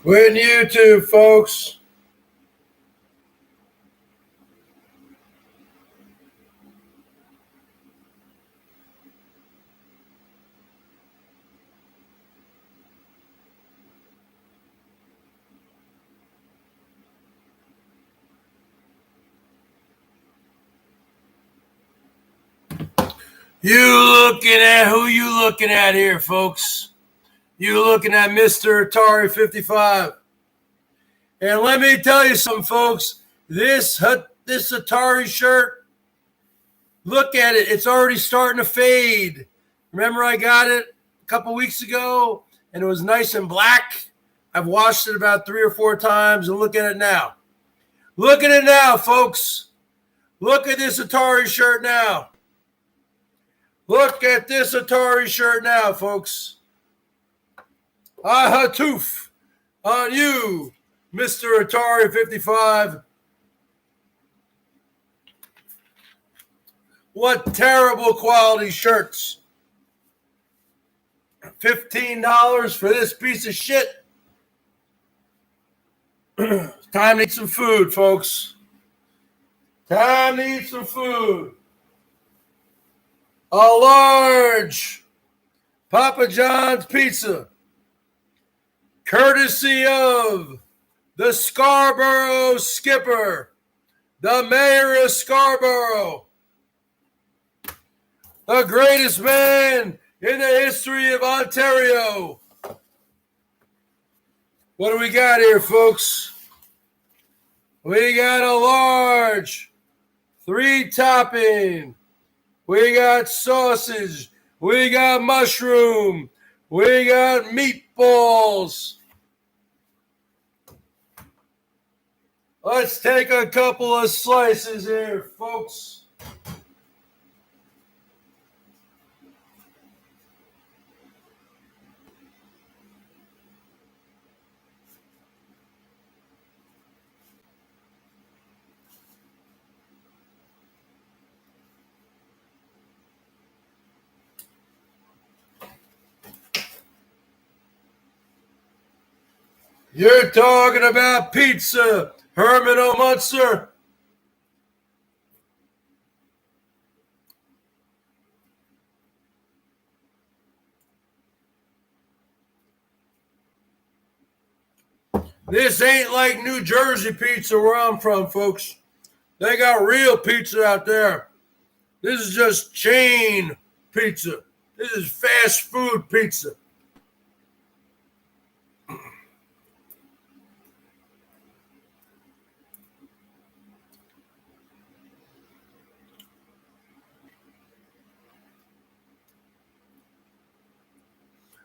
We're in YouTube, folks. You looking at who you looking at here, folks? You looking at Mr. Atari 55. And let me tell you something, folks. This Atari shirt, look at it. It's already starting to fade. Remember I got it a couple weeks ago, and it was nice and black? I've washed it about 3 or 4 times, and look at it now. Look at it now, folks. Look at this Atari shirt now. Look at this Atari shirt now, folks. Ah, hatoof on you, Mr. Atari 55. What terrible quality shirts. $15 for this piece of shit. Time to eat some food, folks. Time to eat some food. A large Papa John's pizza, courtesy of the Scarborough Skipper, the mayor of Scarborough, the greatest man in the history of Ontario. What do we got here, folks? We got a large 3-topping. We got sausage. We got mushroom. We got meatballs. Let's take a couple of slices here, folks. You're talking about pizza, Herman O. Munster. This ain't like New Jersey pizza where I'm from, folks. They got real pizza out there. This is just chain pizza. This is fast food pizza.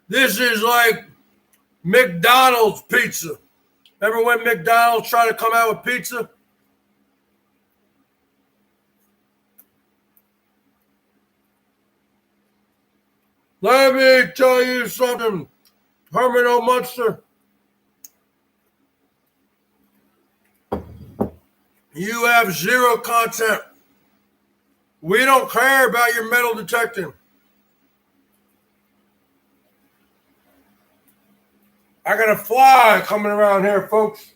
This is like McDonald's pizza. Remember when McDonald's tried to come out with pizza? Let me tell you something, Herman O. Munster. You have 0 content. We don't care about your metal detecting. I got a fly coming around here, folks.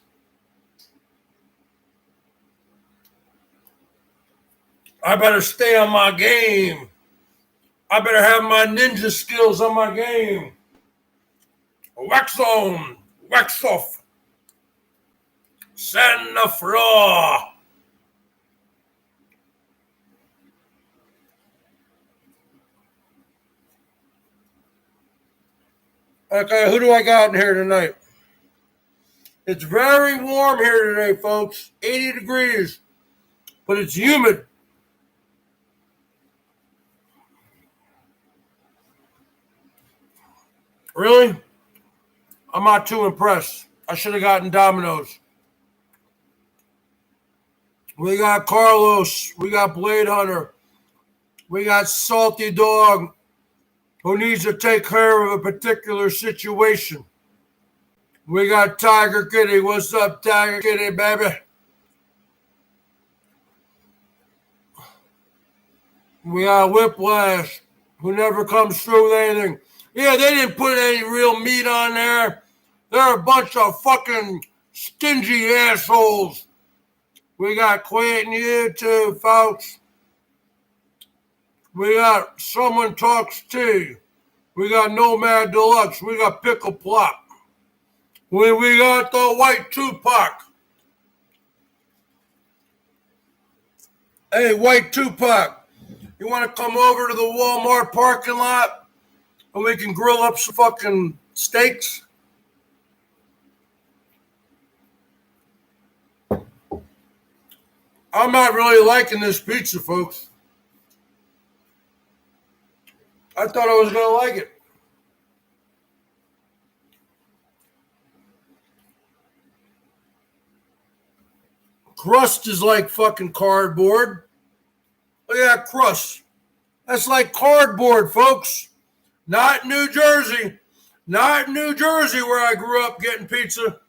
I better stay on my game. I better have my ninja skills on my game. Wax on, wax off. Sand the floor. Okay, who do I got in here tonight? It's very warm here today, folks. 80 degrees, but it's humid. Really? I'm not too impressed. I should have gotten Domino's. We got Carlos. We got Blade Hunter. We got Salty Dog, who needs to take care of a particular situation. We got Tiger Kitty. What's up, Tiger Kitty, baby? We got Whiplash, who never comes through with anything. Yeah, they didn't put any real meat on there. They're a bunch of fucking stingy assholes. We got Quentin YouTube, folks. We got Someone Talks Tea. We got Nomad Deluxe. We got Pickle Plop. We got the White Tupac. Hey, White Tupac, you want to come over to the Walmart parking lot and we can grill up some fucking steaks? I'm not really liking this pizza, folks. I thought I was going to like it. Crust is like fucking cardboard. Look at that crust. That's like cardboard, folks. Not New Jersey. Not New Jersey where I grew up getting pizza.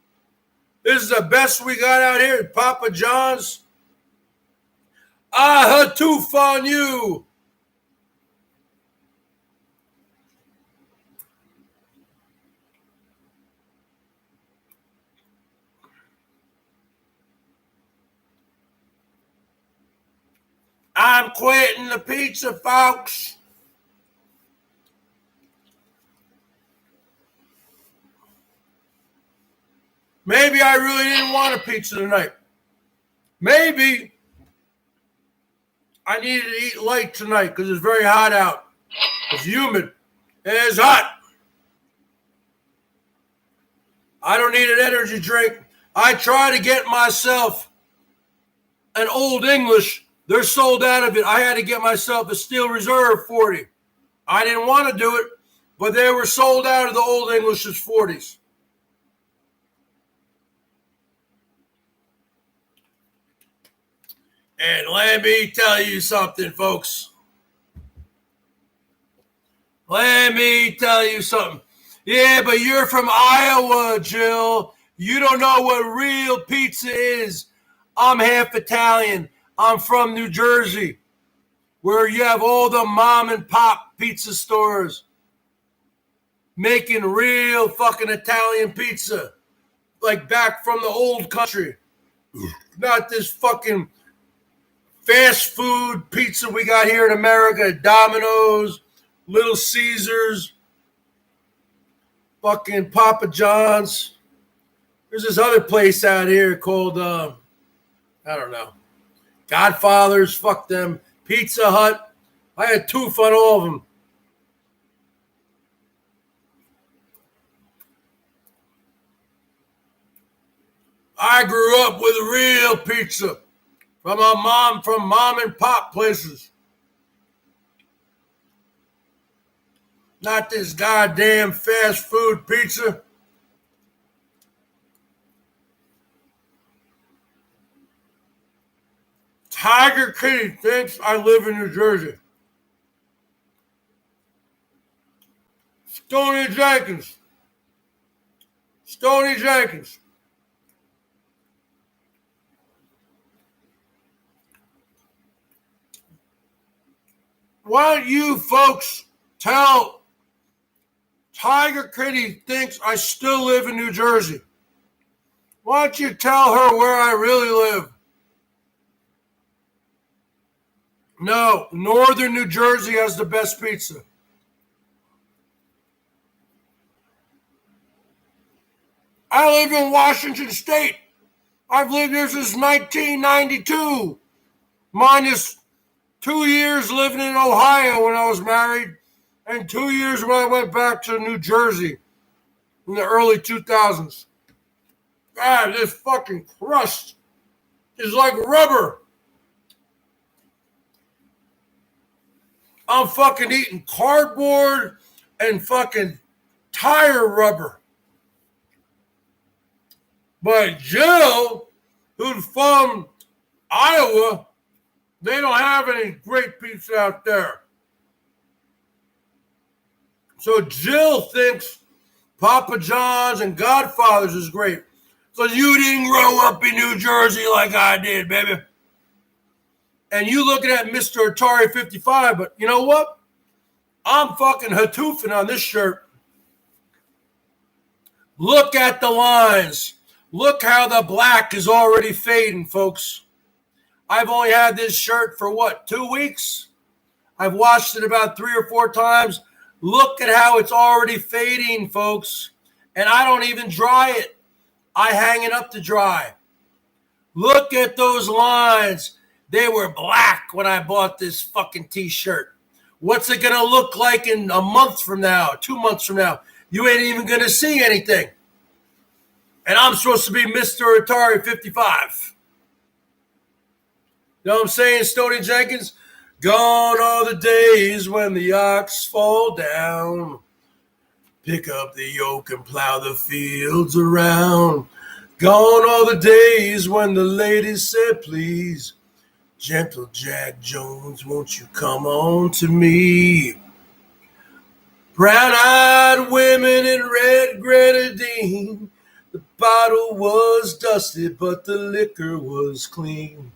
This is the best we got out here at Papa John's. I hatoof on you. I'm quitting the pizza, folks. Maybe I really didn't want a pizza tonight. Maybe I needed to eat light tonight because it's very hot out. It's humid. And it's hot. I don't need an energy drink. I try to get myself an Old English. They're sold out of it. I had to get myself a Steel Reserve 40. I didn't want to do it, but they were sold out of the Old English's 40s. And let me tell you something, folks. Let me tell you something. Yeah, but you're from Iowa, Jill. You don't know what real pizza is. I'm half Italian. I'm from New Jersey, where you have all the mom and pop pizza stores making real fucking Italian pizza, like back from the old country. Not this fucking fast food pizza we got here in America, Domino's, Little Caesars, fucking Papa John's. There's this other place out here called, I don't know, Godfather's, fuck them, Pizza Hut. I had tooth on all of them. I grew up with real pizza from mom and pop places. Not this goddamn fast food pizza. Tiger Kitty thinks I live in New Jersey. Stony Jenkins. Why don't you folks tell Tiger Kitty thinks I still live in New Jersey? Why don't you tell her where I really live? No, Northern New Jersey has the best pizza. I live in Washington State. I've lived here since 1992, minus 2 years living in Ohio when I was married, and 2 years when I went back to New Jersey in the early 2000s. God, this fucking crust is like rubber. I'm fucking eating cardboard and fucking tire rubber. But Jill, who's from Iowa, they don't have any great pizza out there. So Jill thinks Papa John's and Godfather's is great. So you didn't grow up in New Jersey like I did, baby. And you looking at Mr. Atari 55, but you know what? I'm fucking hatoofing on this shirt. Look at the lines. Look how the black is already fading, folks. I've only had this shirt for what, 2 weeks? I've washed it about 3 or 4 times. Look at how it's already fading, folks. And I don't even dry it. I hang it up to dry. Look at those lines. They were black when I bought this fucking t-shirt. What's it going to look like in a month from now, 2 months from now? You ain't even going to see anything. And I'm supposed to be Mr. Atari 55. You know what I'm saying, Stoney Jenkins? Gone are the days when the ox fall down. Pick up the yoke and plow the fields around. Gone are the days when the ladies said, please, gentle Jack Jones, won't you come on to me? Brown-eyed women in red grenadine. The bottle was dusty, but the liquor was clean.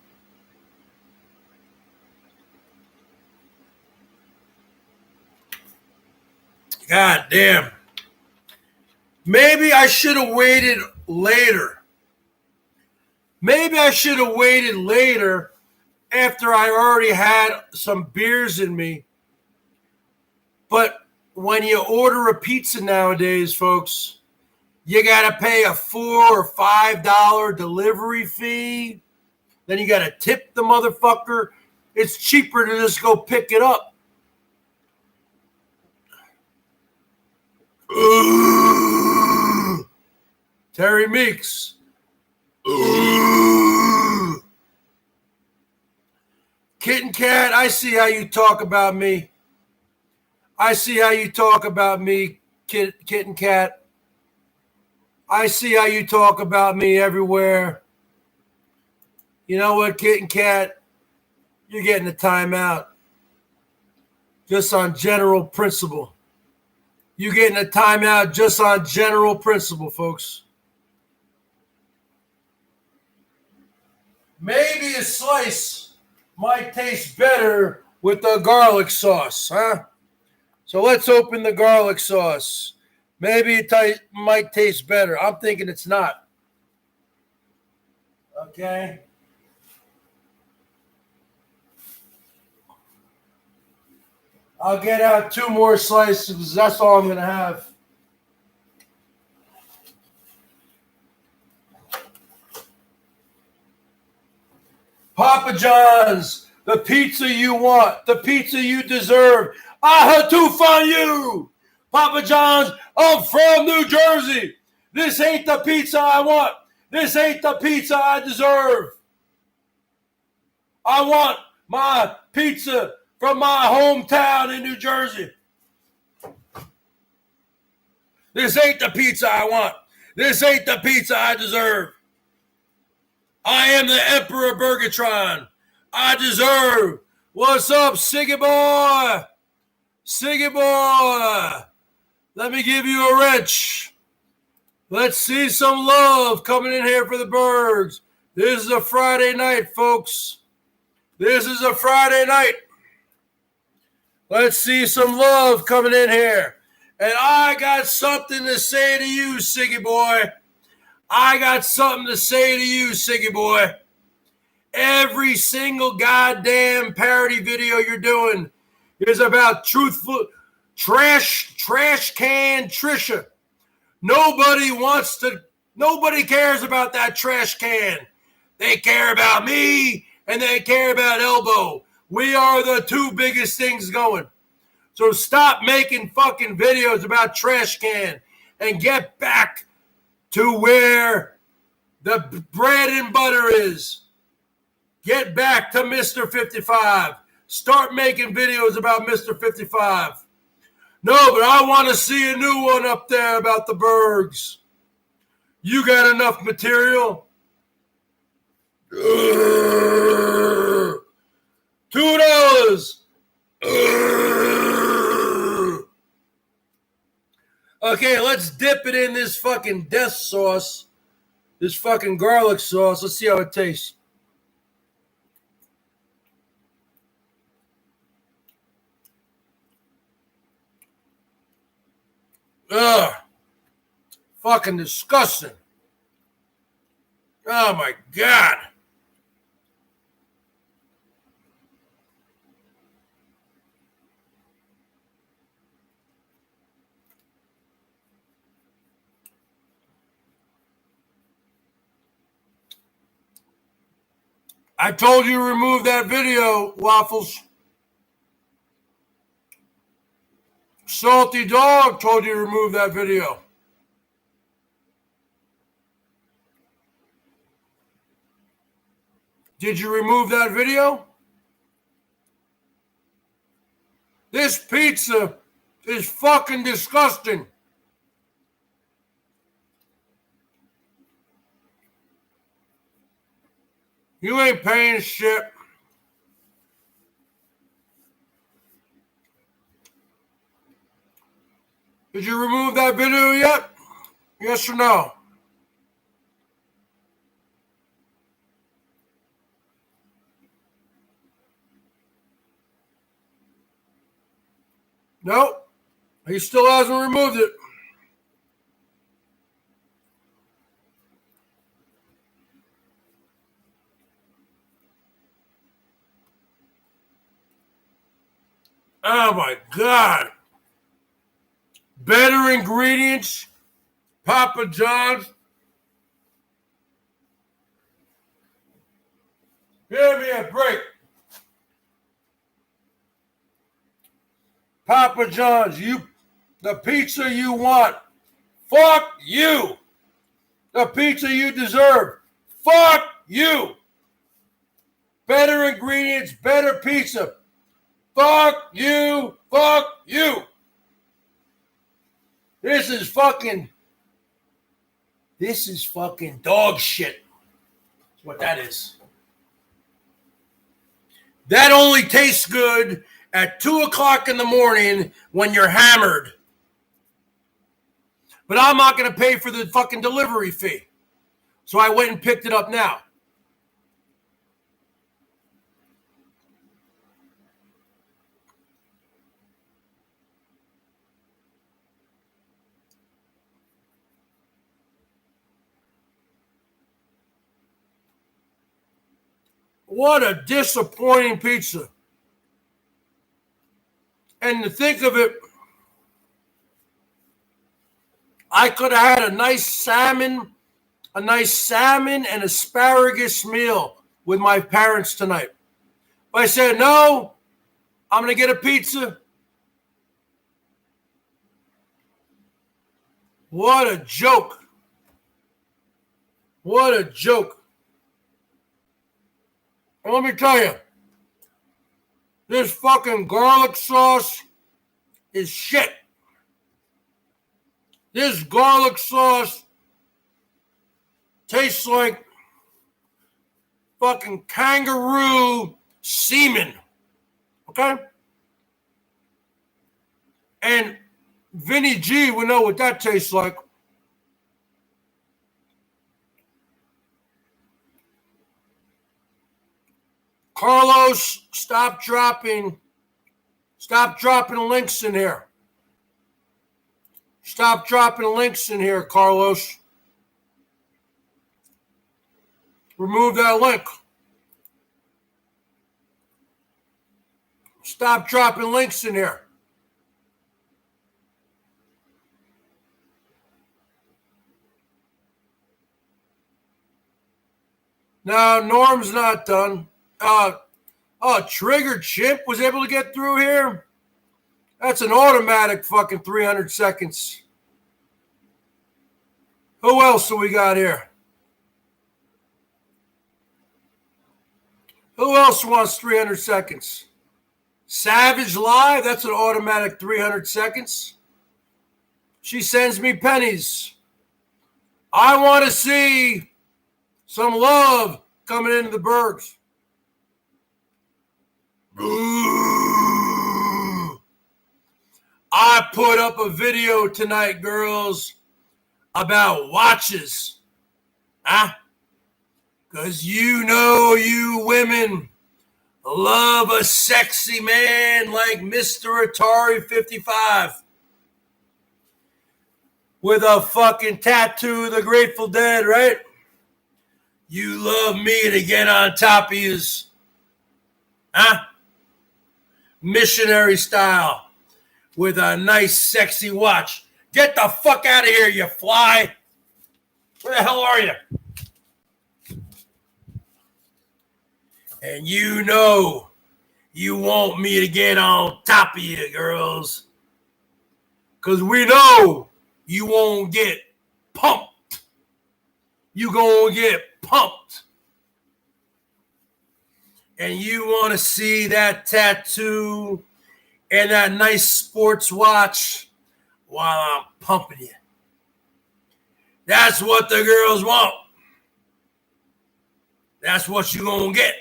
God damn. Maybe I should have waited later. Maybe I should have waited later after I already had some beers in me. But when you order a pizza nowadays, folks, you got to pay a $4 or $5 delivery fee. Then you got to tip the motherfucker. It's cheaper to just go pick it up. Terry Meeks. Kitten Cat, I see how you talk about me. I see how you talk about me, Kitten Cat. I see how you talk about me everywhere. You know what, Kitten Cat? You're getting a timeout. Just on general principle. You're getting a timeout just on general principle, folks. Maybe a slice might taste better with the garlic sauce, huh? So let's open the garlic sauce. Maybe it might taste better. I'm thinking it's not. Okay. I'll get out 2 more slices. That's all I'm going to have. Papa John's, the pizza you want, the pizza you deserve. I had to find you. Papa John's, I'm from New Jersey. This ain't the pizza I want. This ain't the pizza I deserve. I want my pizza from my hometown in New Jersey. This ain't the pizza I want. This ain't the pizza I deserve. I am the Emperor Burgatron. I deserve. What's up, Siggy boy? Siggy boy. Let me give you a wrench. Let's see some love coming in here for the Bergs. This is a Friday night, folks. This is a Friday night. Let's see some love coming in here. And I got something to say to you, Siggy boy. I got something to say to you, Siggy boy. Every single goddamn parody video you're doing is about truthful trash can Trisha. Nobody cares about that trash can. They care about me and they care about Elbow. We are the 2 biggest things going. So stop making fucking videos about trash can and get back to where the bread and butter is. Get back to Mr. 55. Start making videos about Mr. 55. No, but I want to see a new one up there about the Bergs. You got enough material? $2. Okay, let's dip it in this fucking death sauce. This fucking garlic sauce. Let's see how it tastes. Ugh. Fucking disgusting. Oh my God. I told you to remove that video, Waffles. Salty Dog told you to remove that video. Did you remove that video? This pizza is fucking disgusting. You ain't paying shit. Did you remove that video yet? Yes or no? Nope. He still hasn't removed it. Oh my God. Better ingredients. Papa John's. Give me a break. Papa John's, the pizza you want. Fuck you. The pizza you deserve. Fuck you. Better ingredients, better pizza. Fuck you. Fuck you. This is fucking dog shit. That's what that is. That only tastes good at 2 o'clock in the morning when you're hammered. But I'm not going to pay for the fucking delivery fee. So I went and picked it up now. What a disappointing pizza. And to think of it, I could have had a nice salmon and asparagus meal with my parents tonight. But I said, no, I'm going to get a pizza. What a joke. What a joke. And let me tell you, this fucking garlic sauce is shit. This garlic sauce tastes like fucking kangaroo semen. Okay? And Vinny G would know what that tastes like. Carlos, stop dropping links in here. Stop dropping links in here, Carlos. Remove that link. Stop dropping links in here. No, Norm's not done. Trigger Chimp was able to get through here. That's an automatic fucking 300 seconds. Who else do we got here? Who else wants 300 seconds? Savage Live, that's an automatic 300 seconds. She sends me pennies. I want to see some love coming into the Bergs. I put up a video tonight, girls, about watches. Huh? Because you know you women love a sexy man like Mr. Atari 55. with a fucking tattoo of the Grateful Dead, right? You love me to get on top of yous. Huh? Missionary style with a nice sexy watch. Get the fuck out of here, you fly. Where the hell are you? And you know you want me to get on top of you, girls. Because we know you won't get pumped. You gonna get pumped. And you want to see that tattoo and that nice sports watch while I'm pumping you. That's what the girls want. That's what you gonna get.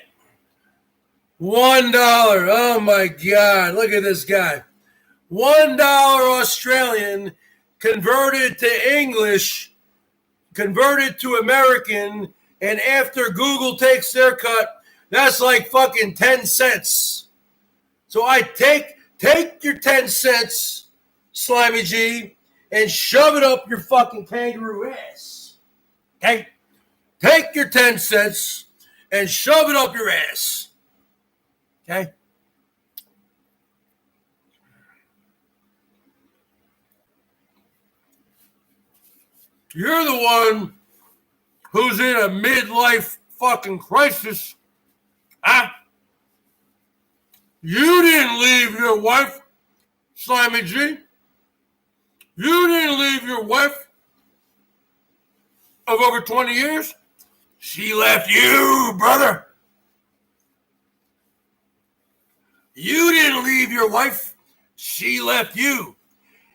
$1. Oh my God. Look at this guy. $1 Australian converted to English, converted to American, and after Google takes their cut, that's like fucking 10 cents. So I take your 10 cents, Slimy G, and shove it up your fucking kangaroo ass. Okay? Take your 10 cents and shove it up your ass. Okay? You're the one who's in a midlife fucking crisis. Huh? You didn't leave your wife, Slimy G. You didn't leave your wife of over 20 years. She left you, brother. You didn't leave your wife. She left you.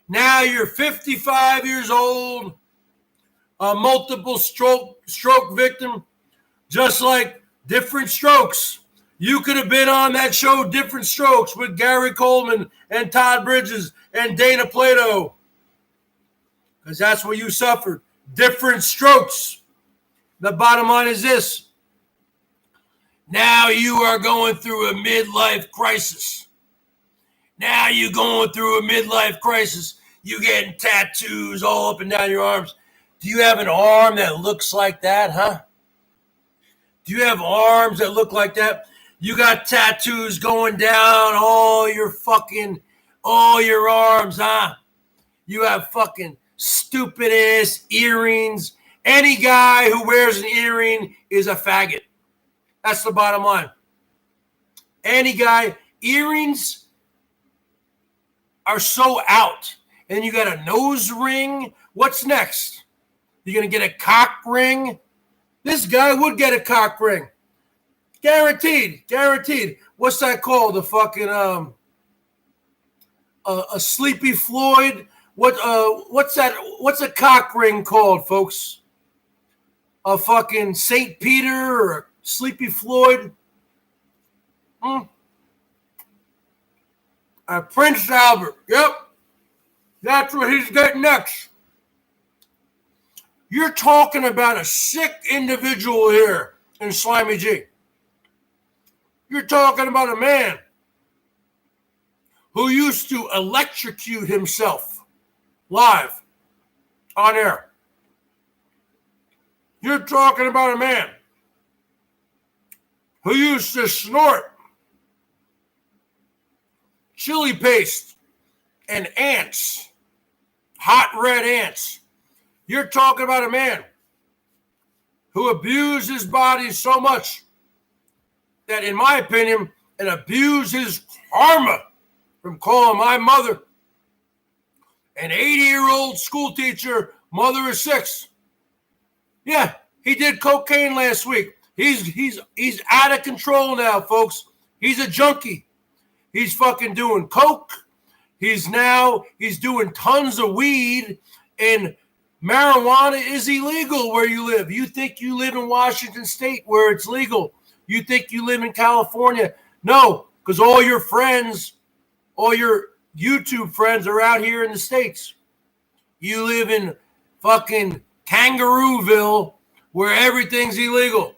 Now you're 55 years old, a multiple stroke victim, just like Different Strokes. You could have been on that show, Different Strokes, with Gary Coleman and Todd Bridges and Dana Plato. Because that's what you suffered. Different strokes. The bottom line is this. Now you are going through a midlife crisis. Now you're going through a midlife crisis. You getting tattoos all up and down your arms. Do you have an arm that looks like that, huh? Do you have arms that look like that? You got tattoos going down all your arms, huh? You have fucking stupid ass earrings. Any guy who wears an earring is a faggot. That's the bottom line. Any guy, earrings are so out. And you got a nose ring. What's next? You're going to get a cock ring? This guy would get a cock ring. Guaranteed. What's that called? The fucking a Sleepy Floyd. What's that? What's a cock ring called, folks? A fucking St. Peter or a Sleepy Floyd? Prince Albert. Yep. That's what he's getting next. You're talking about a sick individual here in Slimy G. You're talking about a man who used to electrocute himself live on air. You're talking about a man who used to snort chili paste and ants, hot red ants. You're talking about a man who abused his body so much that, in my opinion, and abused his karma from calling my mother, an 80-year-old school teacher, mother of 6. Yeah, he did cocaine last week. He's out of control now, folks. He's a junkie. He's fucking doing coke. He's doing tons of weed, and marijuana is illegal where you live. You think you live in Washington State where it's legal. You think you live in California. No, because all your friends, all your YouTube friends are out here in the States. You live in fucking Kangarooville where everything's illegal.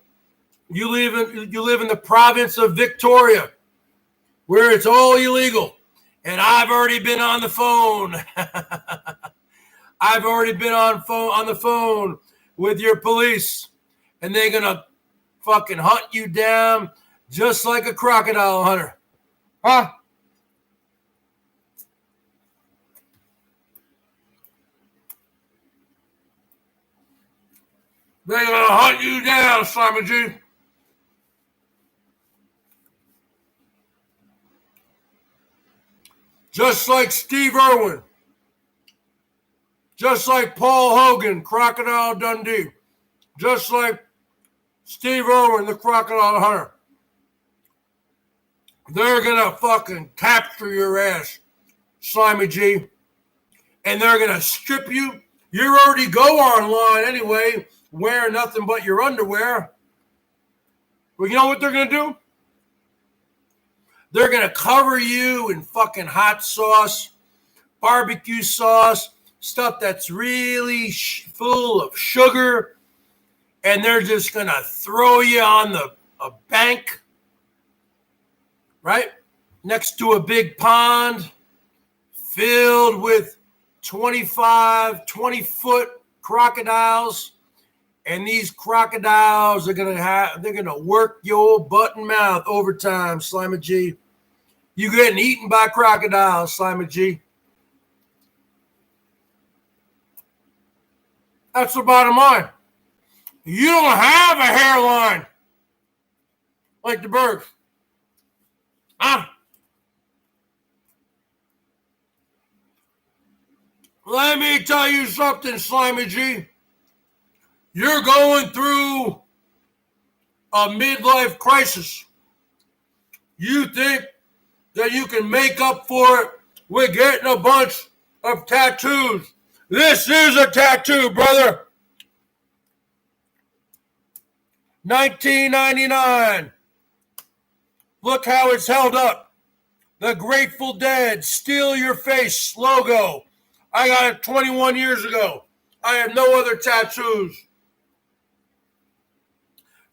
You live in the province of Victoria where it's all illegal. And I've already been on the phone. I've already been on the phone with your police, and they're gonna fucking hunt you down just like a crocodile hunter. Huh? They're gonna hunt you down, Simon G. Just like Steve Irwin. Just like Paul Hogan, Crocodile Dundee. Just like Steve Irwin, the Crocodile Hunter. They're gonna fucking capture your ass, Slimy G. And they're gonna strip you. You already go online anyway, wearing nothing but your underwear. Well, you know what they're gonna do? They're gonna cover you in fucking hot sauce, barbecue sauce, stuff that's really full of sugar, and they're just gonna throw you on a bank, right, next to a big pond filled with 20-foot crocodiles, and these crocodiles are they're gonna work your butt and mouth overtime, Slimy G. You getting eaten by crocodiles, Slimy G. That's the bottom line. You don't have a hairline like the Bergs. Huh? Let me tell you something, Slimy G. You're going through a midlife crisis. You think that you can make up for it with getting a bunch of tattoos. This is a tattoo, brother. 1999. Look how it's held up. The Grateful Dead, Steal Your Face logo. I got it 21 years ago. I have no other tattoos.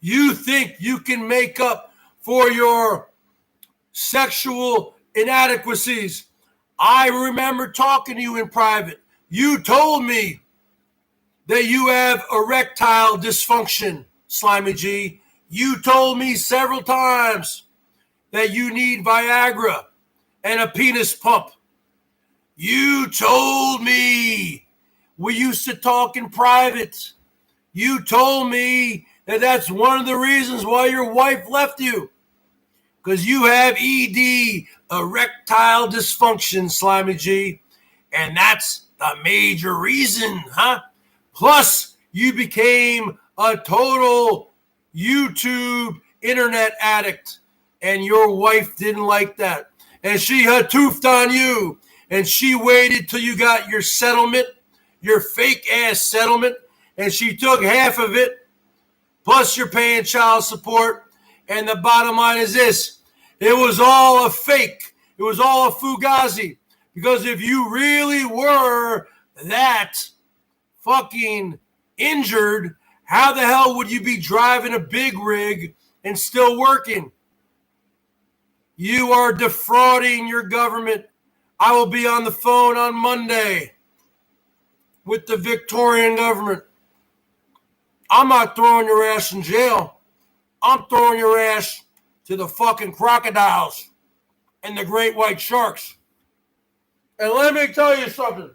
You think you can make up for your sexual inadequacies. I remember talking to you in private. You told me that you have erectile dysfunction, Slimy G. You told me several times that you need Viagra and a penis pump. You told me. We used to talk in private. You told me that that's one of the reasons why your wife left you. Because you have ED, erectile dysfunction, Slimy G. And that's the major reason, huh? Plus, you became a total YouTube internet addict. And your wife didn't like that. And she toothed on you. And she waited till you got your settlement, your fake-ass settlement. And she took half of it. Plus, you're paying child support. And the bottom line is this. It was all a fake. It was all a fugazi. Because if you really were that fucking injured, how the hell would you be driving a big rig and still working? You are defrauding your government. I will be on the phone on Monday with the Victorian government. I'm not throwing your ass in jail. I'm throwing your ass to the fucking crocodiles and the great white sharks. And let me tell you something.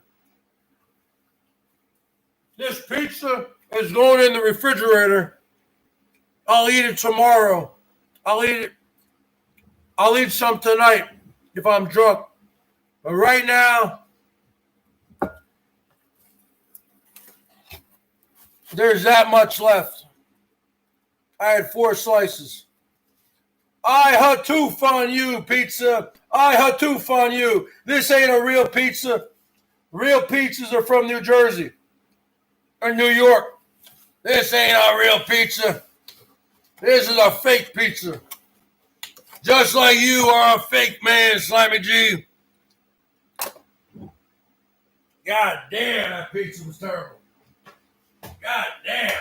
This pizza is going in the refrigerator. I'll eat it tomorrow. I'll eat some tonight if I'm drunk. But right now, there's that much left. I had 4 slices. I hatoof on you, pizza. I hatoof on you. This ain't a real pizza. Real pizzas are from New Jersey or New York. This ain't a real pizza. This is a fake pizza. Just like you are a fake man, Slimy G. God damn, that pizza was terrible. God damn.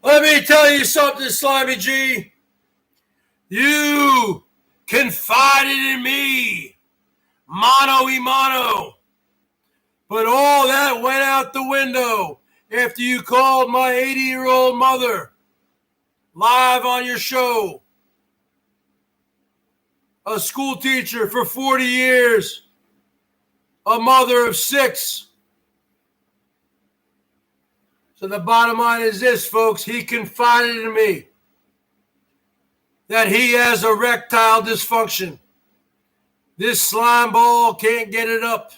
Let me tell you something, Slimy G. You confided in me, mano y mano. But all that went out the window after you called my 80-year-old mother live on your show. A school teacher for 40 years. A mother of 6. So the bottom line is this, folks. He confided in me that he has erectile dysfunction. This slime ball can't get it up.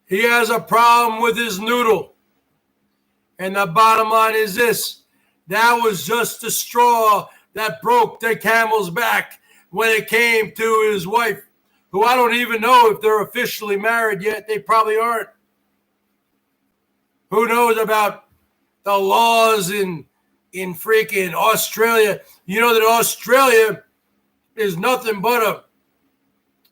He has a problem with his noodle. And the bottom line is this. That was just the straw that broke the camel's back when it came to his wife, who I don't even know if they're officially married yet. They probably aren't. Who knows about the laws in freaking Australia? You know that Australia is nothing but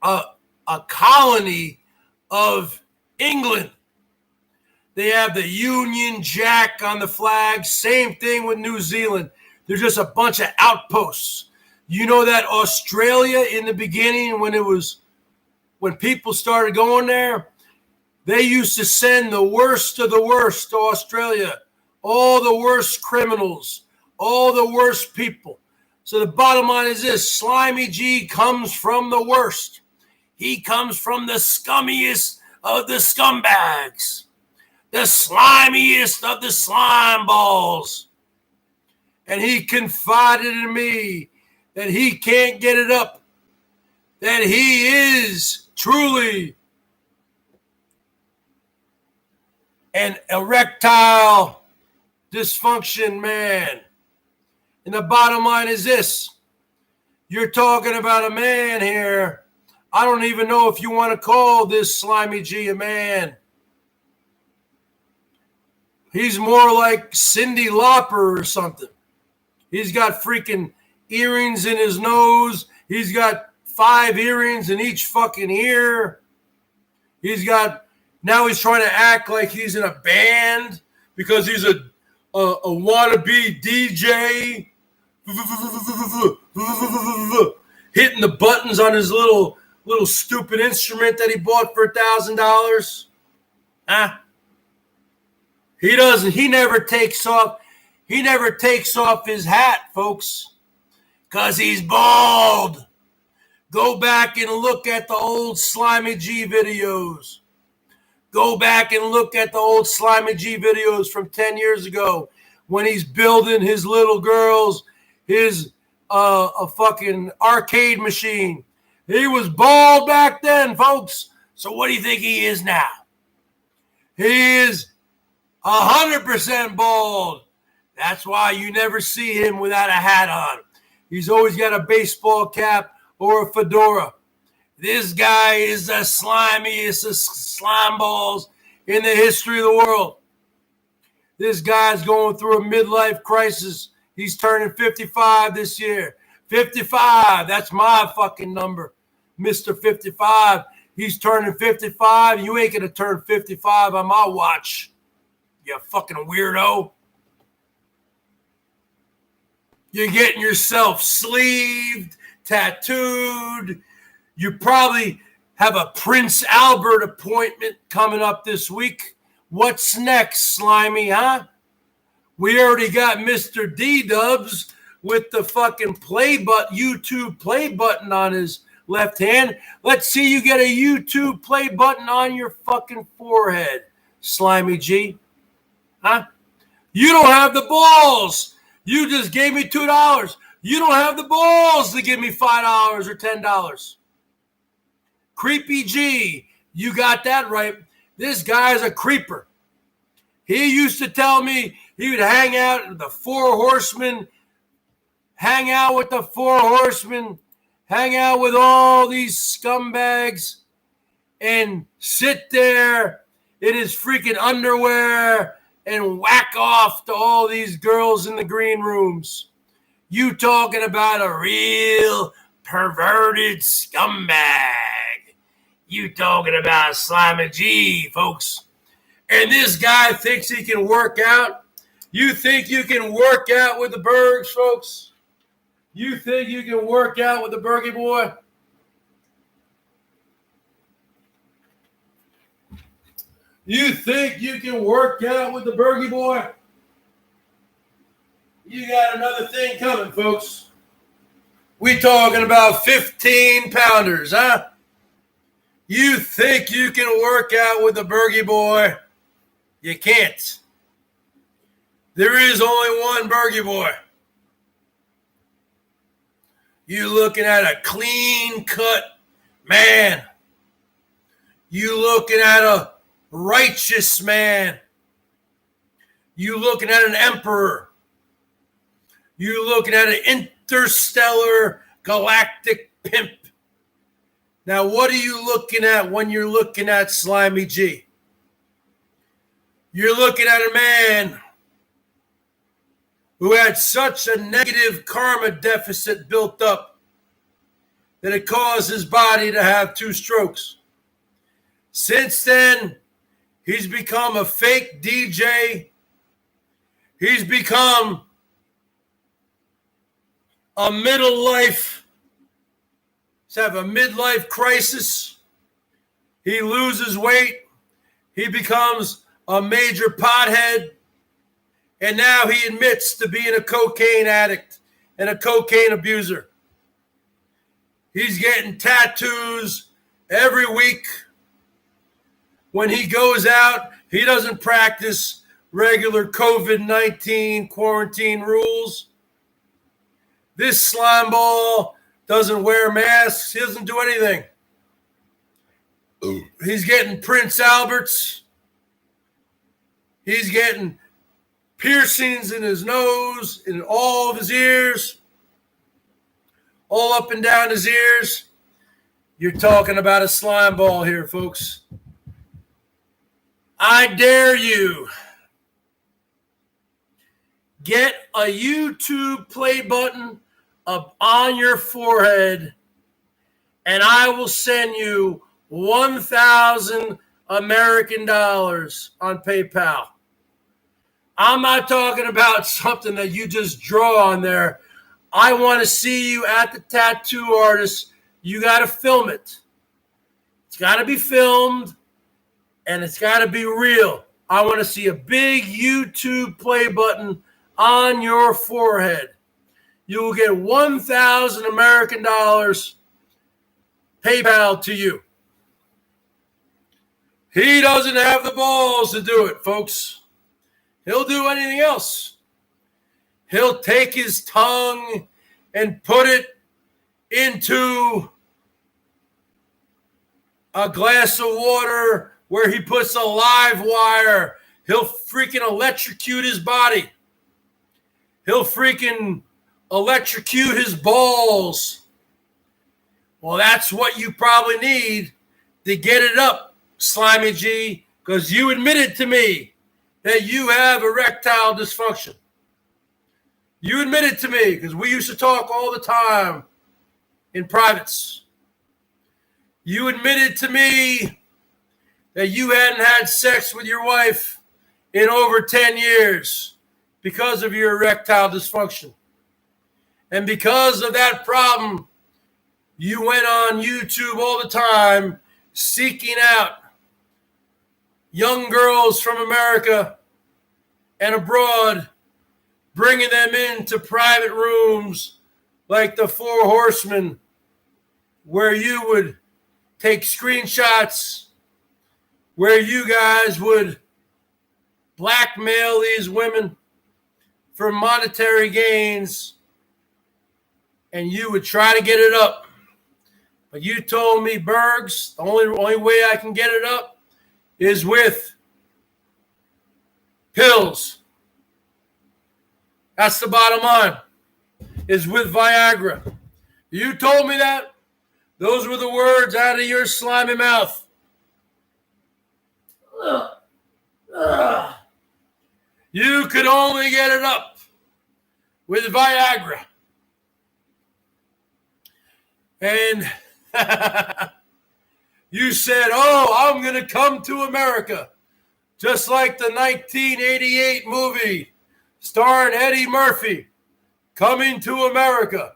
a colony of England. They have the Union Jack on the flag. Same thing with New Zealand. They're just a bunch of outposts. You know that Australia in the beginning, when people started going there, they used to send the worst of the worst to Australia. All the worst criminals, all the worst people. So the bottom line is this. Slimy G comes from the worst. He comes from the scummiest of the scumbags. The slimiest of the slime balls. And he confided in me that he can't get it up. That he is truly an erectile dysfunction man. And the bottom line is this. You're talking about a man here. I don't even know if you want to call this Slimy G a man. He's more like Cyndi Lauper or something. He's got freaking earrings in his nose. He's got 5 earrings in each fucking ear. Now he's trying to act like he's in a band because he's a wannabe DJ. Hitting the buttons on his little stupid instrument that he bought for $1,000. Huh? He never takes off his hat, folks, because he's bald. Go back and look at the old Slimy G videos. Go back and look at the old Slimy G videos from 10 years ago when he's building his little girls a fucking arcade machine. He was bald back then, folks. So what do you think he is now? He is 100% bald. That's why you never see him without a hat on. He's always got a baseball cap or a fedora. This guy is the slimiest of slime balls in the history of the world. This guy's going through a midlife crisis. He's turning 55 this year. 55, that's my fucking number. Mr. 55. He's turning 55. You ain't going to turn 55 on my watch. You fucking weirdo. You're getting yourself sleeved, tattooed. You probably have a Prince Albert appointment coming up this week. What's next, Slimy, huh? We already got Mr. D-Dubs with the fucking YouTube play button on his left hand. Let's see you get a YouTube play button on your fucking forehead, Slimy G. Huh? You don't have the balls. You just gave me $2. You don't have the balls to give me $5 or $10. Creepy G, you got that right. This guy's a creeper. He used to tell me he would hang out with the 4 horsemen, hang out with all these scumbags, and sit there in his freaking underwear and whack off to all these girls in the green rooms. You talking about a real perverted scumbag. You talking about Slimy G, folks. And this guy thinks he can work out. You think you can work out with the Bergs, folks? You think you can work out with the Bergie boy? You think you can work out with the Bergie boy? You got another thing coming, folks. We talking about 15-pounders, huh? You think you can work out with the Bergie boy? You can't. There is only one Bergie boy. You looking at a clean-cut man. You looking at a righteous man. You looking at an emperor. You looking at an interstellar galactic pimp. Now, what are you looking at when you're looking at Slimy G? You're looking at a man who had such a negative karma deficit built up that it caused his body to have 2 strokes. Since then, he's become a fake DJ. He's become a midlife crisis. He loses weight. He becomes a major pothead. And now he admits to being a cocaine addict and a cocaine abuser. He's getting tattoos every week. When he goes out, he doesn't practice regular COVID-19 quarantine rules. This slime ball doesn't wear masks. He doesn't do anything. He's getting Prince Alberts. He's getting piercings in his nose, in all of his ears, all up and down his ears. You're talking about a slime ball here, folks. I dare you. Get a YouTube play button up on your forehead, and I will send you 1,000 American dollars on PayPal. I'm not talking about something that you just draw on there. I want to see you at the tattoo artist. You got to film it. It's got to be filmed, and it's got to be real. I want to see a big YouTube play button on your forehead. You will get 1,000 American dollars PayPal to you. He doesn't have the balls to do it, folks. He'll do anything else. He'll take his tongue and put it into a glass of water where he puts a live wire. He'll freaking electrocute his body. He'll freaking electrocute his balls. Well, that's what you probably need to get it up, Slimy G, because you admitted to me that you have erectile dysfunction. You admitted to me because we used to talk all the time in privates. You admitted to me that you hadn't had sex with your wife in over 10 years because of your erectile dysfunction. And because of that problem, you went on YouTube all the time seeking out young girls from America and abroad, bringing them into private rooms like the Four Horsemen, where you would take screenshots, where you guys would blackmail these women for monetary gains, and you would try to get it up. But you told me, Bergs, the only way I can get it up is with pills. That's the bottom line, is with Viagra. You told me that. Those were the words out of your slimy mouth. You could only get it up with Viagra. And you said, oh, I'm going to come to America. Just like the 1988 movie, starring Eddie Murphy, Coming to America.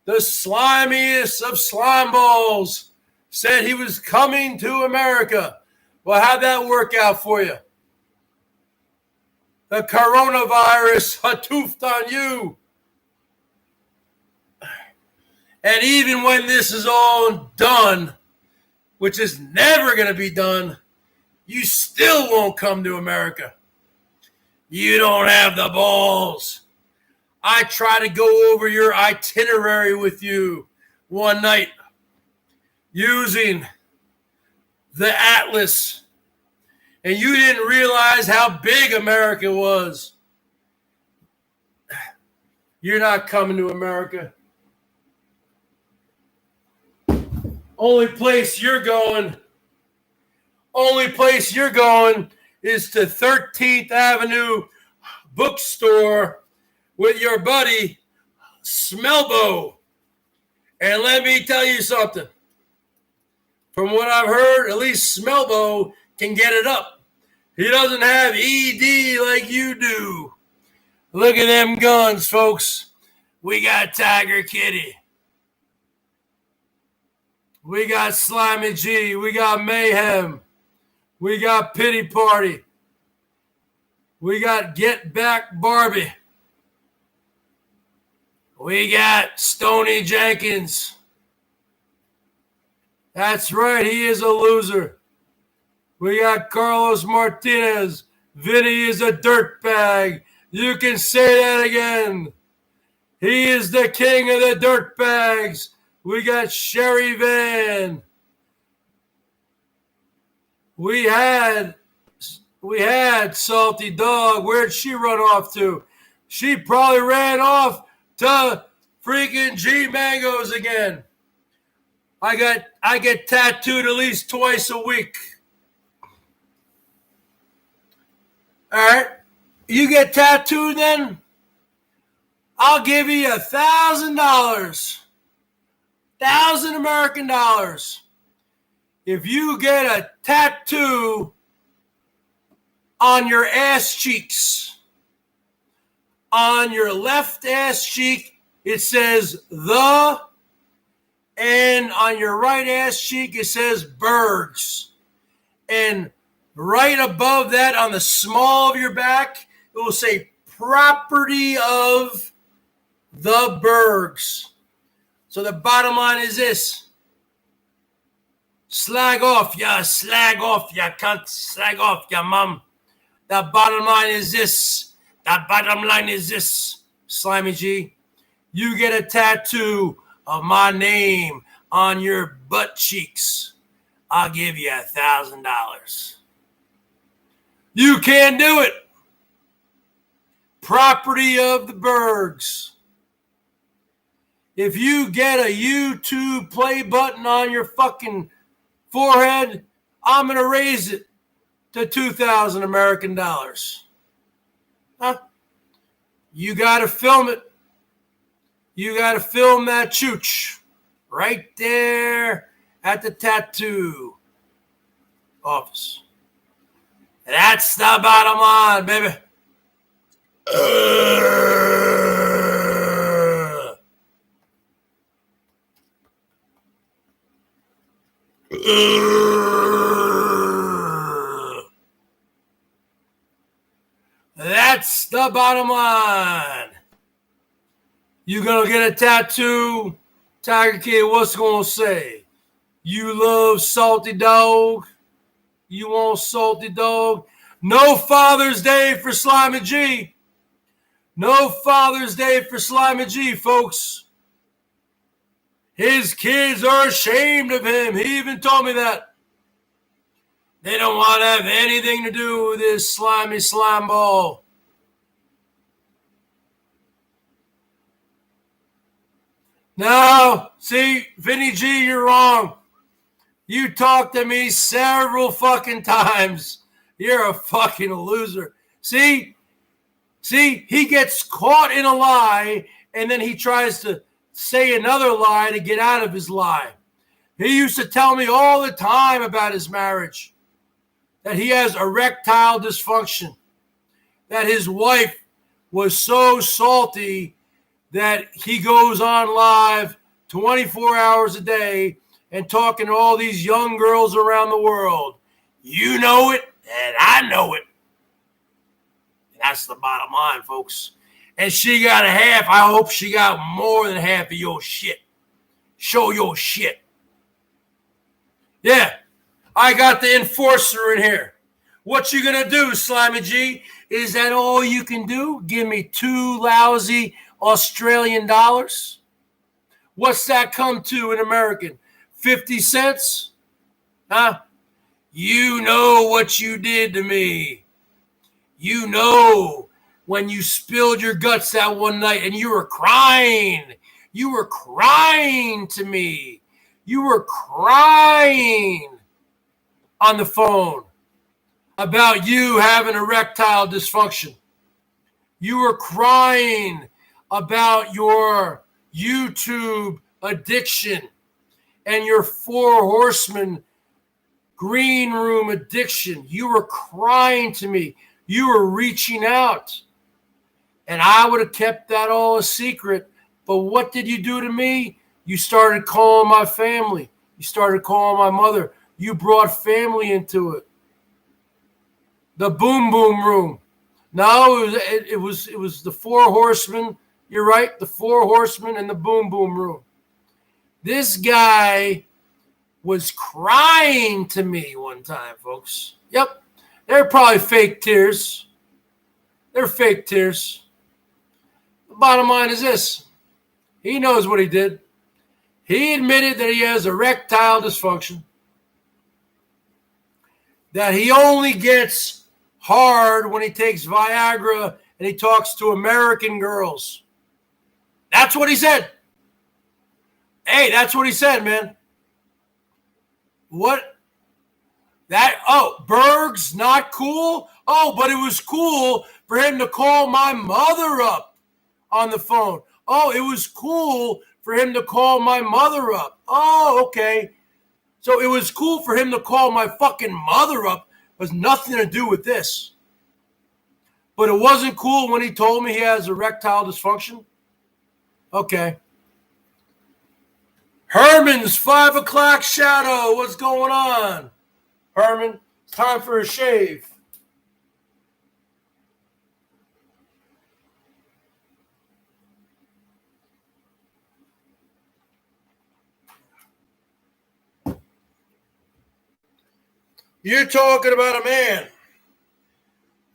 The slimiest of slime balls said he was coming to America. Well, how'd that work out for you? The coronavirus hatoofed on you. And even when this is all done, which is never going to be done, you still won't come to America. You don't have the balls. I tried to go over your itinerary with you one night using the atlas, and you didn't realize how big America was. You're not coming to America. Only place you're going is to 13th Avenue bookstore with your buddy Smelbo. And let me tell you something. From what I've heard, at least Smelbo can get it up. He doesn't have ED like you do. Look at them guns, folks. We got Tiger Kitty. We got Slimy G. We got Mayhem. We got Pity Party. We got Get Back Barbie. We got Stoney Jenkins. That's right, he is a loser. We got Carlos Martinez. Vinny is a dirtbag. You can say that again. He is the king of the dirtbags. We got Sherry Van. We had Salty Dog. Where'd she run off to? She probably ran off to freaking G Mangoes again. I get tattooed at least twice a week. All right, you get tattooed then? I'll give you $1,000, 1,000 American dollars. If you get a tattoo on your ass cheeks, on your left ass cheek, it says the, and on your right ass cheek, it says BERGS. And right above that, on the small of your back, it will say property of the BERGS. So the bottom line is this. Slag off, ya cunt. Slag off, ya mum. The bottom line is this. Slimy G. You get a tattoo of my name on your butt cheeks. I'll give you $1,000. You can't do it. Property of the BERGS. If you get a YouTube play button on your fucking forehead, I'm going to raise it to 2,000 American dollars. Huh? You got to film it. You got to film that chooch right there at the tattoo office. That's the bottom line, baby. That's the bottom line. You gonna get a tattoo, Tiger Kid, what's it gonna say? You love Salty Dog? You want Salty Dog? No Father's Day for Slimy G. No Father's Day for Slimy G, folks. His kids are ashamed of him. He even told me that. They don't want to have anything to do with this slimy slime ball. No, see, Vinny G, you're wrong. You talked to me several fucking times. You're a fucking loser. See, he gets caught in a lie, and then he tries to say another lie to get out of his lie. He used to tell me all the time about his marriage, that he has erectile dysfunction. that his wife was so salty that he goes on live 24 hours a day and talking to all these young girls around the world. You know it, and I know it. That's the bottom line, folks. And she got a half. I hope she got more than half of your shit. Show your shit. Yeah, I got the enforcer in here. What you gonna do, Slimy G? Is that all you can do? Give me 2 lousy Australian dollars? What's that come to in American? 50 cents? Huh? You know what you did to me. You know when you spilled your guts that one night and you were crying. You were crying to me. You were crying on the phone about you having erectile dysfunction. You were crying about your YouTube addiction and your 4 horsemen green room addiction. You were crying to me. You were reaching out. And I would have kept that all a secret. But what did you do to me? You started calling my family. You started calling my mother. You brought family into it. The boom boom room. No, it was the 4 horsemen. You're right, the 4 horsemen and the boom boom room. This guy was crying to me one time, folks. Yep, they're probably fake tears. They're fake tears. The bottom line is this. He knows what he did. He admitted that he has erectile dysfunction, that he only gets hard when he takes Viagra and he talks to American girls. That's what he said. Hey, that's what he said, man. What? That, Bergs, not cool? Oh, but it was cool for him to call my mother up on the phone. Oh, it was cool for him to call my mother up. Oh, okay. So it was cool for him to call my fucking mother up. It has nothing to do with this. But it wasn't cool when he told me he has erectile dysfunction? Okay. Herman's 5 o'clock shadow. What's going on? Herman, it's time for a shave. You're talking about a man.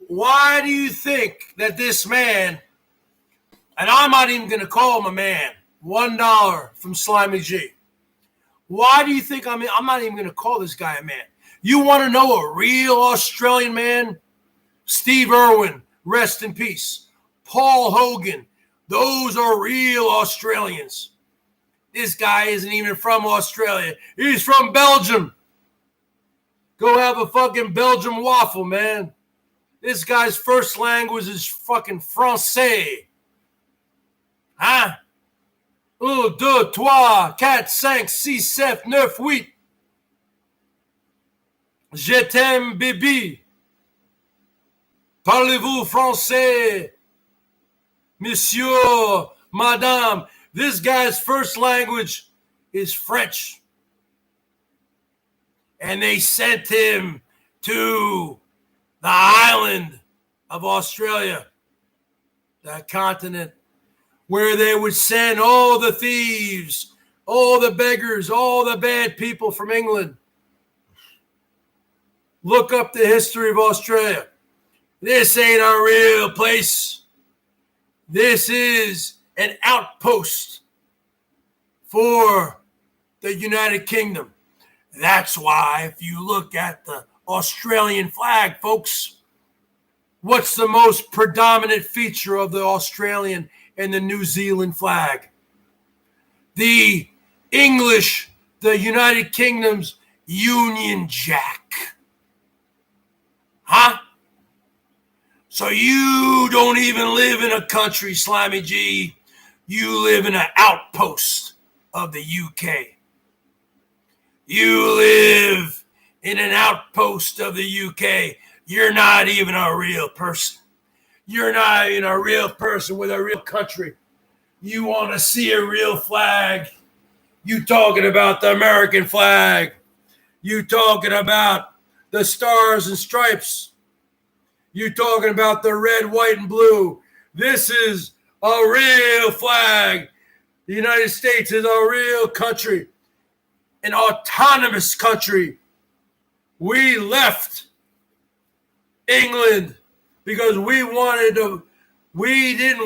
Why do you think that this man, and I'm not even going to call him a man, $1 from Slimy G. Why do you think I'm not even going to call this guy a man? You want to know a real Australian man? Steve Irwin, rest in peace. Paul Hogan, those are real Australians. This guy isn't even from Australia. He's from Belgium. Go have a fucking Belgian waffle, man. This guy's first language is fucking Francais. Huh? 1, 2, 3, 4, 5, 6, 7, 9, 8. Je t'aime, baby. Parlez-vous français? Monsieur, madame. This guy's first language is French. And they sent him to the island of Australia, that continent, where they would send all the thieves, all the beggars, all the bad people from England. Look up the history of Australia. This ain't a real place. This is an outpost for the United Kingdom. That's why if you look at the Australian flag, folks, what's the most predominant feature of the Australian and the New Zealand flag? The English, the United Kingdom's Union Jack. Huh? So you don't even live in a country, Slimy G. You live in an outpost of the UK. You live in an outpost of the UK. You're not even a real person. You're not even a real person with a real country. You want to see a real flag. You talking about the American flag. You talking about the stars and stripes. You talking about the red, white, and blue. This is a real flag. The United States is a real country, an autonomous country. We left England because we didn't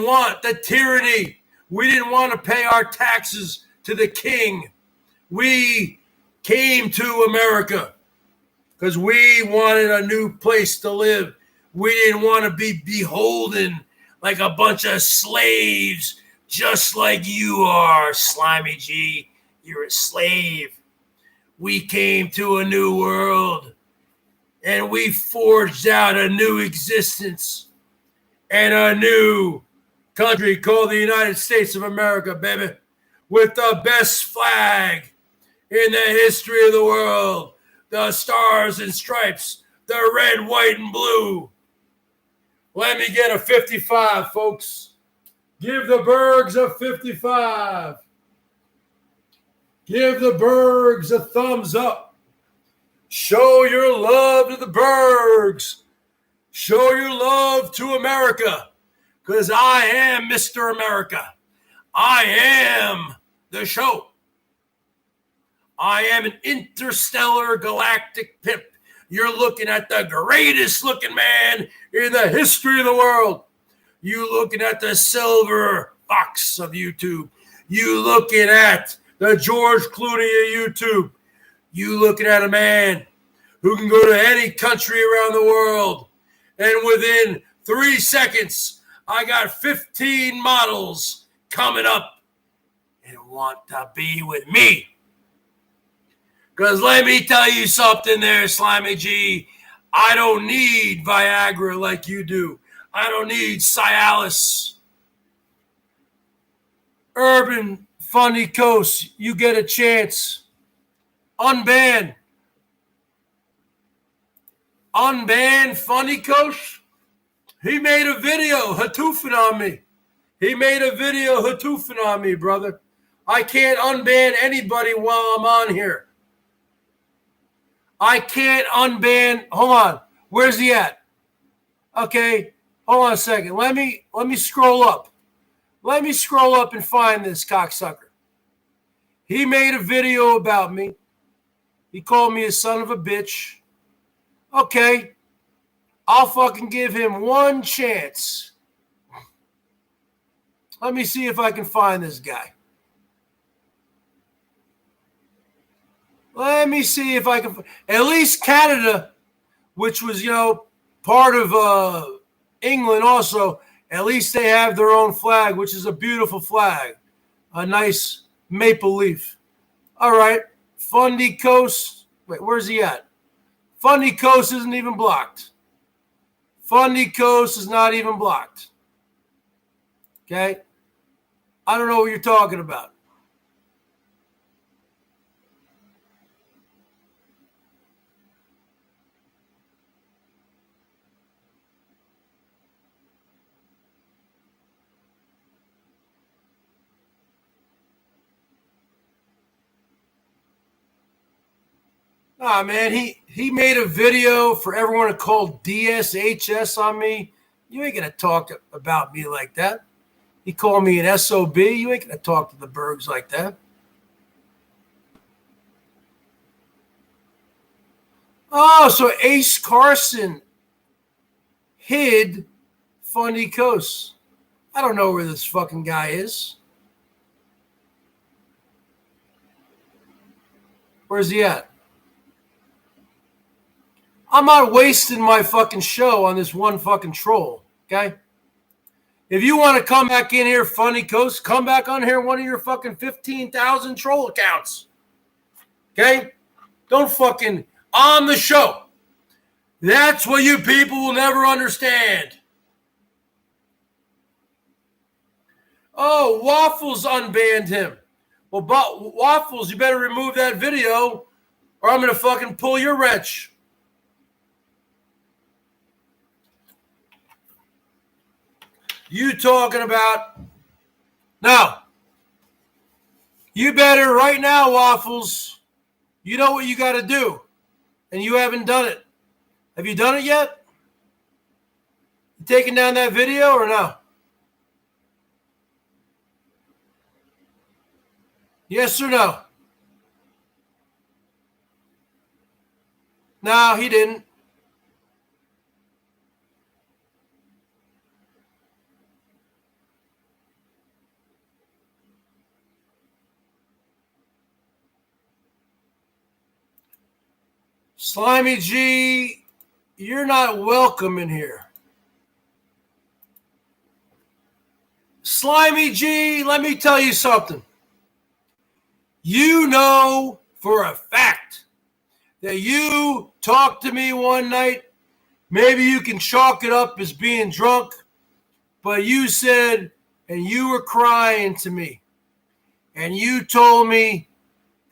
want the tyranny. We didn't want to pay our taxes to the king. We came to America because we wanted a new place to live. We didn't want to be beholden like a bunch of slaves, just like you are, Slimy G. You're a slave. We came to a new world, and we forged out a new existence and a new country called the United States of America, baby, with the best flag in the history of the world, the stars and stripes, the red, white, and blue. Let me get a 55, folks. Give the Bergs a 55. Give the Bergs a thumbs up. Show your love to the Bergs. Show your love to America, because I am Mr. America. I am the show. I am an interstellar galactic pimp. You're looking at the greatest looking man in the history of the world. You looking at the silver fox of YouTube. You looking at the George Clooney of YouTube. You looking at a man who can go to any country around the world, and within 3 seconds, I got 15 models coming up and want to be with me. Because let me tell you something there, Slimy G. I don't need Viagra like you do. I don't need Cialis. Urban Funny Coast, you get a chance. Unban Funny Coast. He made a video hatoofing on me. Brother. I can't unban anybody while I'm on here. I can't unban. Hold on. Where's he at? Okay. Hold on a second. Let me scroll up. Let me scroll up and find this cocksucker. He made a video about me. He called me a son of a bitch. Okay. I'll fucking give him one chance. Let me see if I can find this guy. Let me see if I can. At least Canada, which was, part of England also, at least they have their own flag, which is a beautiful flag. A nice maple leaf. All right. Fundy Coast. Wait, where's he at? Fundy Coast isn't even blocked. Fundy Coast is not even blocked. Okay? I don't know what you're talking about. Nah, man, he made a video for everyone to call DSHS on me. You ain't going to talk about me like that. He called me an SOB. You ain't going to talk to the Bergs like that. Oh, so Ace Carson hid Fundy Coast. I don't know where this fucking guy is. Where's he at? I'm not wasting my fucking show on this one fucking troll, okay? If you want to come back in here, Funny Coast, come back on here one of your fucking 15,000 troll accounts, okay? Don't fucking on the show. That's what you people will never understand. Oh, Waffles unbanned him. Well, Waffles, you better remove that video or I'm going to fucking pull your wrench. You talking about? Now, you better right now, Waffles. You know what you got to do, and you haven't done it. Have you done it yet? You taking down that video or no? Yes or no? No, he didn't. Slimy G, you're not welcome in here. Slimy G, let me tell you something. You know for a fact that you talked to me one night. Maybe you can chalk it up as being drunk, but you said, and you were crying to me, and you told me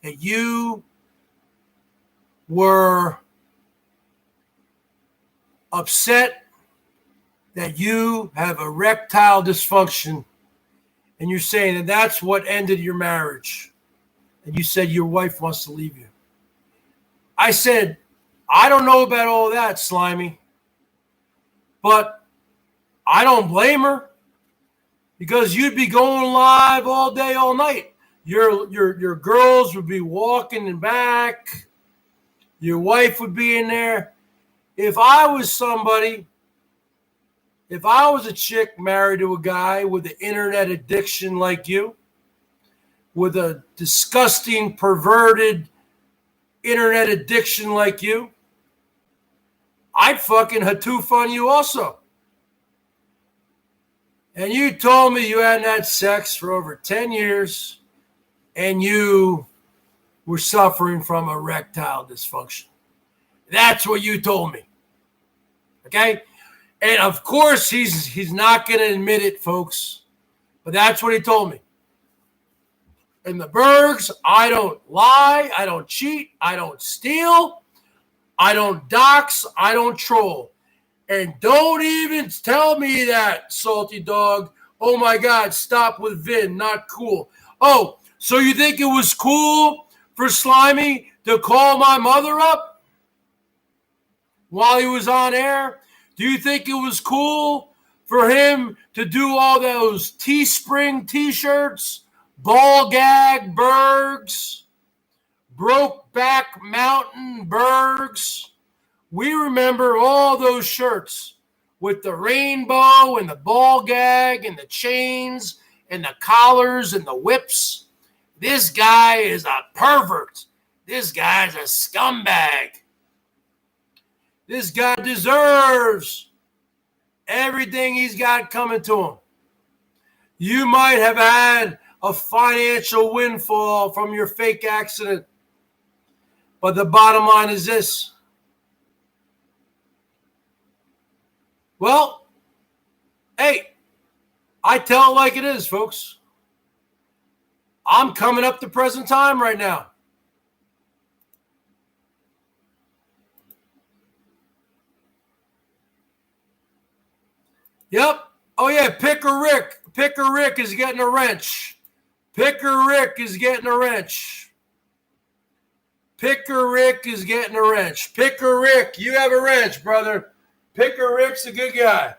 that you were upset that you have erectile dysfunction, and you're saying that that's what ended your marriage, and you said your wife wants to leave you. I said, I don't know about all that, Slimy, but I don't blame her, because you'd be going live all day, all night. Your girls would be walking and back. Your wife would be in there. If I was somebody, if I was a chick married to a guy with an internet addiction like you, with a disgusting, perverted internet addiction like you, I'd fucking hatoof on you also. And you told me you hadn't had sex for over 10 years and you were suffering from erectile dysfunction. That's what you told me. Okay? And of course, he's not going to admit it, folks. But that's what he told me. In the Bergs, I don't lie, I don't cheat, I don't steal, I don't dox, I don't troll. And don't even tell me that, salty dog. Oh my God, stop with Vin, not cool. Oh, so you think it was cool for Slimy to call my mother up while he was on air? Do you think it was cool for him to do all those Teespring t-shirts, ball gag Bergs, Brokeback Mountain Bergs? We remember all those shirts with the rainbow and the ball gag and the chains and the collars and the whips. This guy is a pervert. This guy's a scumbag. This guy deserves everything he's got coming to him. You might have had a financial windfall from your fake accident, but the bottom line is this. Well, hey, I tell it like it is, folks. I'm coming up to present time right now. Yep. Oh, yeah, Picker Rick. Picker Rick is getting a wrench. Picker Rick is getting a wrench. Picker Rick is getting a wrench. Picker Rick, you have a wrench, brother. Picker Rick's a good guy.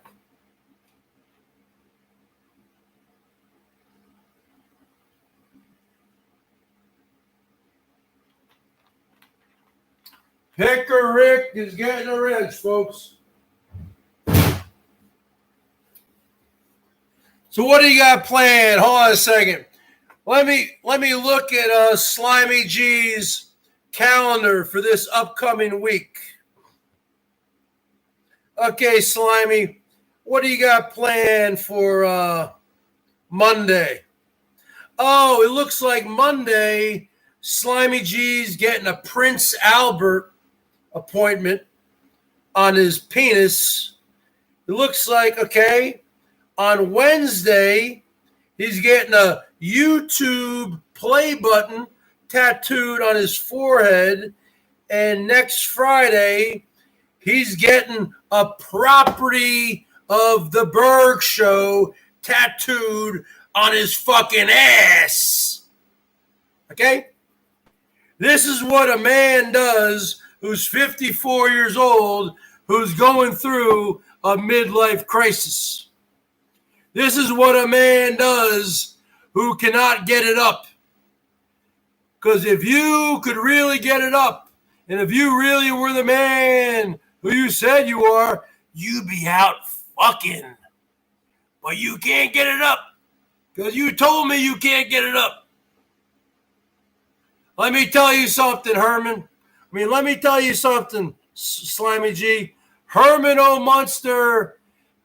Picker Rick is getting a wrench, folks. So what do you got planned? Hold on a second. Let me look at Slimy G's calendar for this upcoming week. Okay, Slimy, what do you got planned for Monday? Oh, it looks like Monday, Slimy G's getting a Prince Albert appointment on his penis. It looks like, okay, on Wednesday, he's getting a YouTube play button tattooed on his forehead. And next Friday, he's getting a property of the BERGS Show tattooed on his fucking ass. Okay? This is what a man does who's 54 years old, who's going through a midlife crisis. This is what a man does who cannot get it up. Because if you could really get it up, and if you really were the man who you said you are, you'd be out fucking. But you can't get it up. Because you told me you can't get it up. Let me tell you something, Herman. Let me tell you something, Slimy G. Herman O. Munster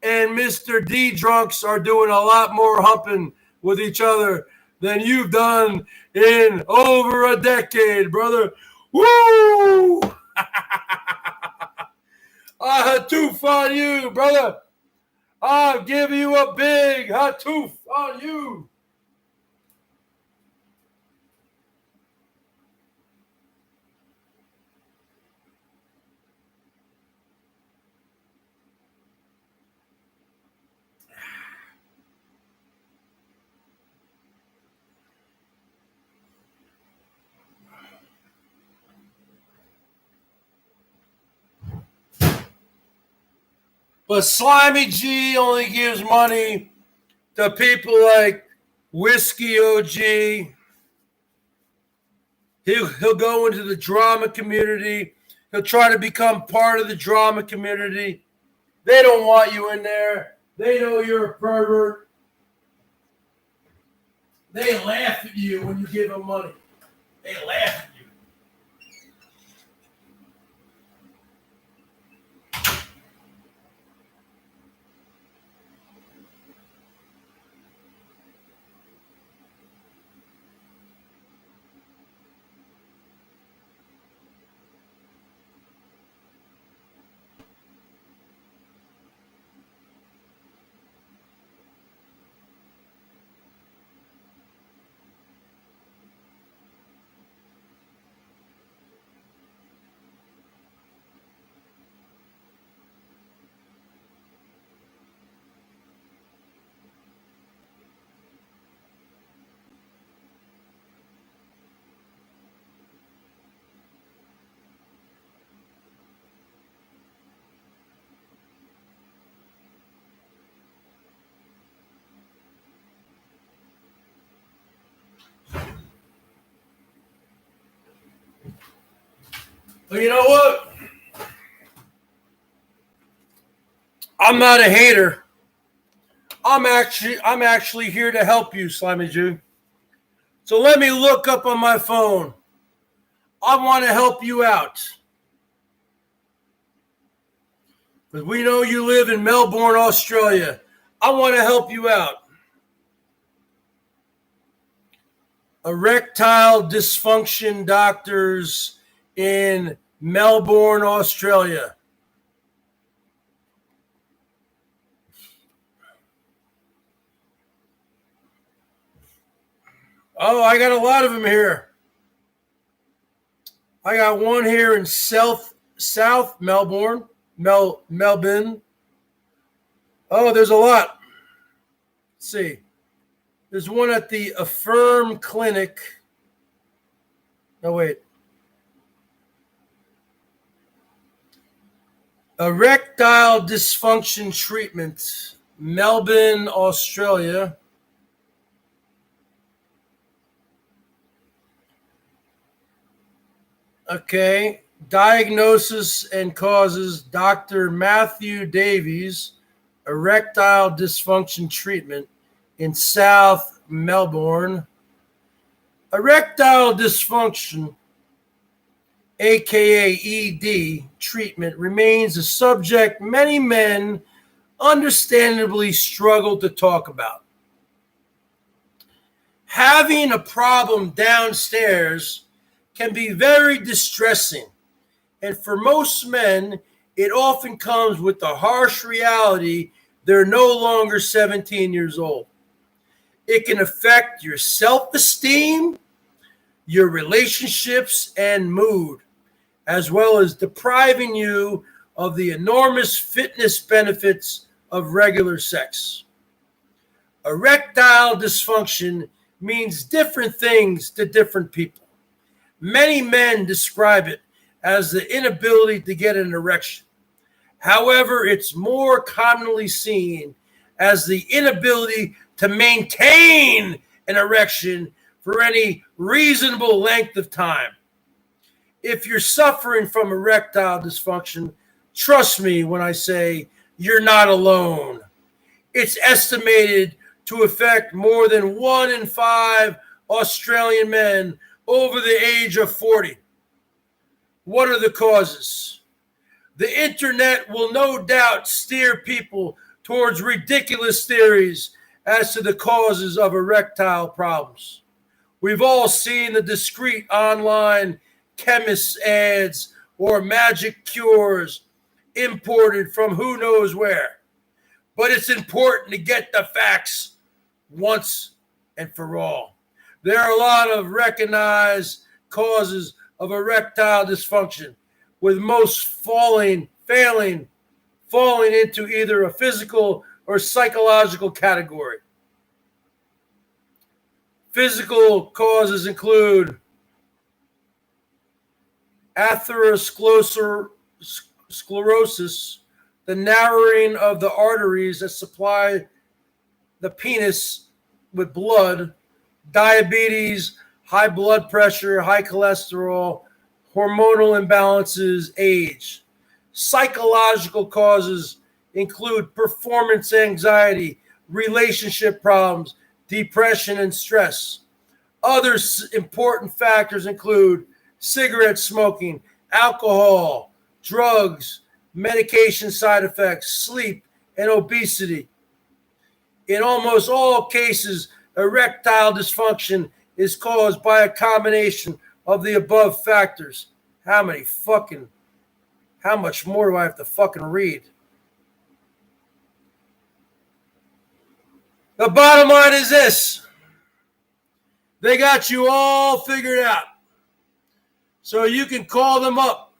and Mr. D. Drunks are doing a lot more humping with each other than you've done in over a decade, brother. Woo! I hatoof on you, brother. I'll give you a big hatoof on you. But Slimy G only gives money to people like Whiskey OG. He'll go into the drama community. He'll try to become part of the drama community. They don't want you in there. They know you're a pervert. They laugh at you when you give them money. They laugh at you. But you know what? I'm not a hater. I'm actually here to help you, Slimy Jew. So let me look up on my phone. I want to help you out. Because we know you live in Melbourne, Australia. I want to help you out. Erectile dysfunction doctors in Melbourne, Australia. Oh, I got a lot of them here. I got one here in South Melbourne, Melbourne. Oh, there's a lot. Let's see. There's one at the Affirm Clinic. No, wait. Erectile dysfunction treatment, Melbourne, Australia. Okay. Diagnosis and causes, Dr. Matthew Davies, erectile dysfunction treatment in South Melbourne. Erectile dysfunction, aka ED, treatment remains a subject many men understandably struggle to talk about. Having a problem downstairs can be very distressing, and for most men, it often comes with the harsh reality they're no longer 17 years old. It can affect your self-esteem, your relationships, and mood, as well as depriving you of the enormous fitness benefits of regular sex. Erectile dysfunction means different things to different people. Many men describe it as the inability to get an erection. However, it's more commonly seen as the inability to maintain an erection for any reasonable length of time. If you're suffering from erectile dysfunction, trust me when I say you're not alone. It's estimated to affect more than 1 in 5 Australian men over the age of 40. What are the causes? The internet will no doubt steer people towards ridiculous theories as to the causes of erectile problems. We've all seen the discreet online chemist ads or magic cures imported from who knows where. But it's important to get the facts once and for all. There are a lot of recognized causes of erectile dysfunction, with most falling into either a physical or psychological category. Physical causes include atherosclerosis, the narrowing of the arteries that supply the penis with blood, diabetes, high blood pressure, high cholesterol, hormonal imbalances, age. Psychological causes include performance anxiety, relationship problems, depression, and stress. Other important factors include cigarette smoking, alcohol, drugs, medication side effects, sleep, and obesity. In almost all cases, erectile dysfunction is caused by a combination of the above factors. How much more do I have to fucking read? The bottom line is this. They got you all figured out. So you can call them up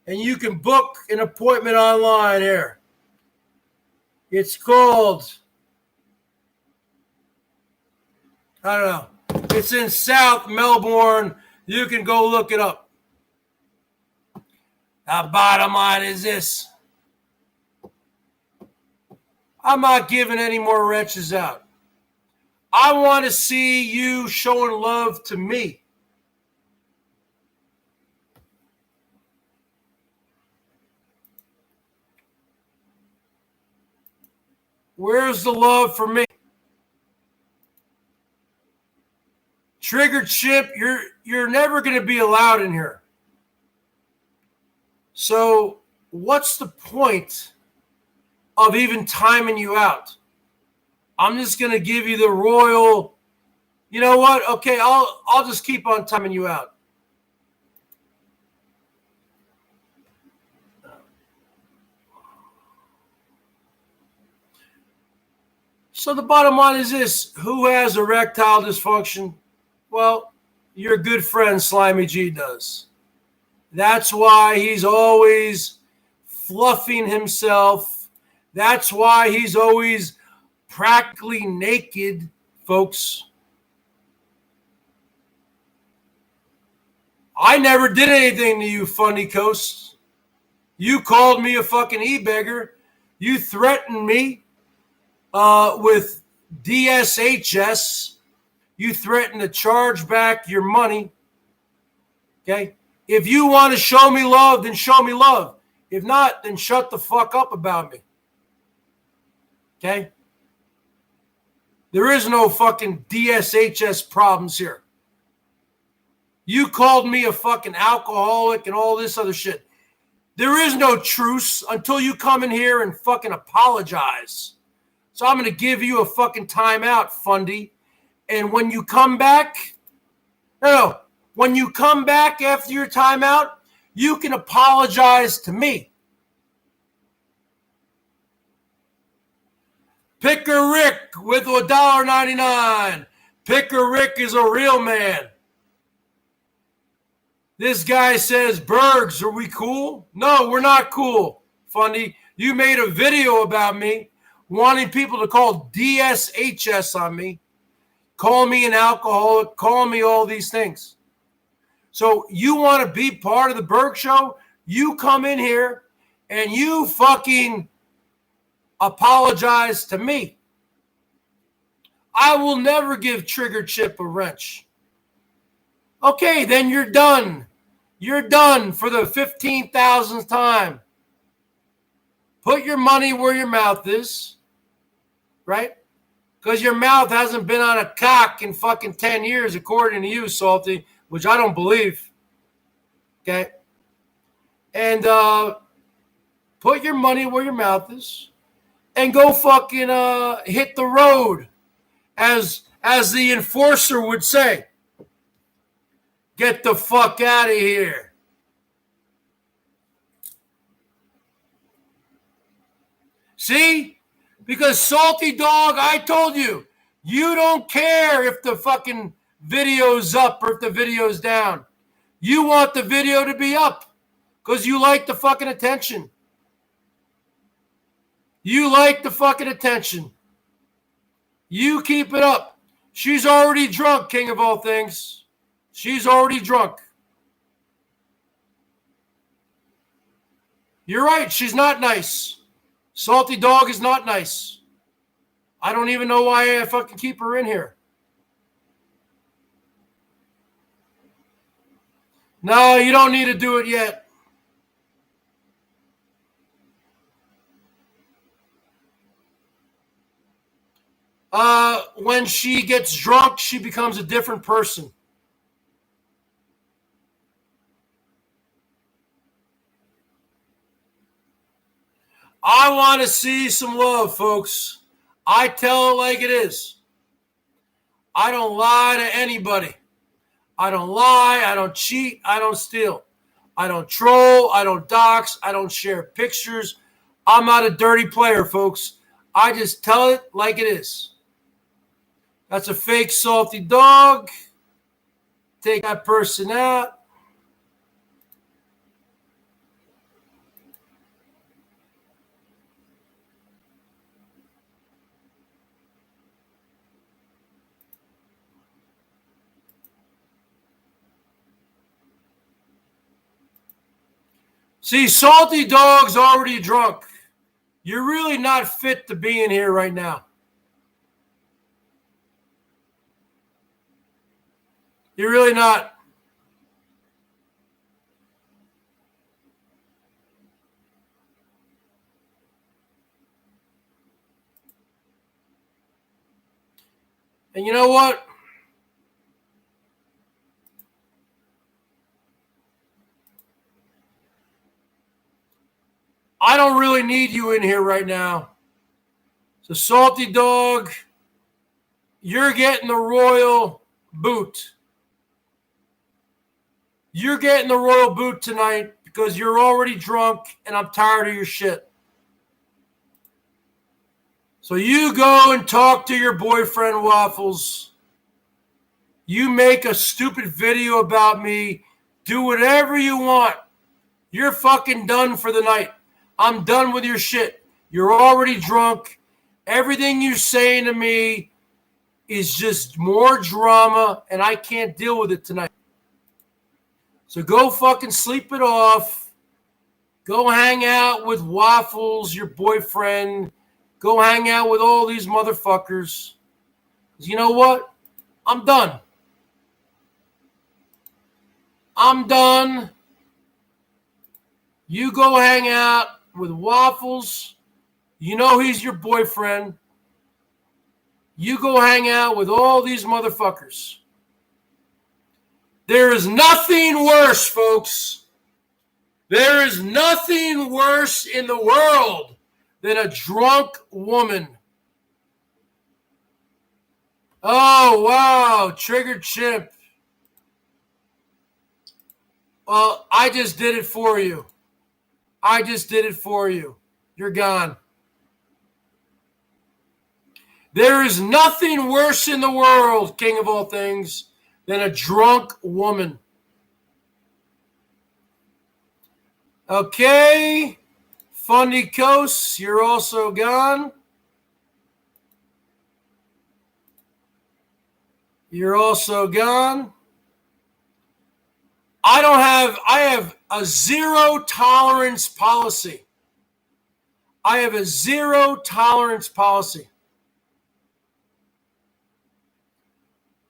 and you can book an appointment online here. It's called, I don't know. It's in South Melbourne. You can go look it up. The bottom line is this. I'm not giving any more wrenches out. I want to see you showing love to me. Where's the love for me? Triggered ship, you're never going to be allowed in here. So what's the point of even timing you out? I'm just going to give you the royal, you know what? Okay, I'll just keep on timing you out. So the bottom line is this. Who has erectile dysfunction? Well, your good friend Slimy G does. That's why he's always fluffing himself. That's why he's always practically naked, folks. I never did anything to you, Funny Coast. You called me a fucking e-beggar. You threatened me with DSHS. You threatened to charge back your money. Okay? If you want to show me love, then show me love. If not, then shut the fuck up about me. Okay? There is no fucking DSHS problems here. You called me a fucking alcoholic and all this other shit. There is no truce until you come in here and fucking apologize. So I'm going to give you a fucking timeout, Fundy. And when you come back, when you come back after your timeout, you can apologize to me. Picker Rick with $1.99. Picker Rick is a real man. This guy says, Bergs, are we cool? No, we're not cool, Fundy. You made a video about me, wanting people to call DSHS on me, call me an alcoholic, call me all these things. So you want to be part of the BERGS Show? You come in here and you fucking apologize to me. I will never give Trigger Chip a wrench. Okay, then you're done. You're done for the 15,000th time. Put your money where your mouth is, right? Because your mouth hasn't been on a cock in fucking 10 years, according to you, Salty, which I don't believe. Okay? And put your money where your mouth is and go fucking hit the road, as the enforcer would say. Get the fuck out of here. See? Because Salty Dog, I told you, you don't care if the fucking video's up or if the video's down. You want the video to be up because you like the fucking attention. You like the fucking attention. You keep it up. She's already drunk, king of all things. She's already drunk. You're right, she's not nice. Salty Dog is not nice. I don't even know why I fucking keep her in here. No, you don't need to do it yet. When she gets drunk, she becomes a different person. I want to see some love, folks. I tell it like it is. I don't lie to anybody. I don't lie. I don't cheat. I don't steal. I don't troll. I don't dox. I don't share pictures. I'm not a dirty player, folks. I just tell it like it is. That's a fake Salty Dog. Take that person out. See, Salty Dog's already drunk. You're really not fit to be in here right now. You're really not. And you know what? I don't really need you in here right now. So, Salty Dog, you're getting the royal boot. You're getting the royal boot tonight because you're already drunk and I'm tired of your shit. So you go and talk to your boyfriend, Waffles. You make a stupid video about me. Do whatever you want. You're fucking done for the night. I'm done with your shit. You're already drunk. Everything you're saying to me is just more drama, and I can't deal with it tonight. So go fucking sleep it off. Go hang out with Waffles, your boyfriend. Go hang out with all these motherfuckers. 'Cause you know what? I'm done. I'm done. You go hang out with Waffles. You know he's your boyfriend. You go hang out with all these motherfuckers. There is nothing worse, folks. There is nothing worse in the world than a drunk woman. Oh, wow. Triggered Chimp. Well, I just did it for you. I just did it for you. You're gone. There is nothing worse in the world, king of all things, than a drunk woman. Okay, Fundy Coast, you're also gone. You're also gone. I have a zero tolerance policy. I have a zero tolerance policy.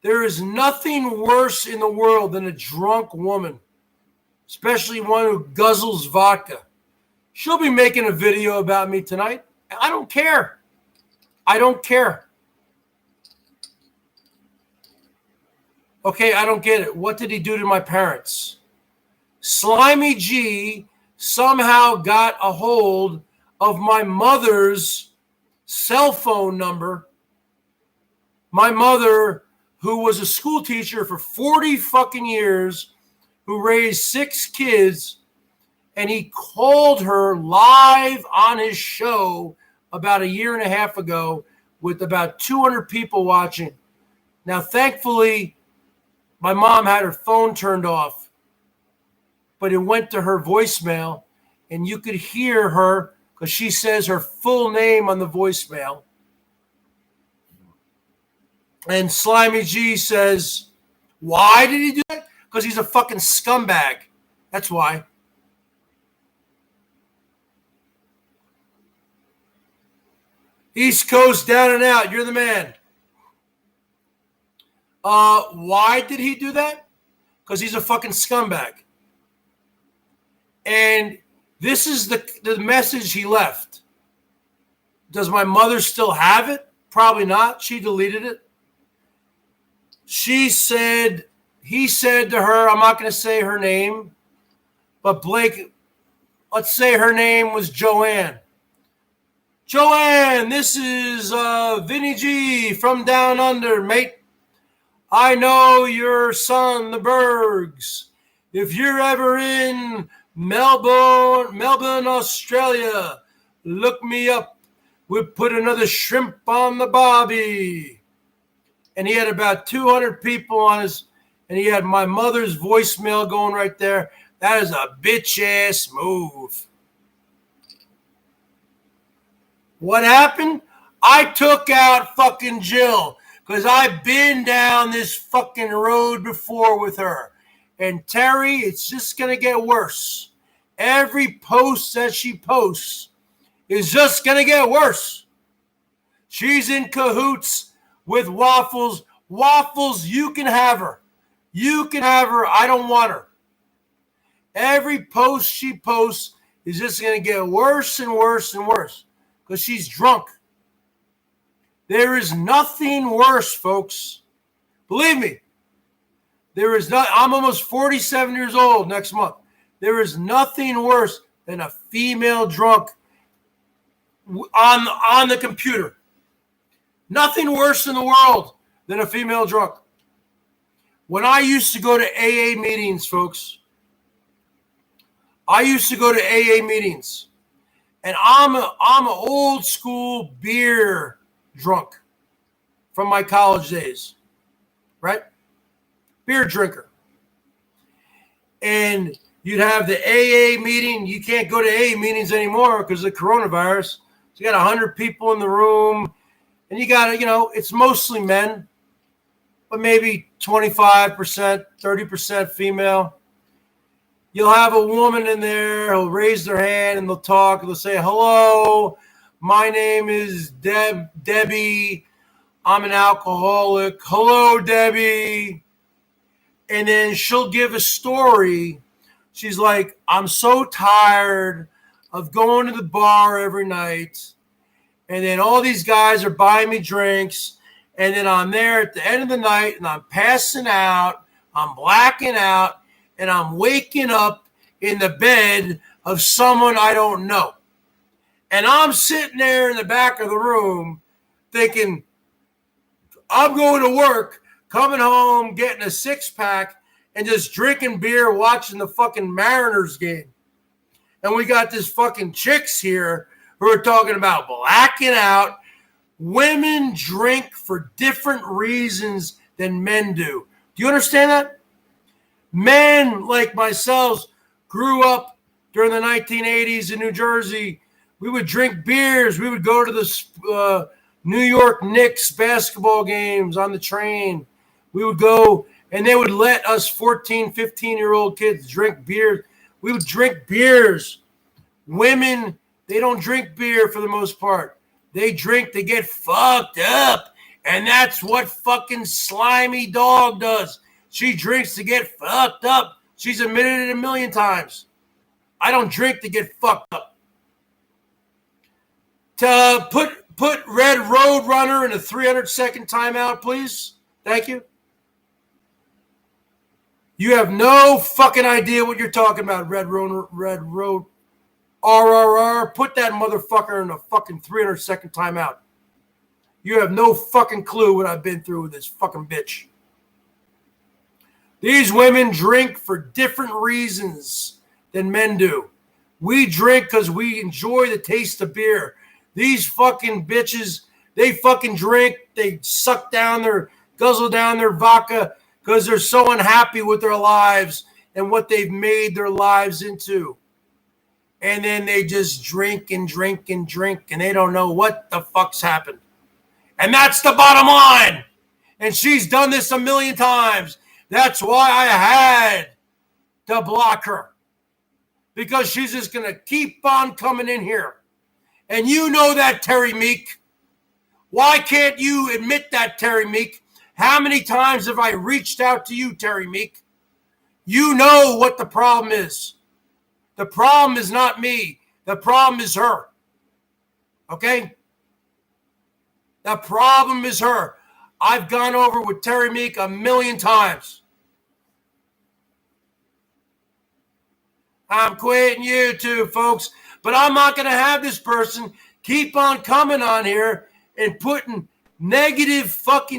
There is nothing worse in the world than a drunk woman, especially one who guzzles vodka. She'll be making a video about me tonight. I don't care. I don't care. Okay, I don't get it. What did he do to my parents? Slimy G somehow got a hold of my mother's cell phone number. My mother, who was a school teacher for 40 fucking years, who raised 6 kids, and he called her live on his show about a year and a half ago with about 200 people watching. Now, thankfully, my mom had her phone turned off, but it went to her voicemail, and you could hear her because she says her full name on the voicemail. And Slimy G says, why did he do that? Because he's a fucking scumbag. That's why. East Coast down and out. You're the man. Why did he do that? Because he's a fucking scumbag. And this is the message he left. Does my mother still have it? Probably not. She deleted it. He said to her, I'm not going to say her name, but Blake, let's say her name was Joanne. Joanne, this is Vinny G from Down Under, mate. I know your son, the Bergs. If you're ever in Melbourne, Australia, look me up. We'll put another shrimp on the barbie. And he had about 200 people on his, and he had my mother's voicemail going right there. That is a bitch-ass move. What happened? I took out fucking Jill because I've been down this fucking road before with her. And Terry, it's just going to get worse. Every post that she posts is just going to get worse. She's in cahoots with Waffles. Waffles, you can have her. You can have her. I don't want her. Every post she posts is just going to get worse and worse and worse because she's drunk. There is nothing worse, folks. Believe me. There is not. I'm almost 47 years old next month. There is nothing worse than a female drunk on the computer. Nothing worse in the world than a female drunk. When I used to go to AA meetings, folks, I used to go to AA meetings, and I'm an old school beer drunk from my college days, right? Beer drinker. And you'd have the AA meeting. You can't go to AA meetings anymore because of the coronavirus. So you got 100 people in the room, and you got, it's mostly men, but maybe 25%, 30% female. You'll have a woman in there who'll raise their hand and they'll talk. They'll say, hello, my name is Debbie. I'm an alcoholic. Hello, Debbie. And then she'll give a story. She's like, I'm so tired of going to the bar every night. And then all these guys are buying me drinks. And then I'm there at the end of the night and I'm passing out. I'm blacking out. And I'm waking up in the bed of someone I don't know. And I'm sitting there in the back of the room thinking, I'm going to work, coming home, getting a 6-pack, and just drinking beer, watching the fucking Mariners game. And we got this fucking chicks here who are talking about blacking out. Women drink for different reasons than men do. Do you understand that? Men like myself grew up during the 1980s in New Jersey We would drink beers. We would go to the New York Knicks basketball games on the train. We would go, and they would let us 14, 15-year-old kids drink beer. We would drink beers. Women, they don't drink beer for the most part. They drink to get fucked up. And that's what fucking slimy dog does. She drinks to get fucked up. She's admitted it a million times. I don't drink to get fucked up. To put Red Road Runner in a 300-second timeout, please. Thank you. You have no fucking idea what you're talking about, Red Road RRR. Put that motherfucker in a fucking 300-second timeout. You have no fucking clue what I've been through with this fucking bitch. These women drink for different reasons than men do. We drink because we enjoy the taste of beer. These fucking bitches, they fucking drink. They guzzle down their vodka because they're so unhappy with their lives and what they've made their lives into. And then they just drink and drink and drink, and they don't know what the fuck's happened. And that's the bottom line. And she's done this a million times. That's why I had to block her. Because she's just going to keep on coming in here. And you know that, Terry Meek. Why can't you admit that, Terry Meek? How many times have I reached out to you, Terry Meek? You know what the problem is. The problem is not me. The problem is her. Okay? The problem is her. I've gone over with Terry Meek a million times. I'm quitting YouTube, folks. But I'm not going to have this person keep on coming on here and putting negative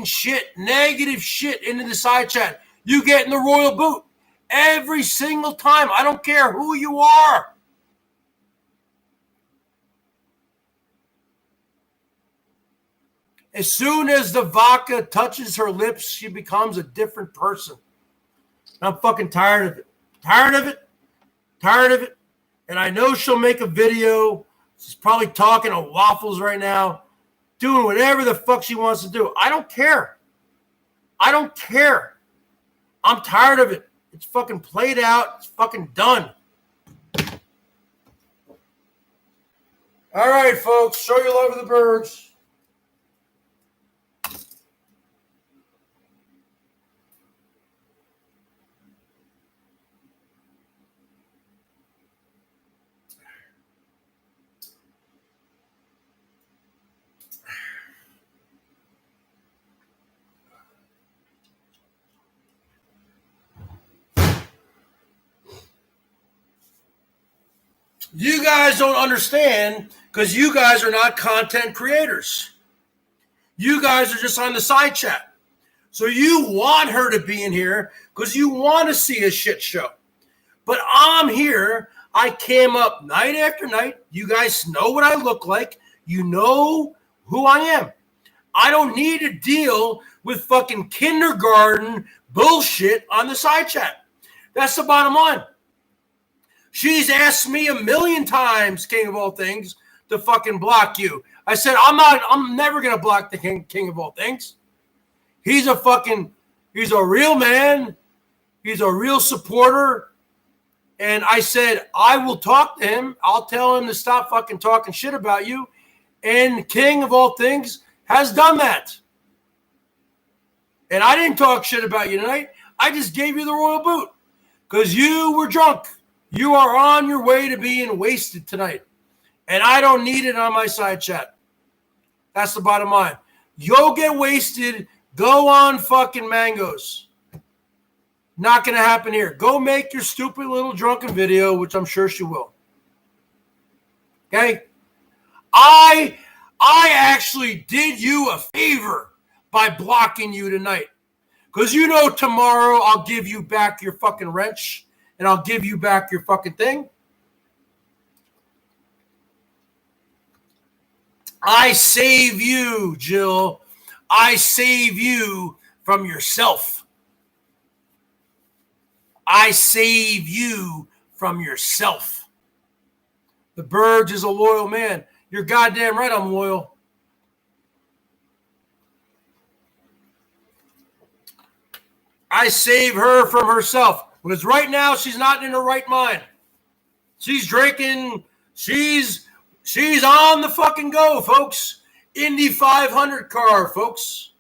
shit into the side chat. You get in the royal boot every single time. I don't care who you are. As soon as the vodka touches her lips, she becomes a different person. I'm fucking tired of it. Tired of it. Tired of it. And I know she'll make a video. She's probably talking to waffles right now, doing whatever the fuck she wants to do. I don't care. I don't care. I'm tired of it. It's fucking played out. It's fucking done. All right, folks. Show your love of the Bergs. You guys don't understand because you guys are not content creators. You guys are just on the side chat. So you want her to be in here because you want to see a shit show. But I'm here. I came up night after night. You guys know what I look like. You know who I am. I don't need to deal with fucking kindergarten bullshit on the side chat. That's the bottom line. She's asked me a million times, King of all things, to fucking block you. I said, I'm never going to block the king of all things. He's a real man. He's a real supporter. And I said, I will talk to him. I'll tell him to stop fucking talking shit about you. And King of all things has done that. And I didn't talk shit about you tonight. I just gave you the royal boot because you were drunk. You are on your way to being wasted tonight. And I don't need it on my side chat. That's the bottom line. You'll get wasted. Go on fucking mangoes. Not going to happen here. Go make your stupid little drunken video, which I'm sure she will. Okay? I actually did you a favor by blocking you tonight. Because you know tomorrow I'll give you back your fucking wrench. And I'll give you back your fucking thing. I save you, Jill. I save you from yourself. I save you from yourself. The Bergs is a loyal man. You're goddamn right I'm loyal. I save her from herself because right now she's not in her right mind. She's drinking. She's on the fucking go, folks. Indy 500 car, folks.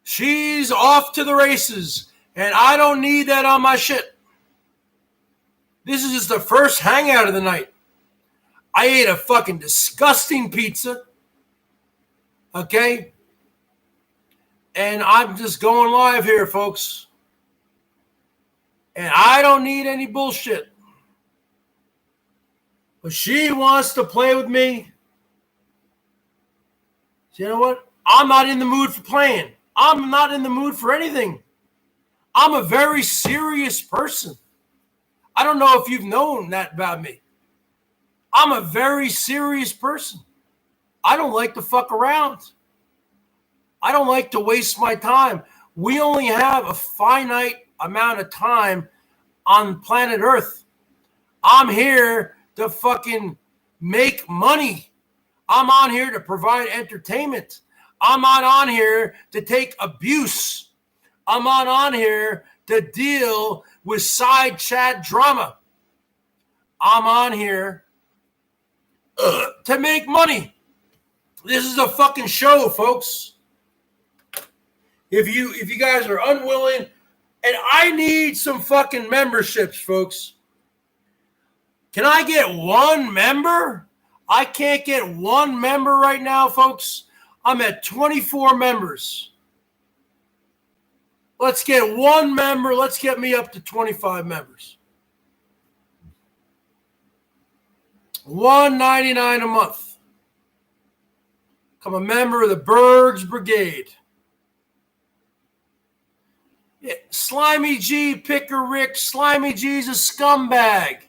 She's off to the races, and I don't need that on my shit. This is just the first hangout of the night. I ate a fucking disgusting pizza, okay? And I'm just going live here, folks. And I don't need any bullshit. But she wants to play with me. So you know what? I'm not in the mood for playing. I'm not in the mood for anything. I'm a very serious person. I don't know if you've known that about me. I'm a very serious person. I don't like to fuck around. I don't like to waste my time. We only have a finite amount of time on planet Earth. I'm here to fucking make money. I'm on here to provide entertainment. I'm not on here to take abuse. I'm not on here to deal with side chat drama. I'm on here to make money. This is a fucking show, folks. If you guys are unwilling, and I need some fucking memberships, folks. Can I get one member? I can't get one member right now, folks. I'm at 24 members. Let's get one member. Let's get me up to 25 members. $1.99 a month. Become a member of the BERGS Brigade. Yeah, Slimy G, Picker Rick, Slimy G's a scumbag.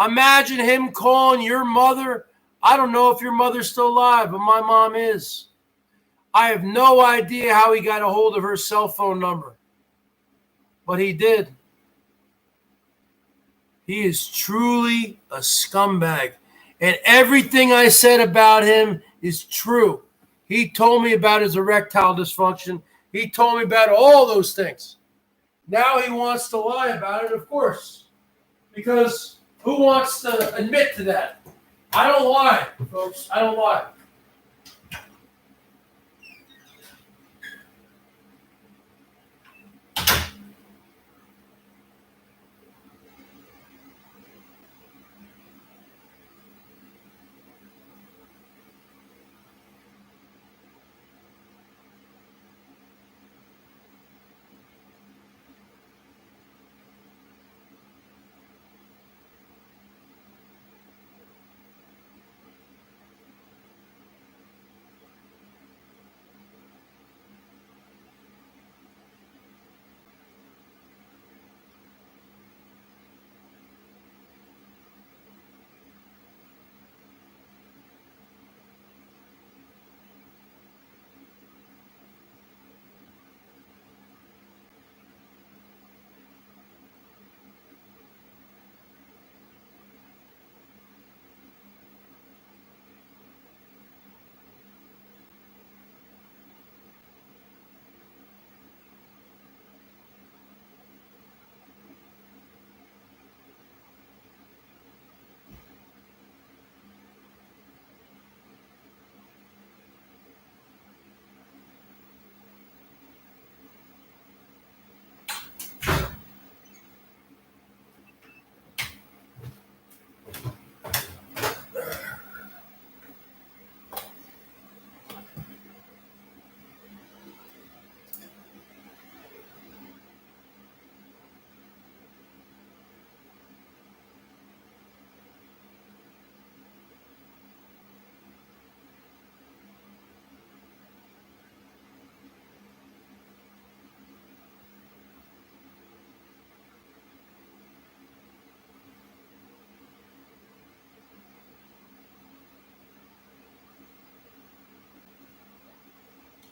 Imagine him calling your mother. I don't know if your mother's still alive, but my mom is. I have no idea how he got a hold of her cell phone number, but he did. He is truly a scumbag. And everything I said about him is true. He told me about his erectile dysfunction. He told me about all those things. Now he wants to lie about it, of course. Because who wants to admit to that? I don't lie, folks. I don't lie.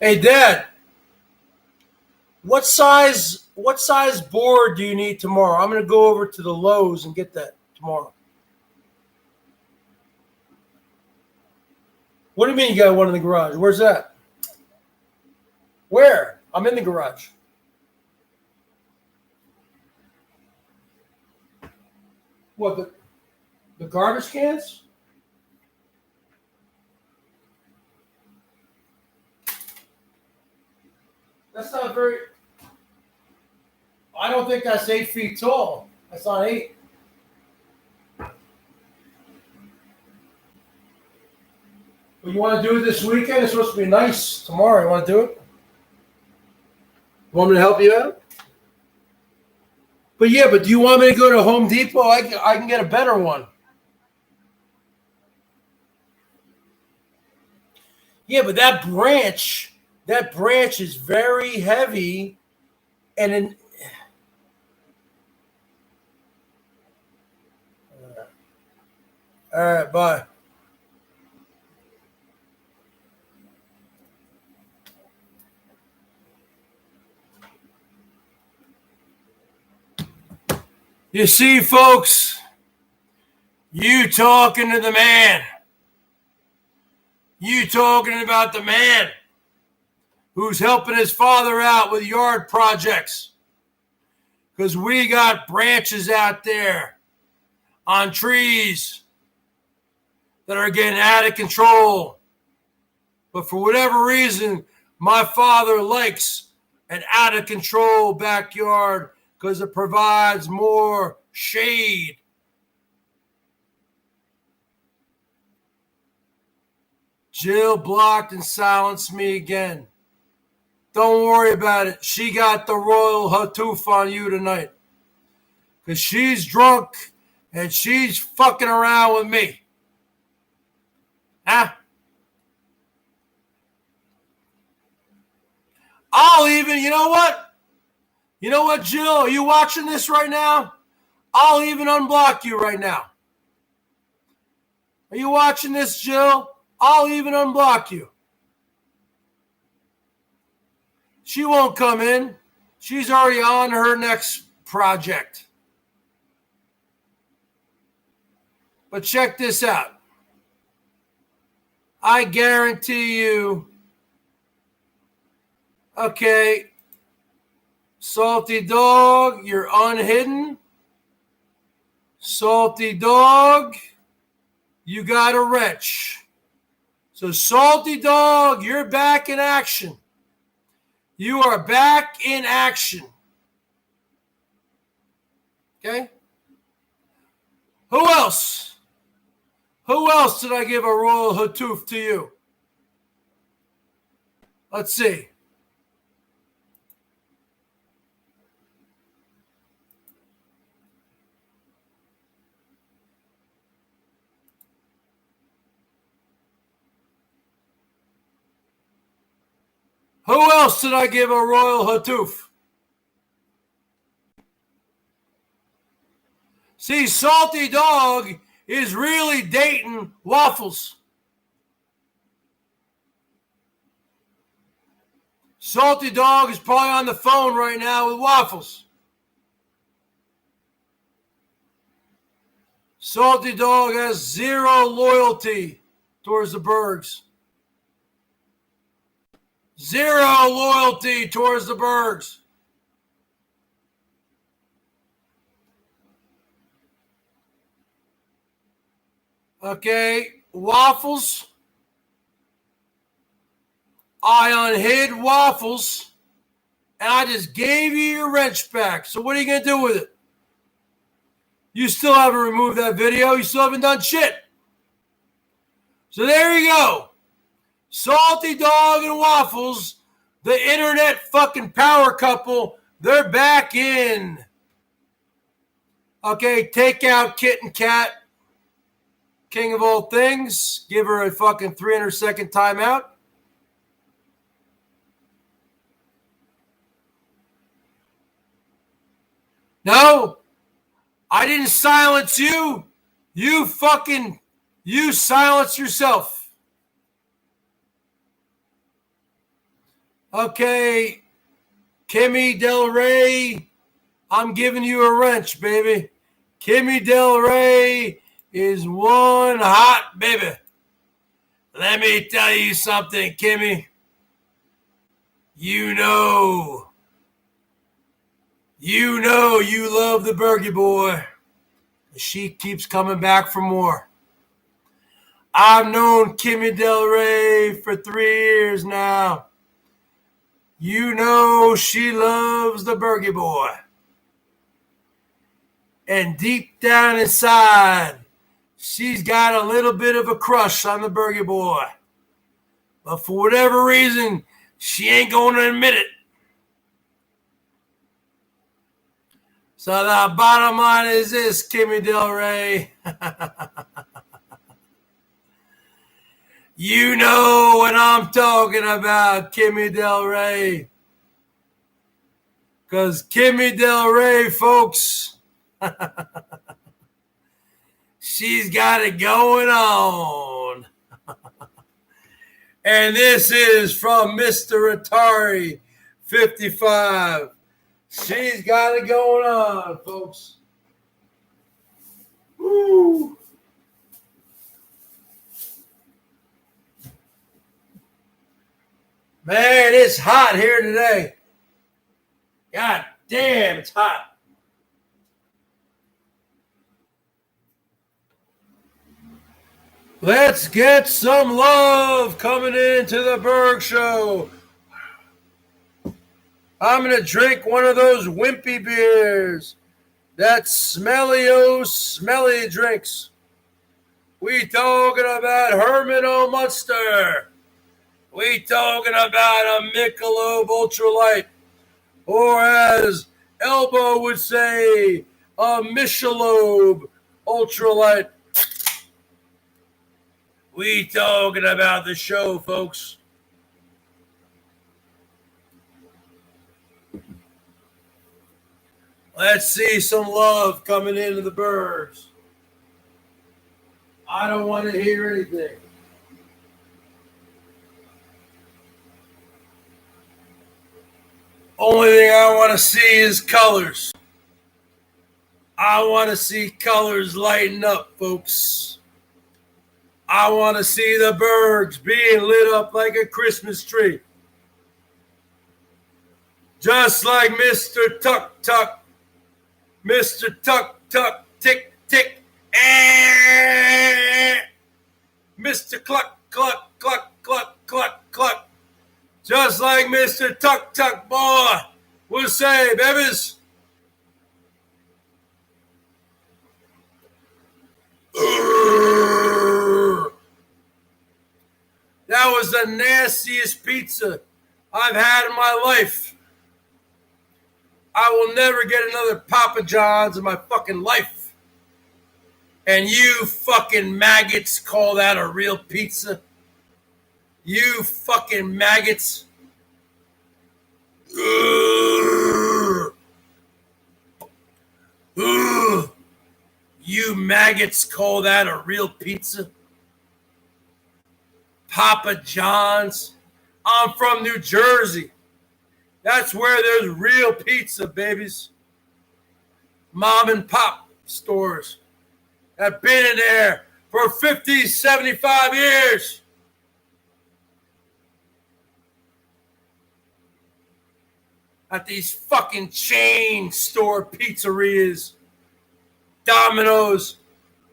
Hey, Dad, what size board do you need tomorrow? I'm going to go over to the Lowe's and get that tomorrow. What do you mean you got one in the garage? Where's that? Where? I'm in the garage. What, the garbage cans? That's not very... I don't think that's 8 feet tall. That's not 8. Well, you want to do it this weekend? It's supposed to be nice tomorrow. You want to do it? You want me to help you out? But yeah, but do you want me to go to Home Depot? I can get a better one. Yeah, but that branch is very heavy, and then all right, bye. You see, folks, you talking to the man. You talking about the man who's helping his father out with yard projects. Because we got branches out there on trees that are getting out of control. But for whatever reason, my father likes an out of control backyard because it provides more shade. Jill blocked and silenced me again. Don't worry about it. She got the royal hatoof on you tonight. Because she's drunk and she's fucking around with me. Huh? I'll even, you know what? You know what, Jill? Are you watching this right now? I'll even unblock you right now. Are you watching this, Jill? I'll even unblock you. She won't come in. She's already on her next project. But check this out. I guarantee you, okay, Salty Dog, you're unhidden. Salty Dog, you got a wrench. So Salty Dog, you're back in action. You are back in action. Okay? Who else? Who else did I give a royal hatoof to you? Let's see. Who else did I give a royal hatoof? See, Salty Dog is really dating Waffles. Salty Dog is probably on the phone right now with Waffles. Salty Dog has zero loyalty towards the Bergs. Zero loyalty towards the Bergs. Okay, Waffles. I unhid Waffles, and I just gave you your wrench back. So what are you going to do with it? You still haven't removed that video. You still haven't done shit. So there you go. Salty Dog and Waffles, the internet fucking power couple, they're back in. Okay, take out Kitten Cat, king of all things. Give her a fucking 300-second timeout. No, I didn't silence you. You silence yourself. Okay, Kimmy Del Rey, I'm giving you a wrench, baby. Kimmy Del Rey is one hot baby. Let me tell you something, Kimmy. You know you love the Bergie boy. She keeps coming back for more. I've known Kimmy Del Rey for 3 years now. You know she loves the Bergie boy. And deep down inside, she's got a little bit of a crush on the Bergie boy. But for whatever reason, she ain't going to admit it. So the bottom line is this, Kimmy Del Rey. You know what I'm talking about, Kimmy Del Rey. Because Kimmy Del Rey, folks, she's got it going on. And this is from Mr. Atari 55. She's got it going on, folks. Woo. Man, it's hot here today. God damn, it's hot. Let's get some love coming into the BERGS Show. I'm going to drink one of those wimpy beers. That smelly drinks. We talking about Herman O. Munster. We talking about a Michelob Ultralight. Or as Elbow would say, a Michelob Ultralight. We talking about the show, folks. Let's see some love coming into the BERGS. I don't want to hear anything. Only thing I want to see is colors. I want to see colors lighten up, folks. I want to see the BERGS being lit up like a Christmas tree. Just like Mr. Tuck Tuck. Mr. Tuck Tuck, tick tick, Mr. Cluck Cluck Cluck Cluck Cluck Cluck. Just like Mr. Tuck Tuck boy will say, babies. That was the nastiest pizza I've had in my life. I will never get another Papa John's in my fucking life. And you fucking maggots call that a real pizza? You fucking maggots. Ugh. Ugh. You maggots call that a real pizza? Papa John's? I'm from New Jersey. That's where there's real pizza, babies. Mom and pop stores. I've been in there for 50, 75 years. At these fucking chain store pizzerias. Domino's.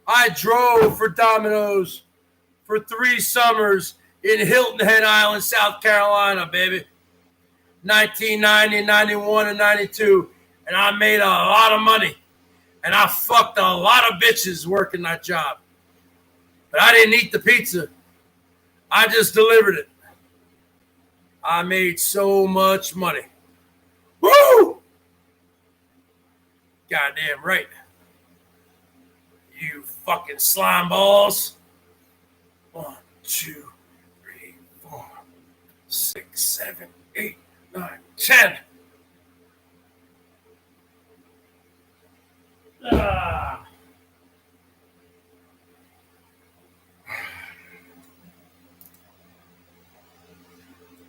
I drove for Domino's for 3 summers in Hilton Head Island, South Carolina, baby. 1990, 91, and 92. And I made a lot of money. And I fucked a lot of bitches working that job. But I didn't eat the pizza. I just delivered it. I made so much money. Woo! Goddamn right. You fucking slime balls. 1, 2, 3, 4, 6, 7, 8, 9, 10.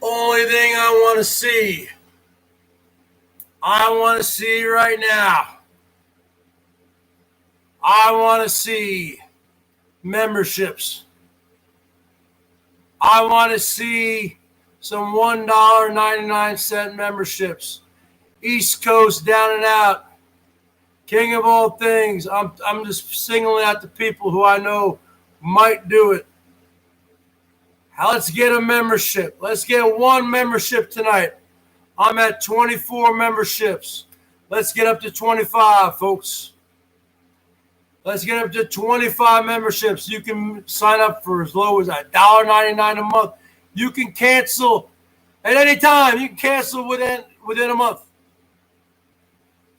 Only thing I want to see right now, I want to see memberships. I want to see some $1.99 memberships. East Coast down and out. King of all things. I'm just singling out the people who I know might do it. Let's get a membership. Let's get one membership tonight. I'm at 24 memberships. Let's get up to 25, folks. Let's get up to 25 memberships. You can sign up for as low as $1.99 a month. You can cancel at any time. You can cancel within a month.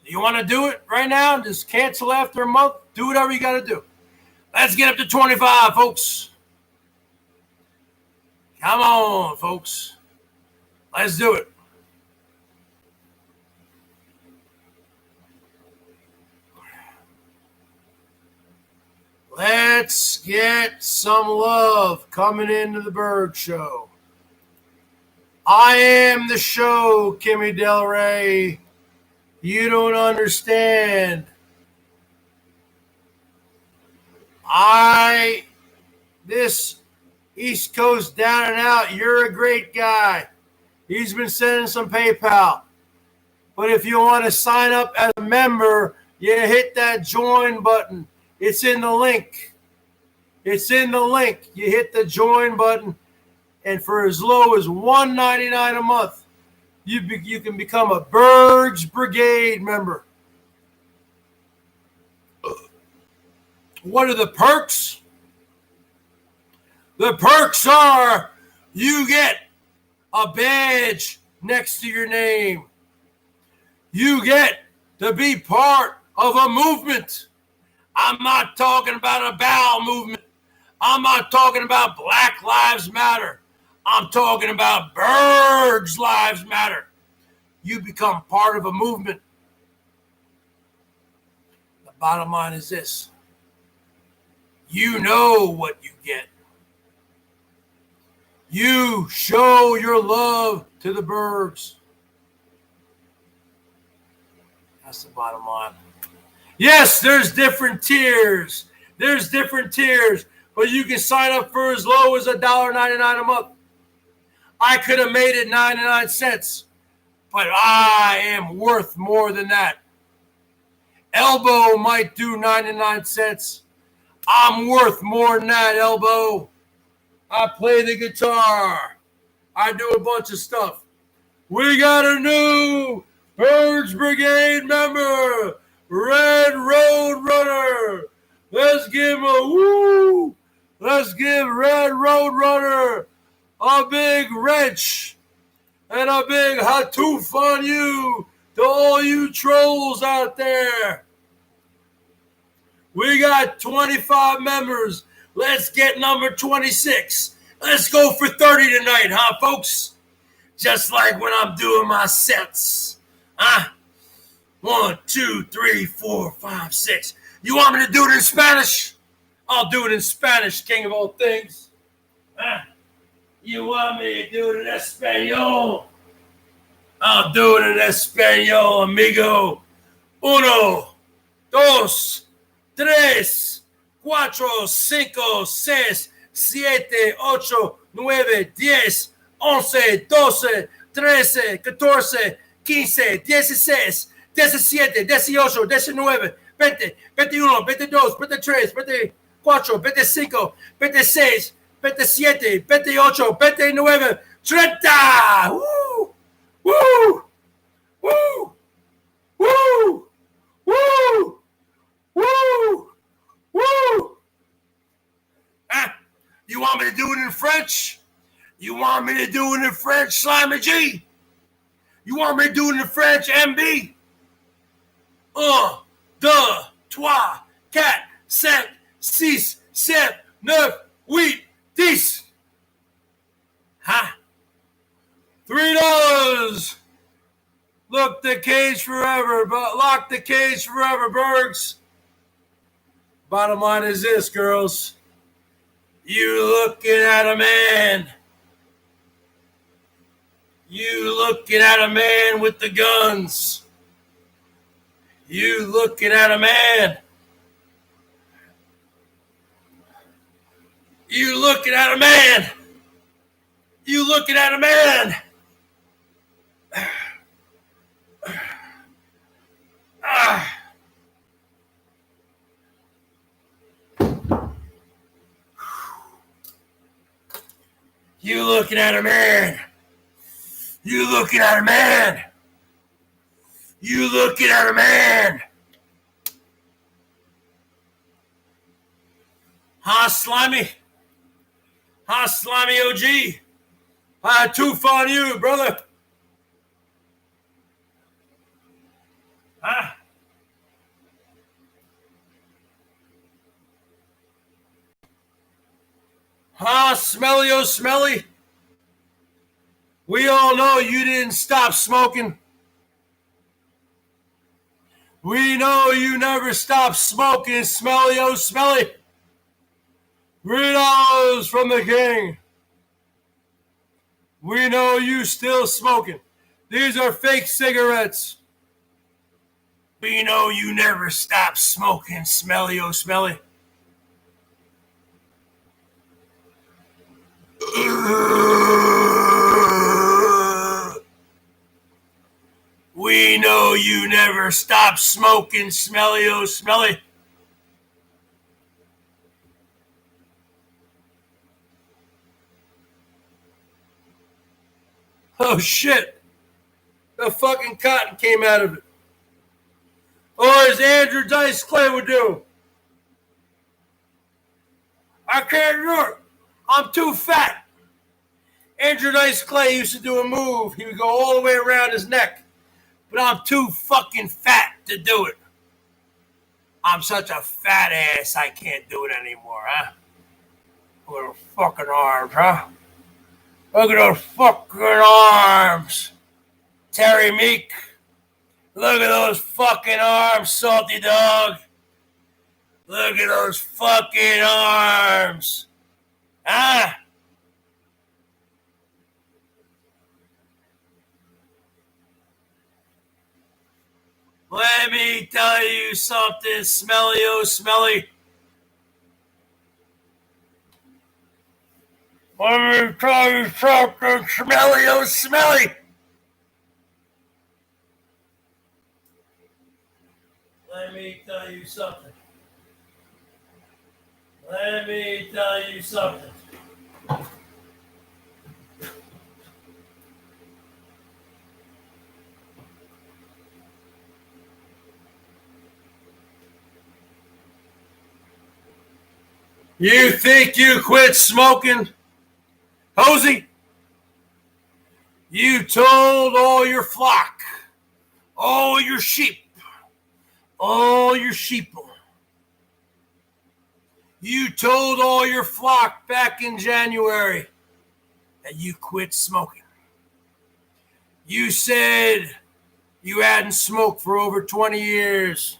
You want to do it right now? Just cancel after a month. Do whatever you got to do. Let's get up to 25, folks. Come on, folks. Let's do it. Let's get some love coming into the BERGS Show. I am the show, Kimmy Del Rey. You don't understand. This East Coast down and out, you're a great guy. He's been sending some PayPal. But if you want to sign up as a member, you hit that join button. It's in the link. It's in the link. You hit the join button, and for as low as $1.99 a month, you can become a BERGS Brigade member. What are the perks? The perks are you get a badge next to your name. You get to be part of a movement. I'm not talking about a bowel movement. I'm not talking about Black Lives Matter. I'm talking about BERGS Lives Matter. You become part of a movement. The bottom line is this. You know what you get. You show your love to the BERGS. That's the bottom line. Yes, there's different tiers. There's different tiers. But you can sign up for as low as $1.99 a month. I could have made it 99 cents. But I am worth more than that. Elbow might do 99 cents. I'm worth more than that, Elbow. I play the guitar. I do a bunch of stuff. We got a new BERGS Brigade member, Red Road Runner. Let's give him a woo. Let's give Red Road Runner a big wrench and a big hatoof on you to all you trolls out there. We got 25 members. Let's get number 26. Let's go for 30 tonight, huh, folks? Just like when I'm doing my sets. Huh? 1, 2, 3, 4, 5, 6. You want me to do it in Spanish? I'll do it in Spanish, king of all things. Huh? You want me to do it in Espanol? I'll do it in Espanol, amigo. 1, 2, 3, 4, 5, 6, 7, 8, 9, 10, 11, 12, 13, 14, 15, 16, 17, 18, 19, 20, 21, 22, 23, 24, 25, 26, 27, 28, 29, 30. Woo! Woo! Woo! Woo! Woo! Woo! Woo! Ah, you want me to do it in French? You want me to do it in French, Slimy G? You want me to do it in French, MB? 1, 2, 3, 4, 5, 6, 7, 9, 8, 10. Huh? $3. Lock the cage forever, BERGS. Bottom line is this, girls. You looking at a man. You looking at a man with the guns. You looking at a man. You looking at a man You looking at a man. You looking at a man. You looking at a man. You looking at a man. Huh, Slimy? Huh, Slimy OG? I had tooth on you, brother. Huh? Huh, Smelly oh Smelly? We all know you didn't stop smoking. We know you never stopped smoking, Smelly oh Smelly. Greetings from the king. We know you still smoking. These are fake cigarettes. We know you never stopped smoking, Smelly oh Smelly. We know you never stopped smoking, Smelly oh Smelly. Oh shit. The fucking cotton came out of it. Or as Andrew Dice Clay would do. I can't do it. I'm too fat. Andrew Dice Clay used to do a move. He would go all the way around his neck. But I'm too fucking fat to do it. I'm such a fat ass, I can't do it anymore, huh? Look at those fucking arms, huh? Look at those fucking arms. Terry Meek. Look at those fucking arms, Salty Dog. Look at those fucking arms. Huh? Let me tell you something, Smelly oh Smelly. Let me tell you something, Smelly oh Smelly. Let me tell you something. Let me tell you something. You think you quit smoking, Hosey? You told all your flock, all your sheep, all your sheeple. You told all your flock back in January that you quit smoking. You said you hadn't smoked for over 20 years.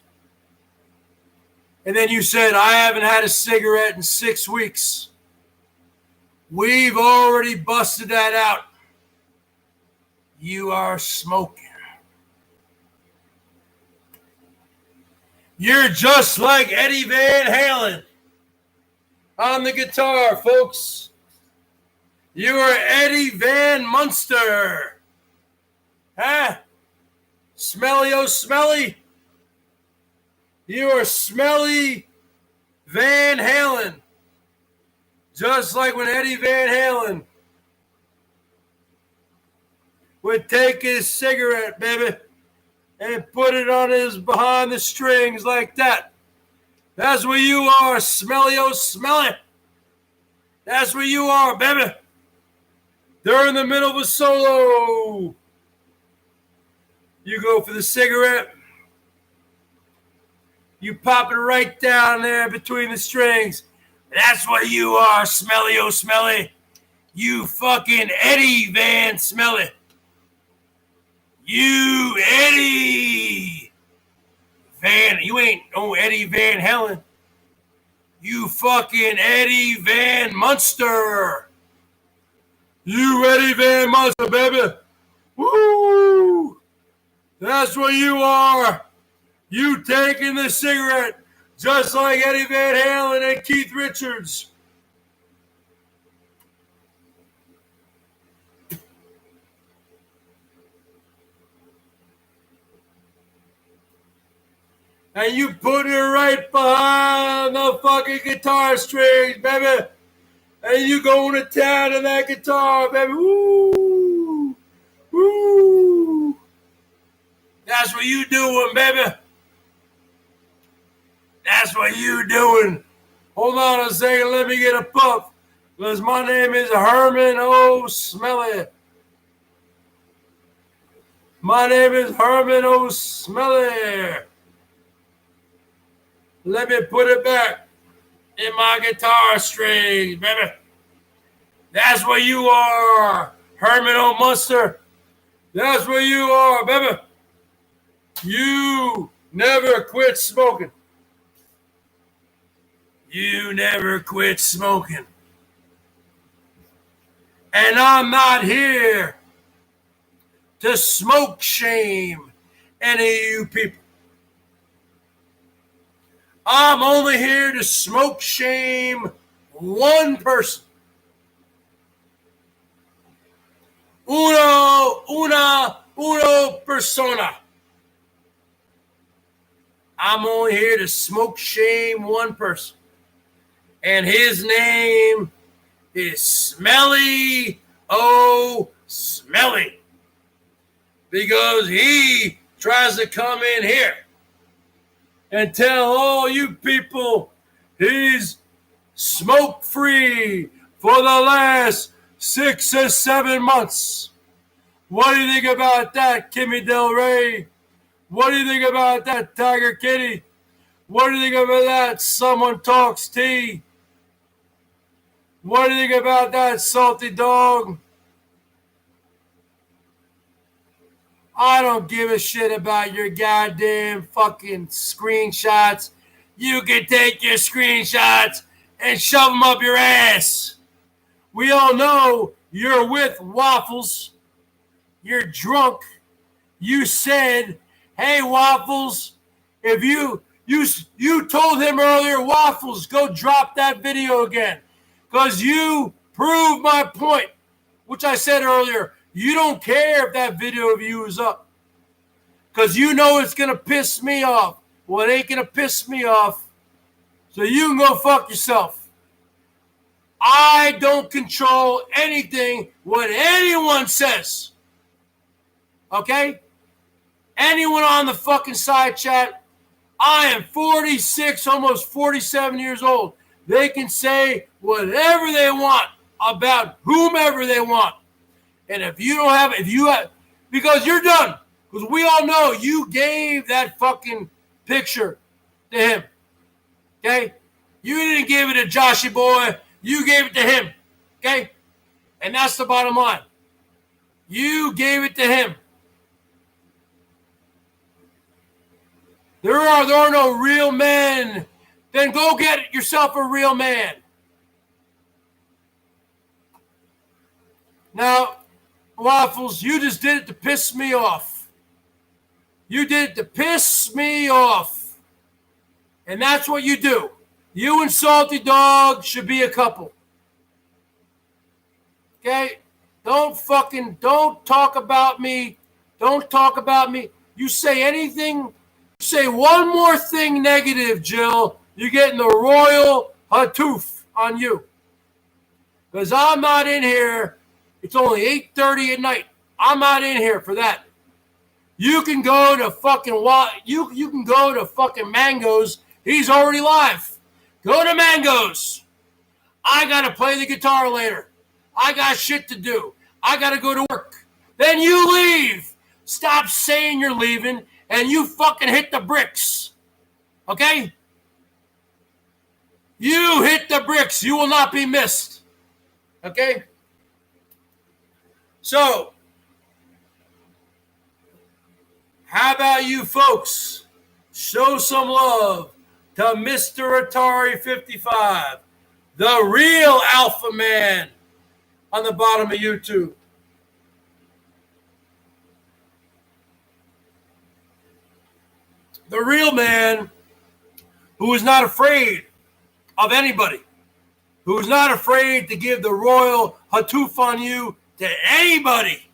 And then you said, I haven't had a cigarette in 6 weeks. We've already busted that out. You are smoking. You're just like Eddie Van Halen on the guitar, folks. You are Eddie Van Munster. Huh? Smelly oh Smelly. You are Smelly Van Halen. Just like when Eddie Van Halen would take his cigarette, baby, and put it on his behind the strings like that. That's where you are, Smelly oh Smelly. That's where you are, baby. They're in the middle of a solo. You go for the cigarette. You pop it right down there between the strings. That's what you are, Smelly oh Smelly. You fucking Eddie Van Smelly. You Eddie Van. You ain't no Eddie Van Halen. You fucking Eddie Van Munster. You Eddie Van Munster, baby. Woo! That's what you are. You taking the cigarette just like Eddie Van Halen and Keith Richards. and you put it right behind the fucking guitar strings, baby. And you going to town on that guitar, baby. Woo! Woo! That's what you doing, baby. That's what you doing. Hold on a second, let me get a puff. Because my name is Herman O. Smelly. My name is Herman O. Smelly. Let me put it back in my guitar strings, baby. That's what you are, Herman O. Munster. That's what you are, baby. You never quit smoking. You never quit smoking. And I'm not here to smoke shame any of you people. I'm only here to smoke shame one person. Uno persona. I'm only here to smoke shame one person. And his name is Smelly O. Smelly. Because he tries to come in here and tell all you people he's smoke-free for the last 6 or 7 months. What do you think about that, Kimmy Del Rey? What do you think about that, Tiger Kitty? What do you think about that, Someone Talks Tea? What do you think about that, Salty Dog? I don't give a shit about your goddamn fucking screenshots. You can take your screenshots and shove them up your ass. We all know you're with Waffles. You're drunk. You said, hey, Waffles, if you told him earlier, Waffles, go drop that video again. Because you proved my point, which I said earlier. You don't care if that video of you is up. Because you know it's going to piss me off. Well, it ain't going to piss me off. So you can go fuck yourself. I don't control anything what anyone says. Okay? Anyone on the fucking side chat, I am 46, almost 47 years old. They can say whatever they want about whomever they want. And if you don't have, because you're done. Because we all know you gave that fucking picture to him. Okay? You didn't give it to Joshy Boy. You gave it to him. Okay? And that's the bottom line. You gave it to him. There are no real men. Then go get yourself a real man. Now, Waffles, you just did it to piss me off. You did it to piss me off. And that's what you do. You and Salty Dog should be a couple. Okay? Don't talk about me. Don't talk about me. You say anything, say one more thing negative, Jill, you're getting the royal hatoof on you. Because I'm not in here. It's only 8:30 at night. I'm not in here for that. You can go to fucking you can go to fucking Mango's. He's already live. Go to Mango's. I gotta play the guitar later. I got shit to do. I gotta go to work. Then you leave. Stop saying you're leaving and you fucking hit the bricks. Okay? You hit the bricks. You will not be missed. Okay? So, how about you folks show some love to Mr. Atari 55, the real alpha man on the bottom of YouTube. The real man who is not afraid of anybody, who is not afraid to give the royal hatoof on you to anybody.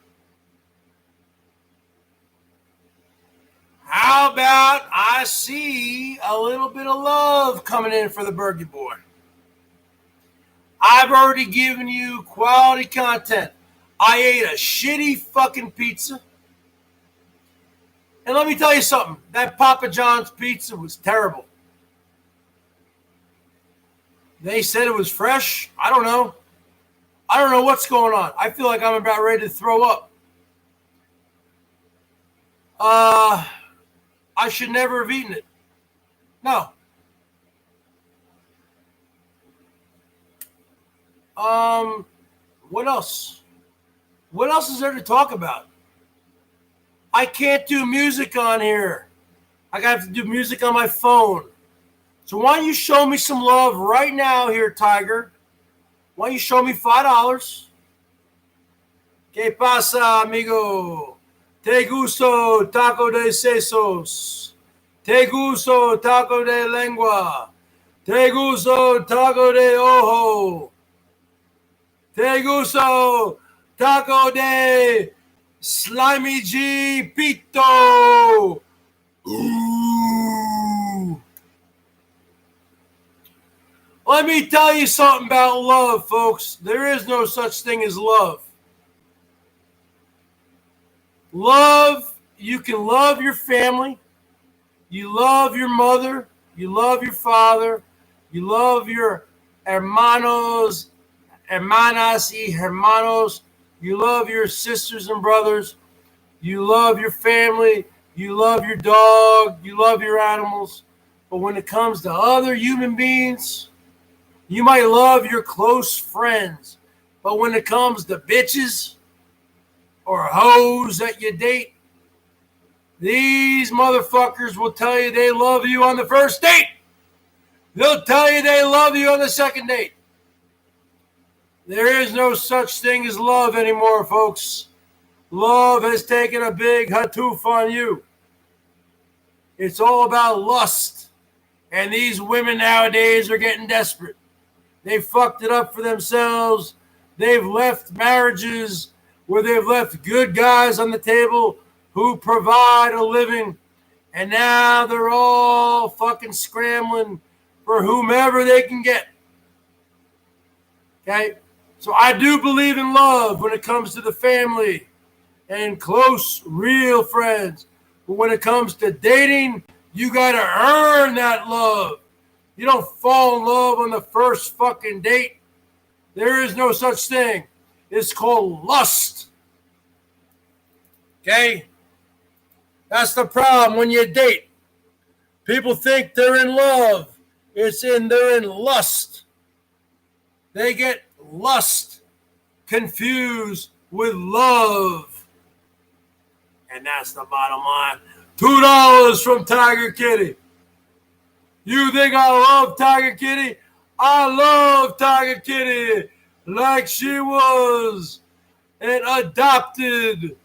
How about I see a little bit of love coming in for the Bergie boy? I've already given you quality content. I ate a shitty fucking pizza. And let me tell you something. That Papa John's pizza was terrible. They said it was fresh. I don't know. I don't know what's going on. I feel like I'm about ready to throw up. I should never have eaten it. No. What else? What else is there to talk about? I can't do music on here. I got to do music on my phone. So why don't you show me some love right now here, Tiger? Why don't you show me $5? ¿Qué pasa, amigo? Te gusto taco de sesos. Te gusto taco de lengua. Te gusto taco de ojo. Te gusto taco de slimy G pito. Ooh. Let me tell you something about love, folks. There is no such thing as love. Love, you can love your family. You love your mother. You love your father. You love your hermanos, hermanas y hermanos. You love your sisters and brothers. You love your family. You love your dog. You love your animals. But when it comes to other human beings, you might love your close friends. But when it comes to bitches or hoes that you date, these motherfuckers will tell you they love you on the first date. They'll tell you they love you on the second date. There is no such thing as love anymore, folks. Love has taken a big hatoof on you. It's all about lust. And these women nowadays are getting desperate. They fucked it up for themselves. They've left marriages where they've left good guys on the table who provide a living. And now they're all fucking scrambling for whomever they can get. Okay? So I do believe in love when it comes to the family and close, real friends. But when it comes to dating, you got to earn that love. You don't fall in love on the first fucking date. There is no such thing. It's called lust. Okay? That's the problem when you date. People think they're in love. They're in lust. They get lust confused with love. And that's the bottom line. $2 from Tiger Kitty. You think I love Tiger Kitty? I love Tiger Kitty like she was an adopted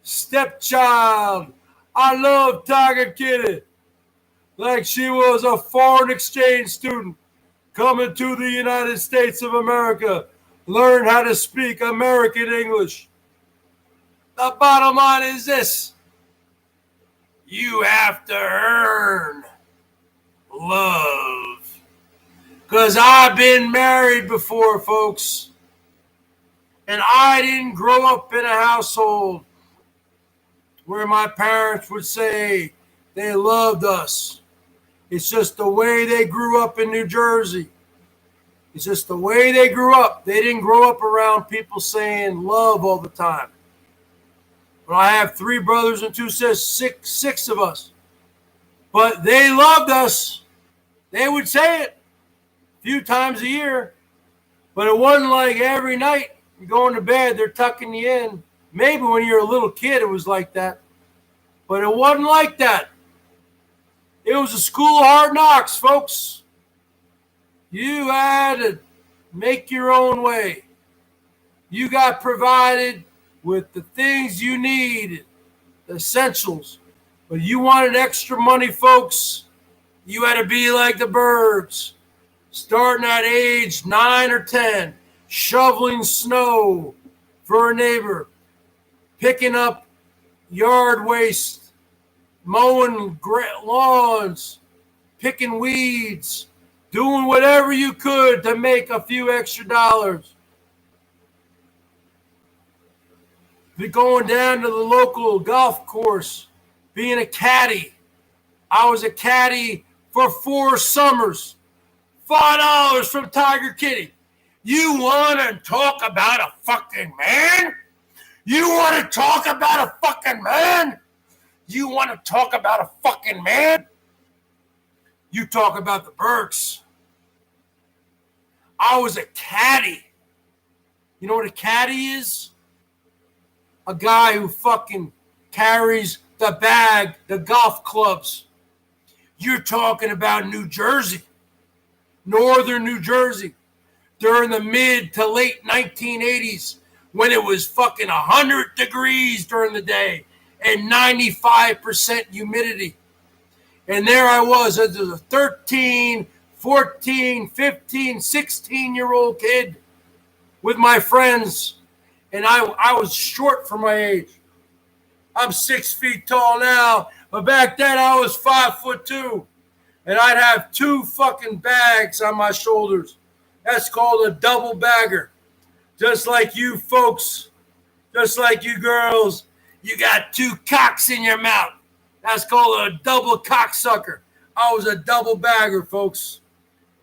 stepchild. I love Tiger Kitty like she was a foreign exchange student coming to the United States of America. Learn how to speak American English. The bottom line is this. You have to earn love. Because I've been married before, folks. And I didn't grow up in a household where my parents would say they loved us. It's just the way they grew up in New Jersey. It's just the way they grew up. They didn't grow up around people saying love all the time. But I have 3 brothers and 2 sisters, six of us. But they loved us. They would say it a few times a year. But it wasn't like every night you're going to bed, they're tucking you in. Maybe when you're a little kid it was like that. But it wasn't like that. It was a school of hard knocks, folks. You had to make your own way. You got provided with the things you need, the essentials. But you wanted extra money, folks. You had to be like the Bergs, starting at age 9 or 10, shoveling snow for a neighbor, picking up yard waste mowing lawns, picking weeds, doing whatever you could to make a few extra dollars. Be going down to the local golf course, being a caddy. I was a caddy for 4 summers. $5 from Tiger Kitty. You want to talk about a fucking man? You want to talk about a fucking man? You want to talk about a fucking man? You talk about the Bergs. I was a caddy. You know what a caddy is? A guy who fucking carries the bag, the golf clubs. You're talking about New Jersey, northern New Jersey, during the mid to late 1980s when it was fucking 100 degrees during the day and 95% humidity. And there I was as a 13, 14, 15, 16-year-old kid with my friends. And I was short for my age. I'm 6 feet tall now, but back then I was 5'2", and I'd have 2 fucking bags on my shoulders. That's called a double bagger. Just like you folks, just like you girls, you got 2 cocks in your mouth. That's called a double cocksucker. I was a double bagger, folks.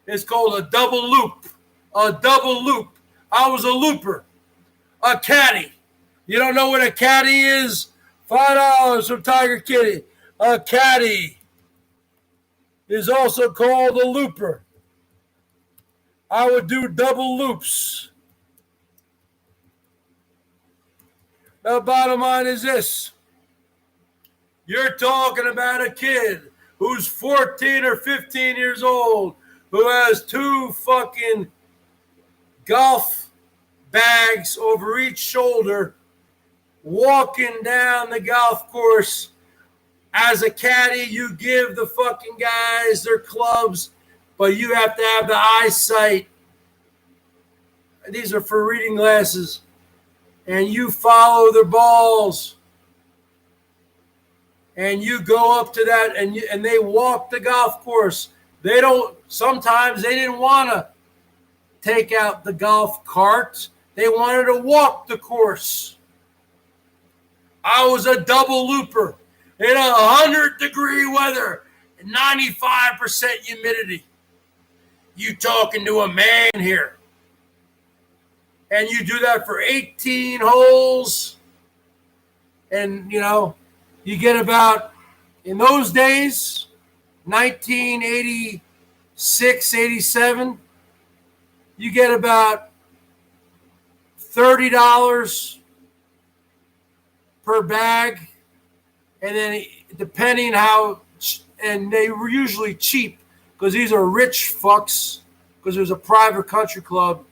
It's called a double loop. A double loop. I was a looper. A caddy. You don't know what a caddy is? $5 from Tiger Kitty. A caddy is also called a looper. I would do double loops. The bottom line is this. You're talking about a kid who's 14 or 15 years old who has 2 fucking golf bags over each shoulder, walking down the golf course. As a caddy, you give the fucking guys their clubs, but you have to have the eyesight. These are for reading glasses. And you follow their balls. And you go up to that, and they walk the golf course. Sometimes they didn't want to take out the golf cart. They wanted to walk the course. I was a double looper in 100-degree weather, 95% humidity. You talking to a man here. And you do that for 18 holes. And, you get about, in those days, 1986, 87, you get about $30 per bag. And then depending how, and they were usually cheap because these are rich fucks because there's a private country club.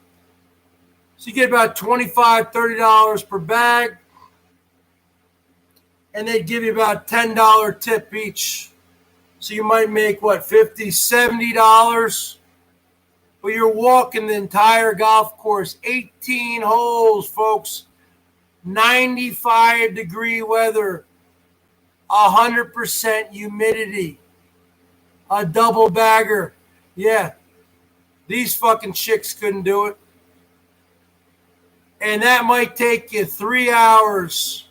So you get about $25, $30 per bag. And they'd give you about $10 tip each. So you might make, $50, $70? But you're walking the entire golf course, 18 holes, folks, 95-degree weather, 100% humidity, a double bagger. Yeah, these fucking chicks couldn't do it. And that might take you 3 hours.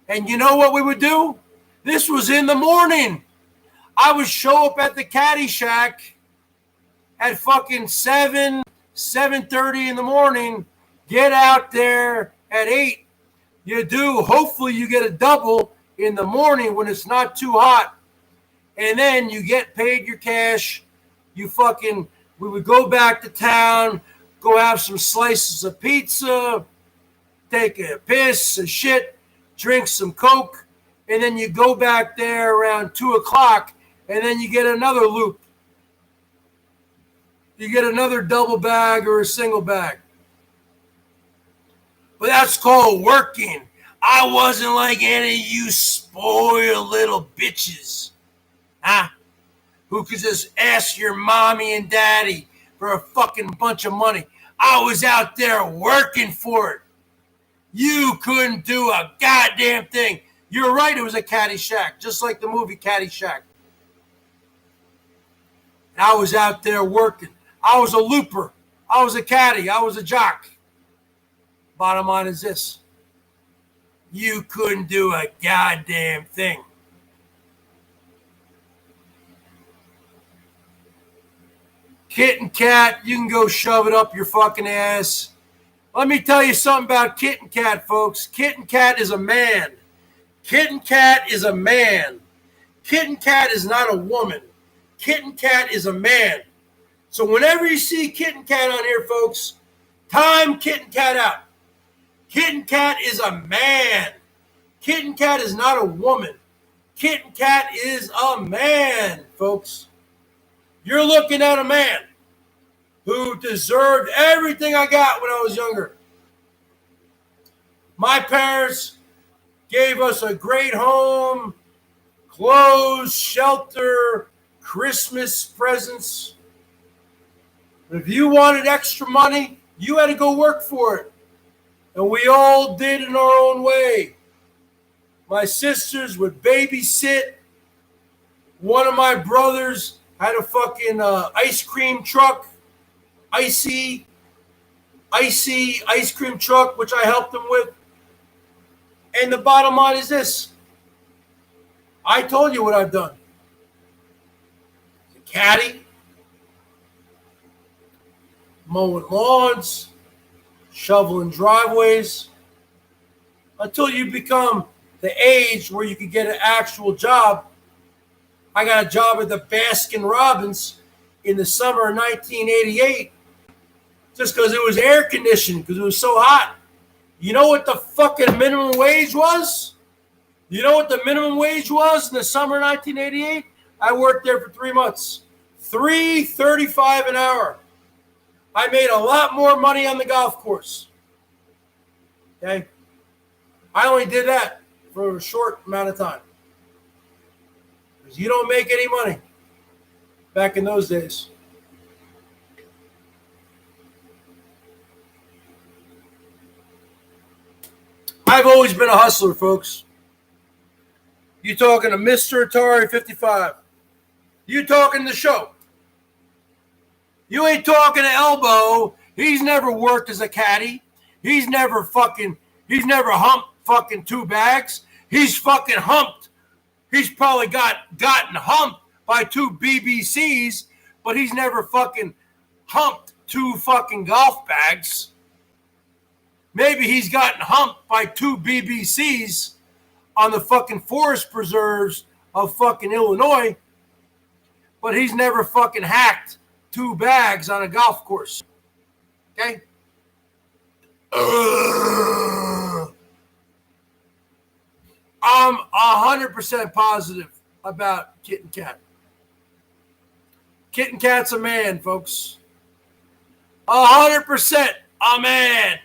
And you know what we would do? This was in the morning. I would show up at the caddy shack at fucking 7:30 in the morning, get out there at 8. Hopefully you get a double in the morning when it's not too hot. And then you get paid your cash. We would go back to town, go have some slices of pizza, take a piss and shit, drink some Coke, and then you go back there around 2 o'clock, and then you get another loop. You get another double bag or a single bag. But that's called working. I wasn't like any of you spoiled little bitches, who could just ask your mommy and daddy for a fucking bunch of money. I was out there working for it. You couldn't do a goddamn thing. You're right, it was a Caddyshack, just like the movie Caddyshack. I was out there working. I was a looper. I was a caddy. I was a jock. Bottom line is this. You couldn't do a goddamn thing. Kit and Kat, you can go shove it up your fucking ass. Let me tell you something about Kit and Kat, folks. Kit and Kat is a man. Kit and Kat is a man. Kit and Kat is not a woman. Kit and Kat is a man. So whenever you see Kit and Kat on here, folks, time Kit and Kat out. Kit and Kat is a man. Kit and Kat is not a woman. Kit and Kat is a man, folks. You're looking at a man who deserved everything I got when I was younger. My parents gave us a great home, clothes, shelter, Christmas presents. If you wanted extra money, you had to go work for it. And we all did in our own way. My sisters would babysit. One of my brothers had a fucking ice cream truck. Icy ice cream truck, which I helped him with. And the bottom line is this. I told you what I've done. The caddy, mowing lawns, shoveling driveways, until you become the age where you can get an actual job. I got a job at the Baskin Robbins in the summer of 1988 just because it was air conditioned, because it was so hot. You know what the fucking minimum wage was? You know what the minimum wage was in the summer of 1988? I worked there for 3 months. $3.35 an hour. I made a lot more money on the golf course. Okay? I only did that for a short amount of time. Because you don't make any money back in those days. I've always been a hustler, folks. You talking to Mr. Atari 55. You talking the show. You ain't talking to Elbow. He's never worked as a caddy. He's never humped fucking 2 bags. He's fucking humped. He's probably gotten humped by 2 BBCs, but he's never fucking humped 2 fucking golf bags. Maybe he's gotten humped by 2 BBCs on the fucking forest preserves of fucking Illinois, but he's never fucking hacked 2 bags on a golf course. Okay? I'm 100% positive about Kit and Kat. Kit and Kat's a man, folks. 100% a man.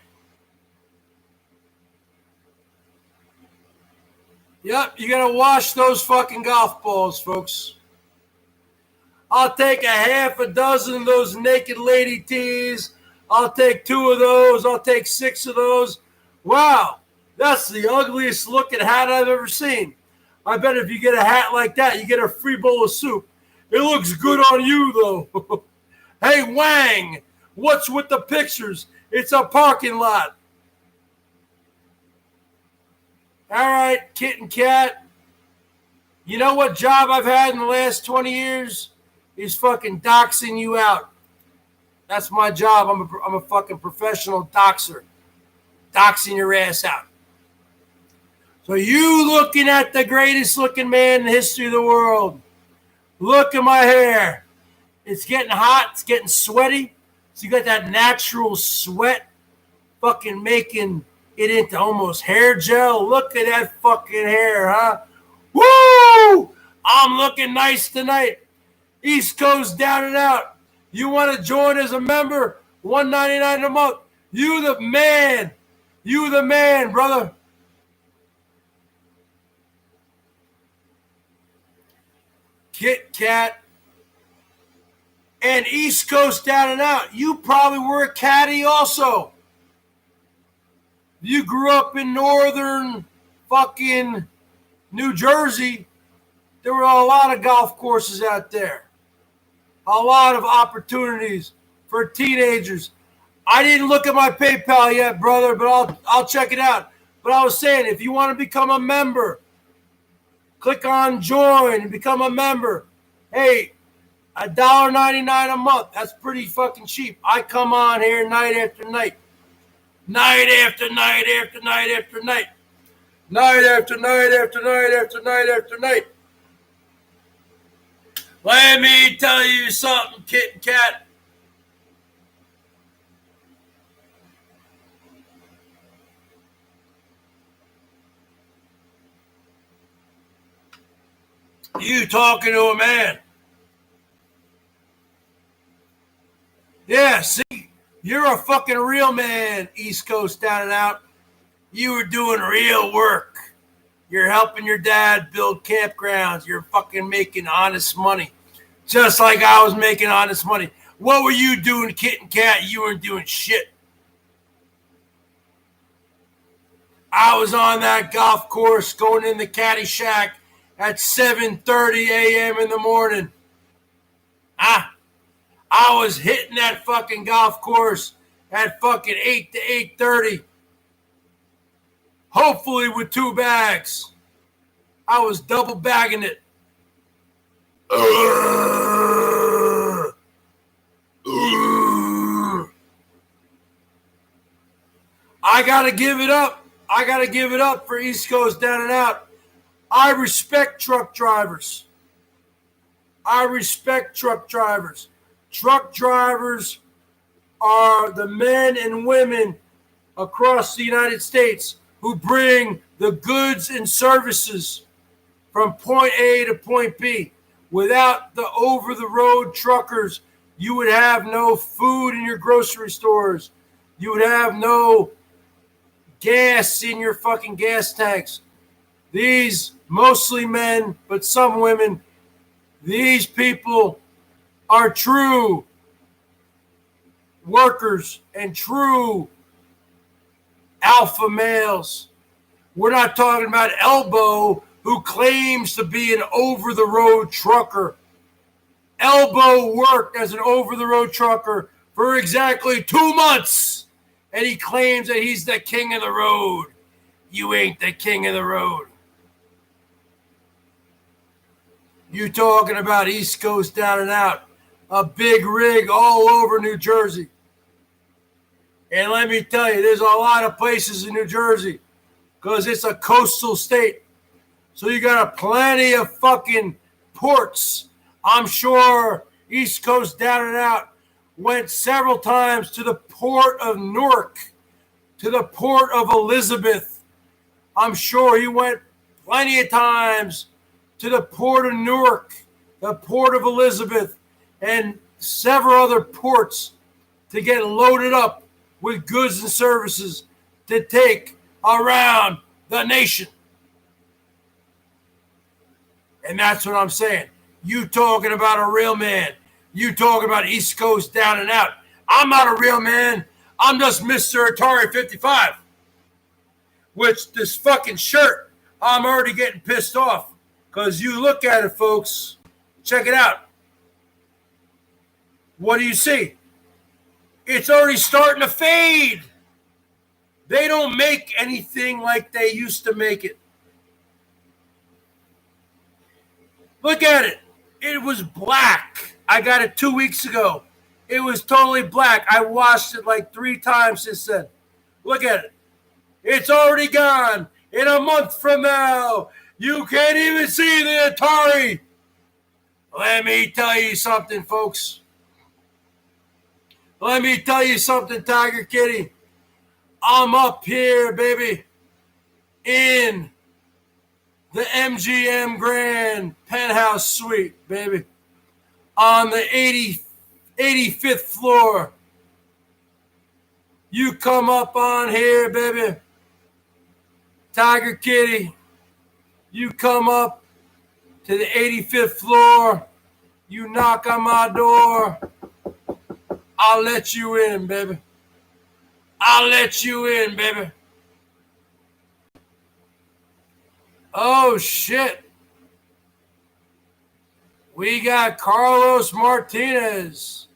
Yep, you gotta wash those fucking golf balls, folks. I'll take a half a dozen of those naked lady tees. I'll take 2 of those. I'll take 6 of those. Wow, that's the ugliest looking hat I've ever seen. I bet if you get a hat like that, you get a free bowl of soup. It looks good on you, though. Hey, Wang, what's with the pictures? It's a parking lot. All right, Kit and Kat. You know what job I've had in the last 20 years? Is fucking doxing you out. That's my job. I'm a fucking professional doxer. Doxing your ass out. So you looking at the greatest looking man in the history of the world. Look at my hair. It's getting hot. It's getting sweaty. So you got that natural sweat fucking making it into almost hair gel. Look at that fucking hair, huh? Woo! I'm looking nice tonight. East Coast down and out. You want to join as a member? $1.99 a month. You the man. You the man, brother. Kit Kat and East Coast down and out. You probably were a caddy also. You grew up in northern fucking New Jersey, there were a lot of golf courses out there. A lot of opportunities for teenagers. I didn't look at my PayPal yet, brother, but I'll check it out. But I was saying, if you want to become a member, click on join and become a member. Hey, $1.99 a month. That's pretty fucking cheap. I come on here night after night. Night after night after night after night. Night after night after night after night after night. Let me tell you something, Kit and Kat. You talking to a man. Yeah, see, you're a fucking real man, East Coast down and out. You were doing real work. You're helping your dad build campgrounds. You're fucking making honest money. Just like I was making honest money. What were you doing, Kit and Kat? You weren't doing shit. I was on that golf course going in the caddy shack at 7:30 a.m. in the morning. I was hitting that fucking golf course at fucking 8 to 8:30. Hopefully with 2 bags. I was double bagging it. I gotta give it up. I gotta give it up for East Coast down and out. I respect truck drivers. I respect truck drivers. Truck drivers are the men and women across the United States who bring the goods and services from point A to point B. Without the over-the-road truckers, you would have no food in your grocery stores. You would have no gas in your fucking gas tanks. These, mostly men, but some women, these people are true workers and true alpha males. We're not talking about Elbow, who claims to be an over-the-road trucker. Elbow worked as an over-the-road trucker for exactly 2 months, and he claims that he's the king of the road. You ain't the king of the road. You talking about East Coast down and out, a big rig all over New Jersey. And let me tell you, there's a lot of places in New Jersey because it's a coastal state. So you got plenty of fucking ports. I'm sure East Coast down and out went several times to the port of Newark, to the port of Elizabeth. I'm sure he went plenty of times to the port of Newark, the port of Elizabeth, and several other ports to get loaded up with goods and services to take around the nation. And that's what I'm saying. You talking about a real man. You talking about East Coast down and out. I'm not a real man. I'm just Mr. Atari 55. Which this fucking shirt, I'm already getting pissed off. Because you look at it, folks. Check it out. What do you see? It's already starting to fade. They don't make anything like they used to make it. Look at it. It was black. I got it 2 weeks ago. It was totally black. I washed it like 3 times since then. Look at it. It's already gone. In a month from now, you can't even see the Atari. Let me tell you something, folks. Let me tell you something, Tiger Kitty. I'm up here, baby, in the MGM Grand penthouse suite, baby, on the 85th floor. You come up on here, baby, Tiger Kitty. You come up to the 85th floor. You knock on my door. I'll let you in, baby. I'll let you in, baby. Oh, shit. We got Carlos Martinez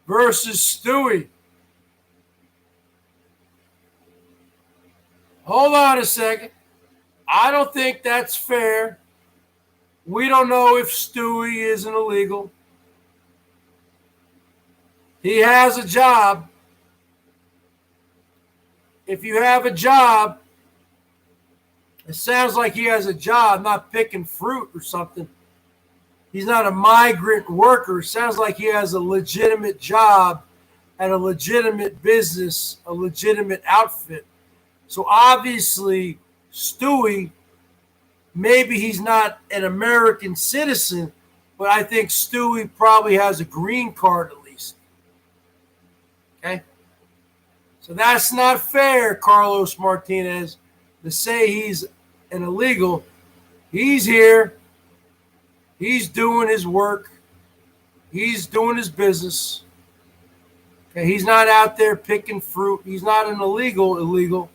versus Stewie. Hold on a second. I don't think that's fair. We don't know if Stewie is an illegal. He has a job. If you have a job, it sounds like he has a job, not picking fruit or something. He's not a migrant worker. It sounds like he has a legitimate job at a legitimate business, a legitimate outfit. So obviously, Stewie, maybe he's not an American citizen, but I think Stewie probably has a green card at least. Okay? So that's not fair, Carlos Martinez, to say he's an illegal. He's here. He's doing his work. He's doing his business. Okay, he's not out there picking fruit. He's not an illegal.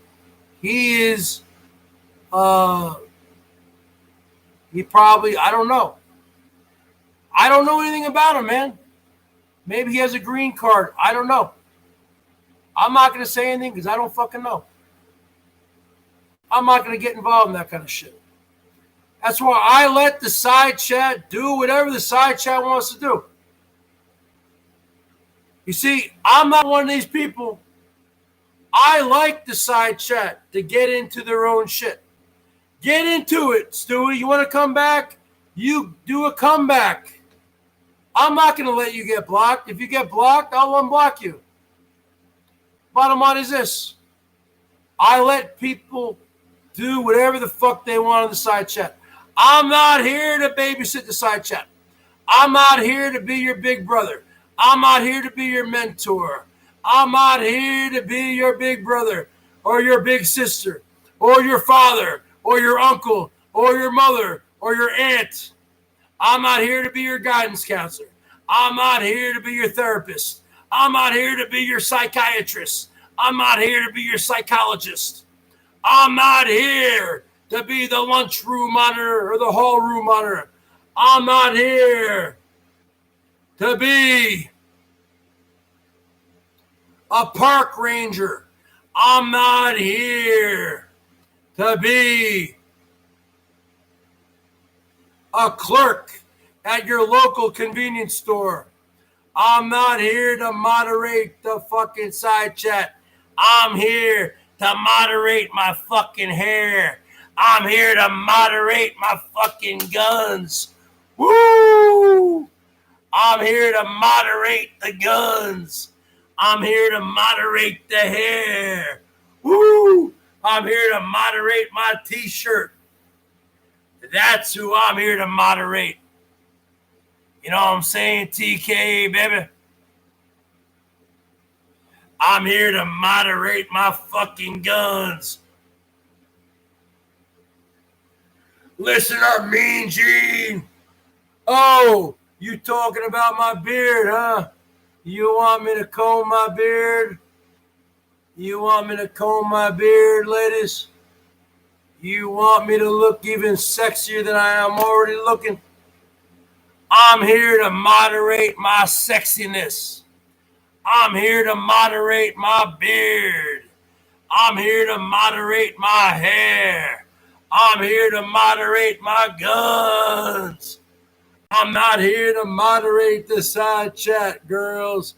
He is, he probably, I don't know. I don't know anything about him, man. Maybe he has a green card. I don't know. I'm not going to say anything because I don't fucking know. I'm not going to get involved in that kind of shit. That's why I let the side chat do whatever the side chat wants to do. You see, I'm not one of these people. I like the side chat to get into their own shit. Get into it, Stewie. You want to come back? You do a comeback. I'm not going to let you get blocked. If you get blocked, I'll unblock you. Bottom line is this. I let people do whatever the fuck they want on the side chat. I'm not here to babysit the side chat. I'm not here to be your big brother. I'm not here to be your mentor. I'm not here to be your big brother or your big sister or your father or your uncle or your mother or your aunt. I'm not here to be your guidance counselor. I'm not here to be your therapist. I'm not here to be your psychiatrist. I'm not here to be your psychologist. I'm not here to be the lunchroom monitor or the hall room monitor. I'm not here to be a park ranger. I'm not here to be a clerk at your local convenience store. I'm not here to moderate the fucking side chat. I'm here to moderate my fucking hair. I'm here to moderate my fucking guns. Woo! I'm here to moderate the guns. I'm here to moderate the hair. Woo! I'm here to moderate my t-shirt. That's who I'm here to moderate. You know what I'm saying, TK, baby? I'm here to moderate my fucking guns. Listen up, Mean Gene. Oh, you talking about my beard, huh? You want me to comb my beard? You want me to comb my beard, ladies? You want me to look even sexier than I am already looking? I'm here to moderate my sexiness. I'm here to moderate my beard. I'm here to moderate my hair. I'm here to moderate my guns. I'm not here to moderate the side chat, girls.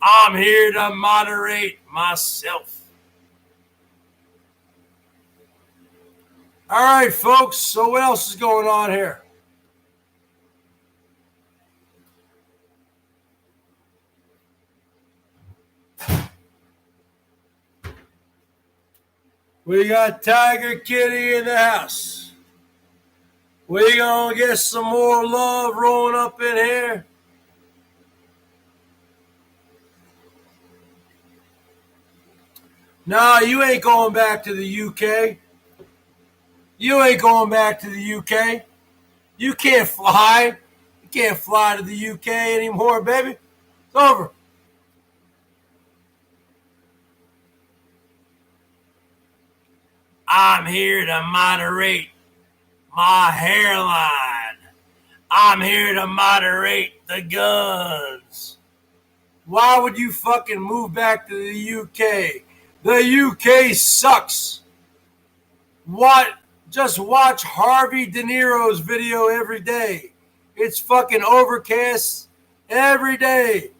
I'm here to moderate myself. All right, folks. So what else is going on here? We got Tiger Kitty in the house. We gonna get some more love rolling up in here. Nah, you ain't going back to the UK. You ain't going back to the UK. You can't fly. You can't fly to the UK anymore, baby. It's over. I'm here to moderate my hairline. I'm here to moderate the guns. Why would you fucking move back to the UK? The UK sucks. What? Just watch Harvey De Niro's video every day. It's fucking overcast every day.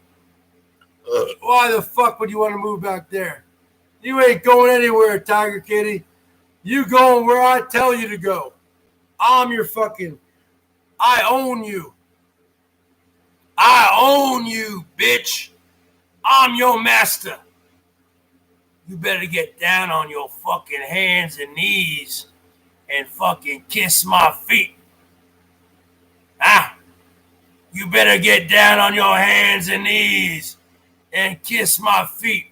Why the fuck would you want to move back there? You ain't going anywhere, Tiger Kitty. You going where I tell you to go. I'm your fucking... I own you. I own you, bitch. I'm your master. You better get down on your fucking hands and knees and fucking kiss my feet. Ah, you better get down on your hands and knees and kiss my feet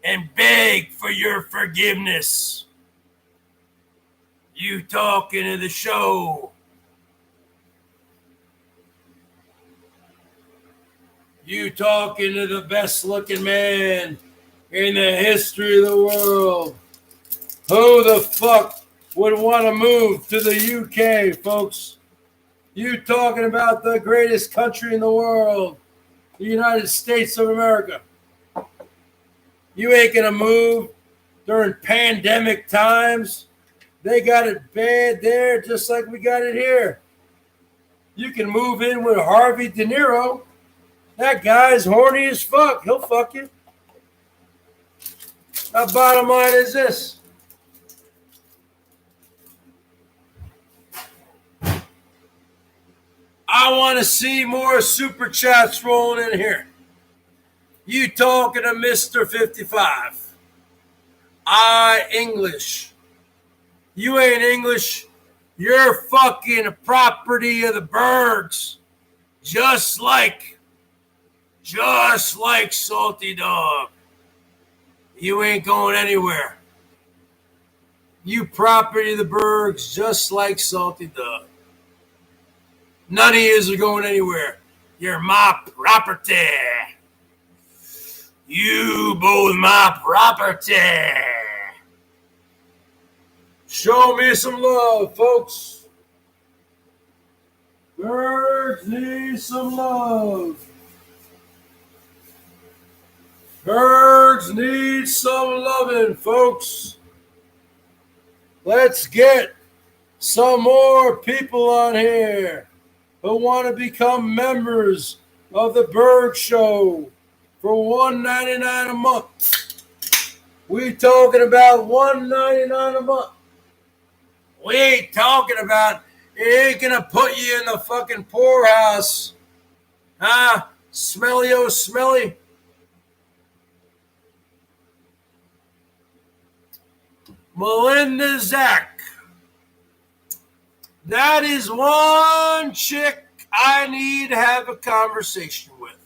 and beg for your forgiveness. You talking to the show. You talking to the best looking man in the history of the world. Who the fuck would want to move to the UK, folks? You talking about the greatest country in the world, the United States of America. You ain't gonna move during pandemic times. They got it bad there just like we got it here. You can move in with Harvey De Niro. That guy's horny as fuck. He'll fuck you. The bottom line is this. I want to see more super chats rolling in here. You talking to Mr. 55. I English. You ain't English. You're fucking property of the Bergs. Just like Salty Dog. You ain't going anywhere. You property of the Bergs just like Salty Dog. None of yous are going anywhere. You're my property. You both my property. Show me some love, folks. Birds need some love. Birds need some loving, folks. Let's get some more people on here who want to become members of the BERGS Show for $1.99 a month. We talking about $1.99 a month. We ain't talking about it ain't gonna put you in the fucking poorhouse. Huh? Smelly-o smelly. Melinda Zach. That is one chick I need to have a conversation with.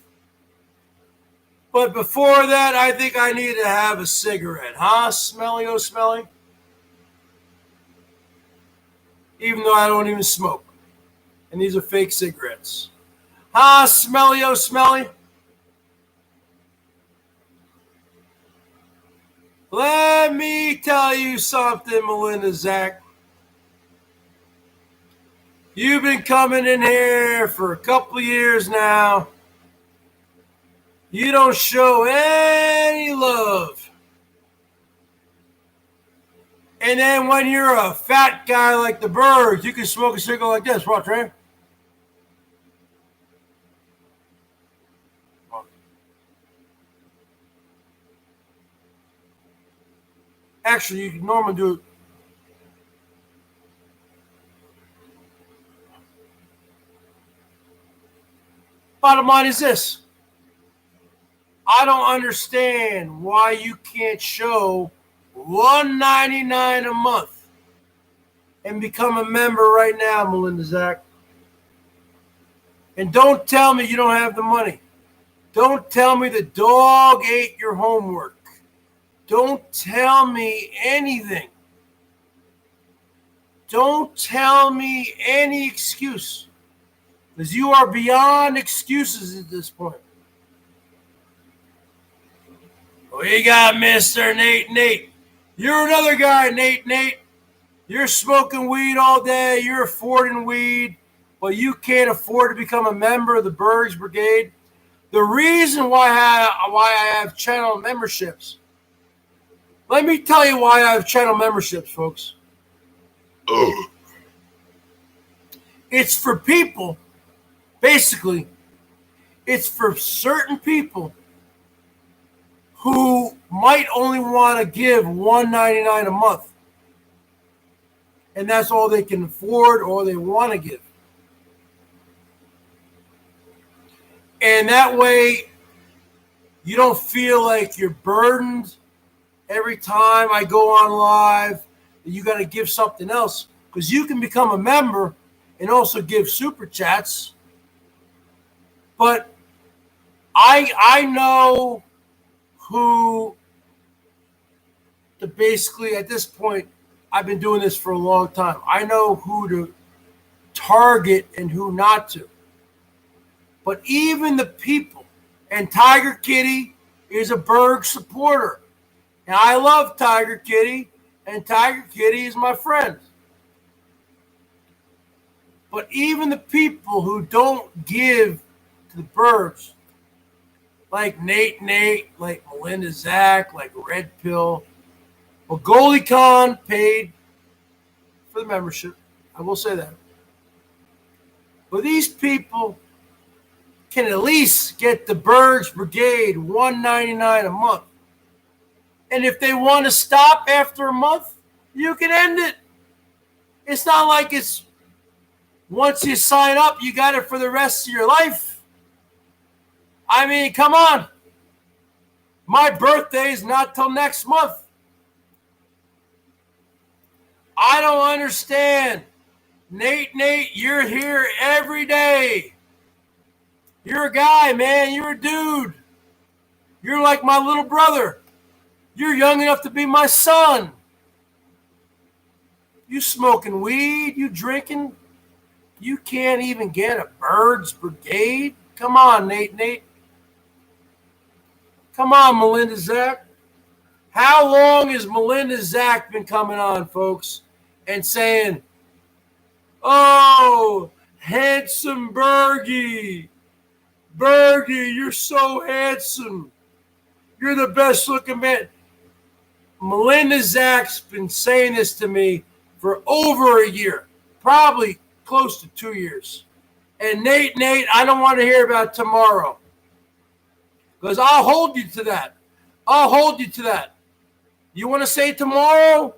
But before that, I think I need to have a cigarette. Huh? Smelly-o smelly? Even though I don't even smoke. And these are fake cigarettes. Huh? Smelly-o smelly? Let me tell you something, Melinda Zach. You've been coming in here for a couple of years now. You don't show any love. And then when you're a fat guy like the Bergs, you can smoke a cigarette like this. Watch, right? Actually, you can normally do it. Bottom line is this. I don't understand why you can't show $1.99 a month and become a member right now, Melinda Zach. And don't tell me you don't have the money. Don't tell me the dog ate your homework. Don't tell me anything. Don't tell me any excuse. Because you are beyond excuses at this point. We got Mr. Nate. You're another guy, Nate. You're smoking weed all day. You're affording weed, but you can't afford to become a member of the BERGS Brigade. The reason why I have channel memberships. Let me tell you why I have channel memberships, folks. It's for people, basically, it's for certain people who might only want to give $1.99 a month. And that's all they can afford or they want to give. And that way, you don't feel like you're burdened every time I go on live. You got to give something else. Because you can become a member and also give super chats. But I know who to basically, at this point, I've been doing this for a long time. I know who to target and who not to. But even the people, and Tiger Kitty is a BERGS supporter. And I love Tiger Kitty, and Tiger Kitty is my friend. But even the people who don't give to the BERGS, like Nate, like Melinda Zach, like Red Pill, well, Goldie Khan paid for the membership. I will say that. But these people can at least get the BERGS Brigade $1.99 a month. And if they want to stop after a month, you can end it. It's not like it's once you sign up, you got it for the rest of your life. I mean, come on. My birthday is not till next month. I don't understand. Nate, you're here every day. You're a guy, man. You're a dude. You're like my little brother. You're young enough to be my son. You smoking weed, you drinking. You can't even get a BERGS Brigade? Come on, Nate. Come on, Melinda Zach. How long has Melinda Zach been coming on, folks, and saying, oh, handsome Bergie. Bergie, you're so handsome. You're the best looking man. Melinda Zach's been saying this to me for over a year, probably close to 2 years. And Nate, I don't want to hear about tomorrow. Because I'll hold you to that. I'll hold you to that. You want to say tomorrow?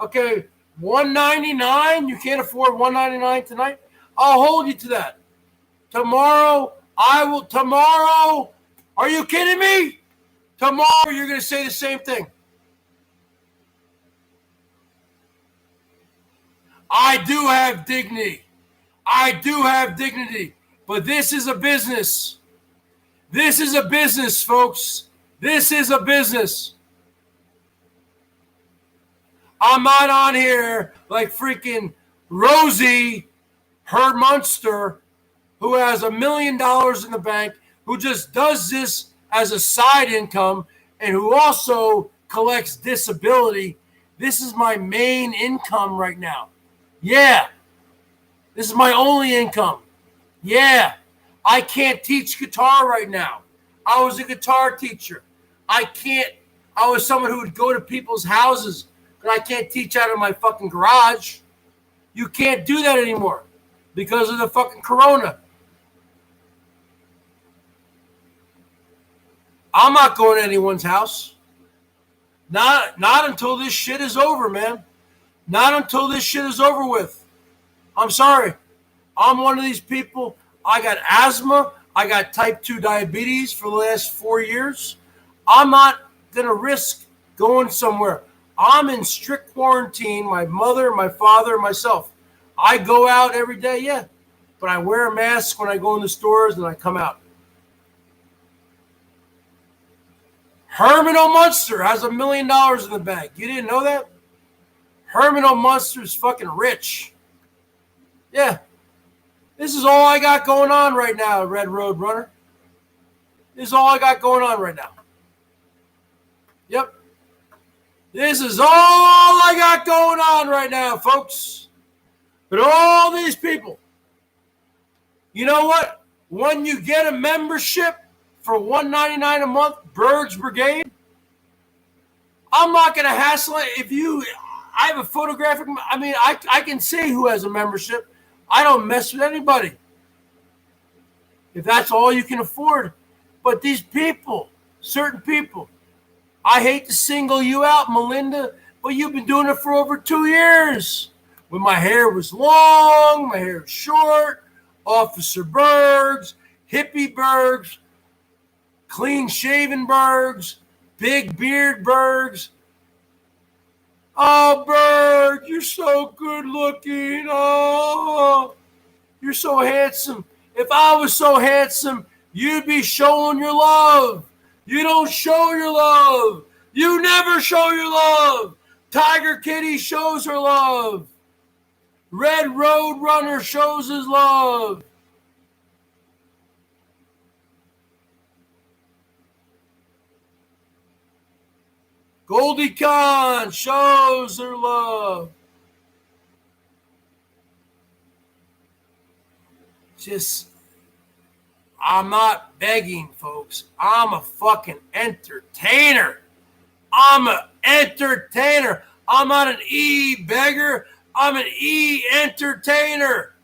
Okay, $1.99? You can't afford $1.99 tonight? I'll hold you to that. Tomorrow, tomorrow, are you kidding me? Tomorrow, you're going to say the same thing. I do have dignity. But this is a business. This is a business, folks. This is a business. I'm not on here like freaking Rosie Heard Munster, who has $1 million in the bank, who just does this as a side income, and who also collects disability. This is my main income right now. Yeah. This is my only income. Yeah. I can't teach guitar right now. I was a guitar teacher. I was someone who would go to people's houses, but I can't teach out of my fucking garage. You can't do that anymore because of the fucking corona. I'm not going to anyone's house. Not until this shit is over, man. Not until this shit is over with. I'm sorry. I'm one of these people. I got asthma. I got type 2 diabetes for the last 4 years. I'm not going to risk going somewhere. I'm in strict quarantine, my mother, my father, myself. I go out every day, yeah. But I wear a mask when I go in the stores and I come out. Herman O. Munster has $1 million in the bank. You didn't know that? Herman O. Munster's fucking rich. Yeah. This is all I got going on right now, Red Road Runner. This is all I got going on right now. Yep. This is all I got going on right now, folks. But all these people, you know what? When you get a membership for $199 a month, BERGS Brigade, I'm not going to hassle it. I have a photographic, I can see who has a membership. I don't mess with anybody. If that's all you can afford. But these people, certain people, I hate to single you out, Melinda, but you've been doing it for over 2 years. When my hair was long, my hair was short, Officer Bergs, hippie Bergs, clean-shaven Bergs, big beard Bergs. Oh, Berg, you're so good looking. Oh, you're so handsome. If I was so handsome, you'd be showing your love. You don't show your love. You never show your love. Tiger Kitty shows her love. Red Road Runner shows his love. Goldie Khan shows her love. I'm not begging, folks. I'm a fucking entertainer. I'm an entertainer. I'm not an e-beggar. I'm an e-entertainer.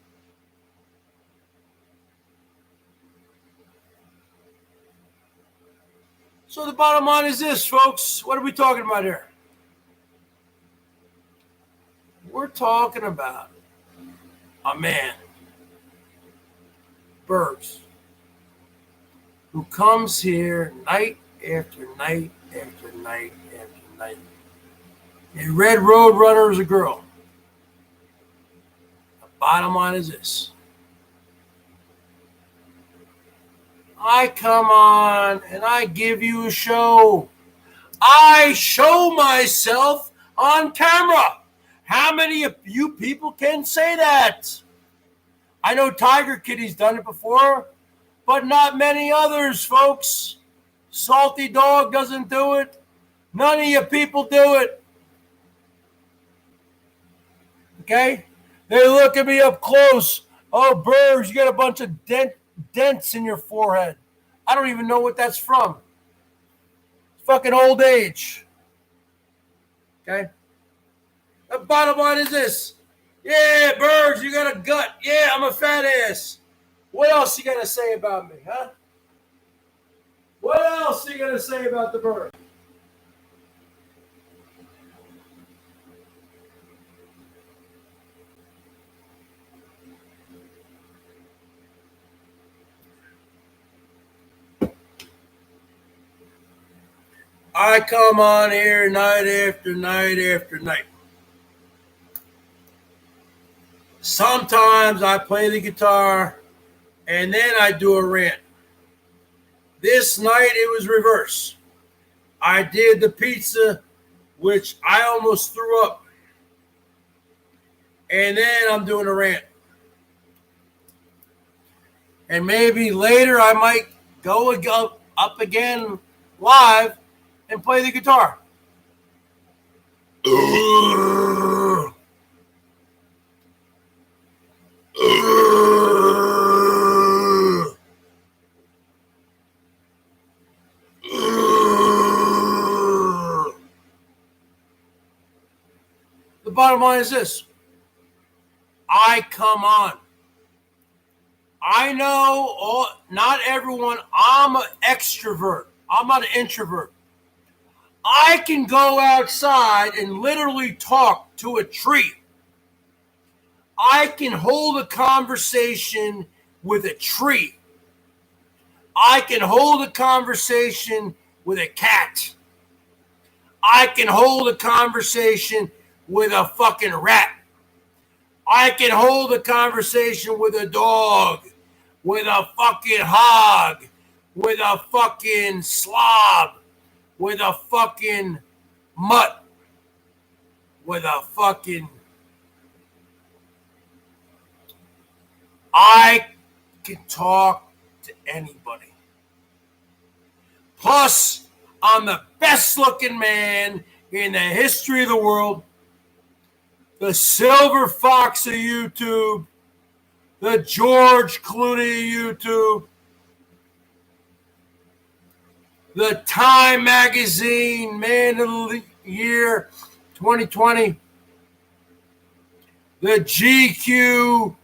So the bottom line is this, folks. What are we talking about here? We're talking about a man, BERGS, who comes here night after night after night after night. A Red Road Runner is a girl. The bottom line is this. I come on and I give you a show. I show myself on camera. How many of you people can say that? I know Tiger Kitty's done it before, but not many others, folks. Salty Dog doesn't do it. None of you people do it. Okay? They look at me up close. Oh, Bergs, you got a bunch of dents in your forehead. I don't even know what that's from. It's fucking old age. Okay? The bottom line is this. Yeah, Bergs, you got a gut. Yeah, I'm a fat ass. What else you got to say about me, huh? What else you got to say about the Bergs? I come on here night after night after night. Sometimes I play the guitar and then I do a rant. This night it was reverse. I did the pizza, which I almost threw up. And then I'm doing a rant. And maybe later I might go up again live and play the guitar. The bottom line is this. I come on. I know not everyone. I'm an extrovert. I'm not an introvert. I can go outside and literally talk to a tree. I can hold a conversation with a tree. I can hold a conversation with a cat. I can hold a conversation with a fucking rat. I can hold a conversation with a dog, with a fucking hog, with a fucking slob, with a fucking mutt, with a fucking... I can talk to anybody. Plus, I'm the best looking man in the history of the world, the silver fox of YouTube, the George Clooney of YouTube, the Time Magazine Man of the Year 2020, the GQ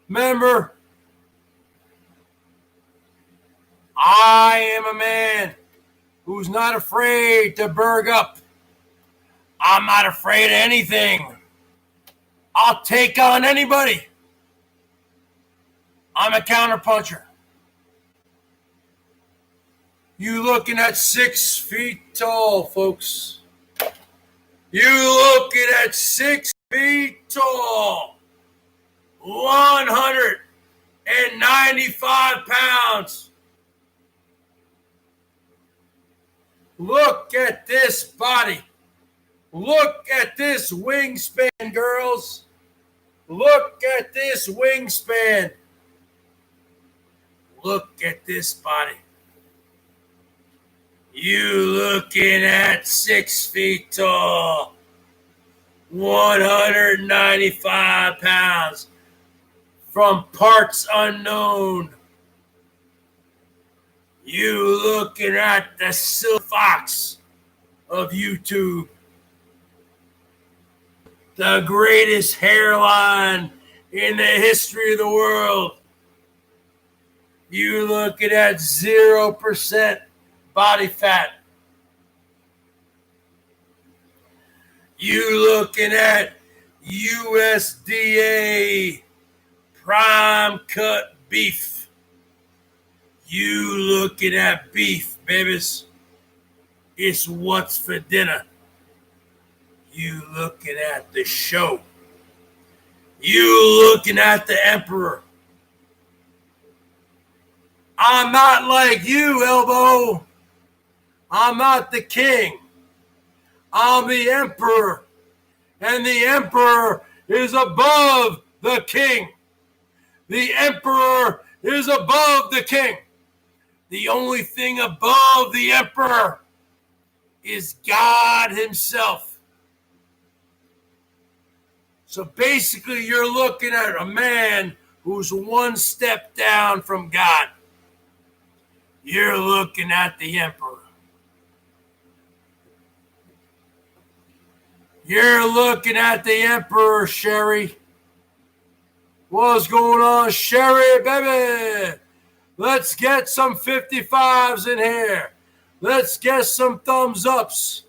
member. I am a man who's not afraid to berg up. I'm not afraid of anything. I'll take on anybody. I'm a counterpuncher. You looking at 6 feet tall, folks. You looking at 6 feet tall. 195 pounds. Look at this body. Look at this wingspan, girls. Look at this wingspan. Look at this body. You looking at 6 feet tall, 195 pounds, from parts unknown. You looking at the silver fox of YouTube, the greatest hairline in the history of the world. You looking at 0% body fat. You looking at USDA prime cut beef. You looking at beef, babies. It's what's for dinner. You looking at the show. You looking at the emperor. I'm not like you, Elbow. I'm not the king. I'm the emperor. And the emperor is above the king. The emperor is above the king. The only thing above the emperor is God himself. So basically, you're looking at a man who's one step down from God. You're looking at the emperor. You're looking at the emperor, Sherry. What's going on, Sherry, baby? Let's get some 55s in here. Let's get some thumbs ups.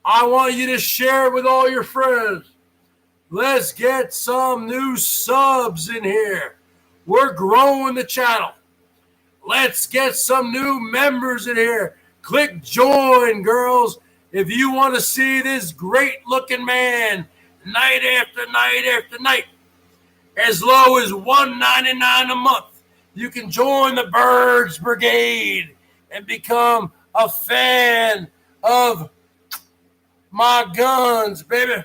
I want you to share it with all your friends. Let's get some new subs in here. We're growing the channel. Let's get some new members in here. Click join, girls, if you want to see this great-looking man night after night after night. As low as $1.99 a month, you can join the BERGS Brigade and become a fan of my guns, baby.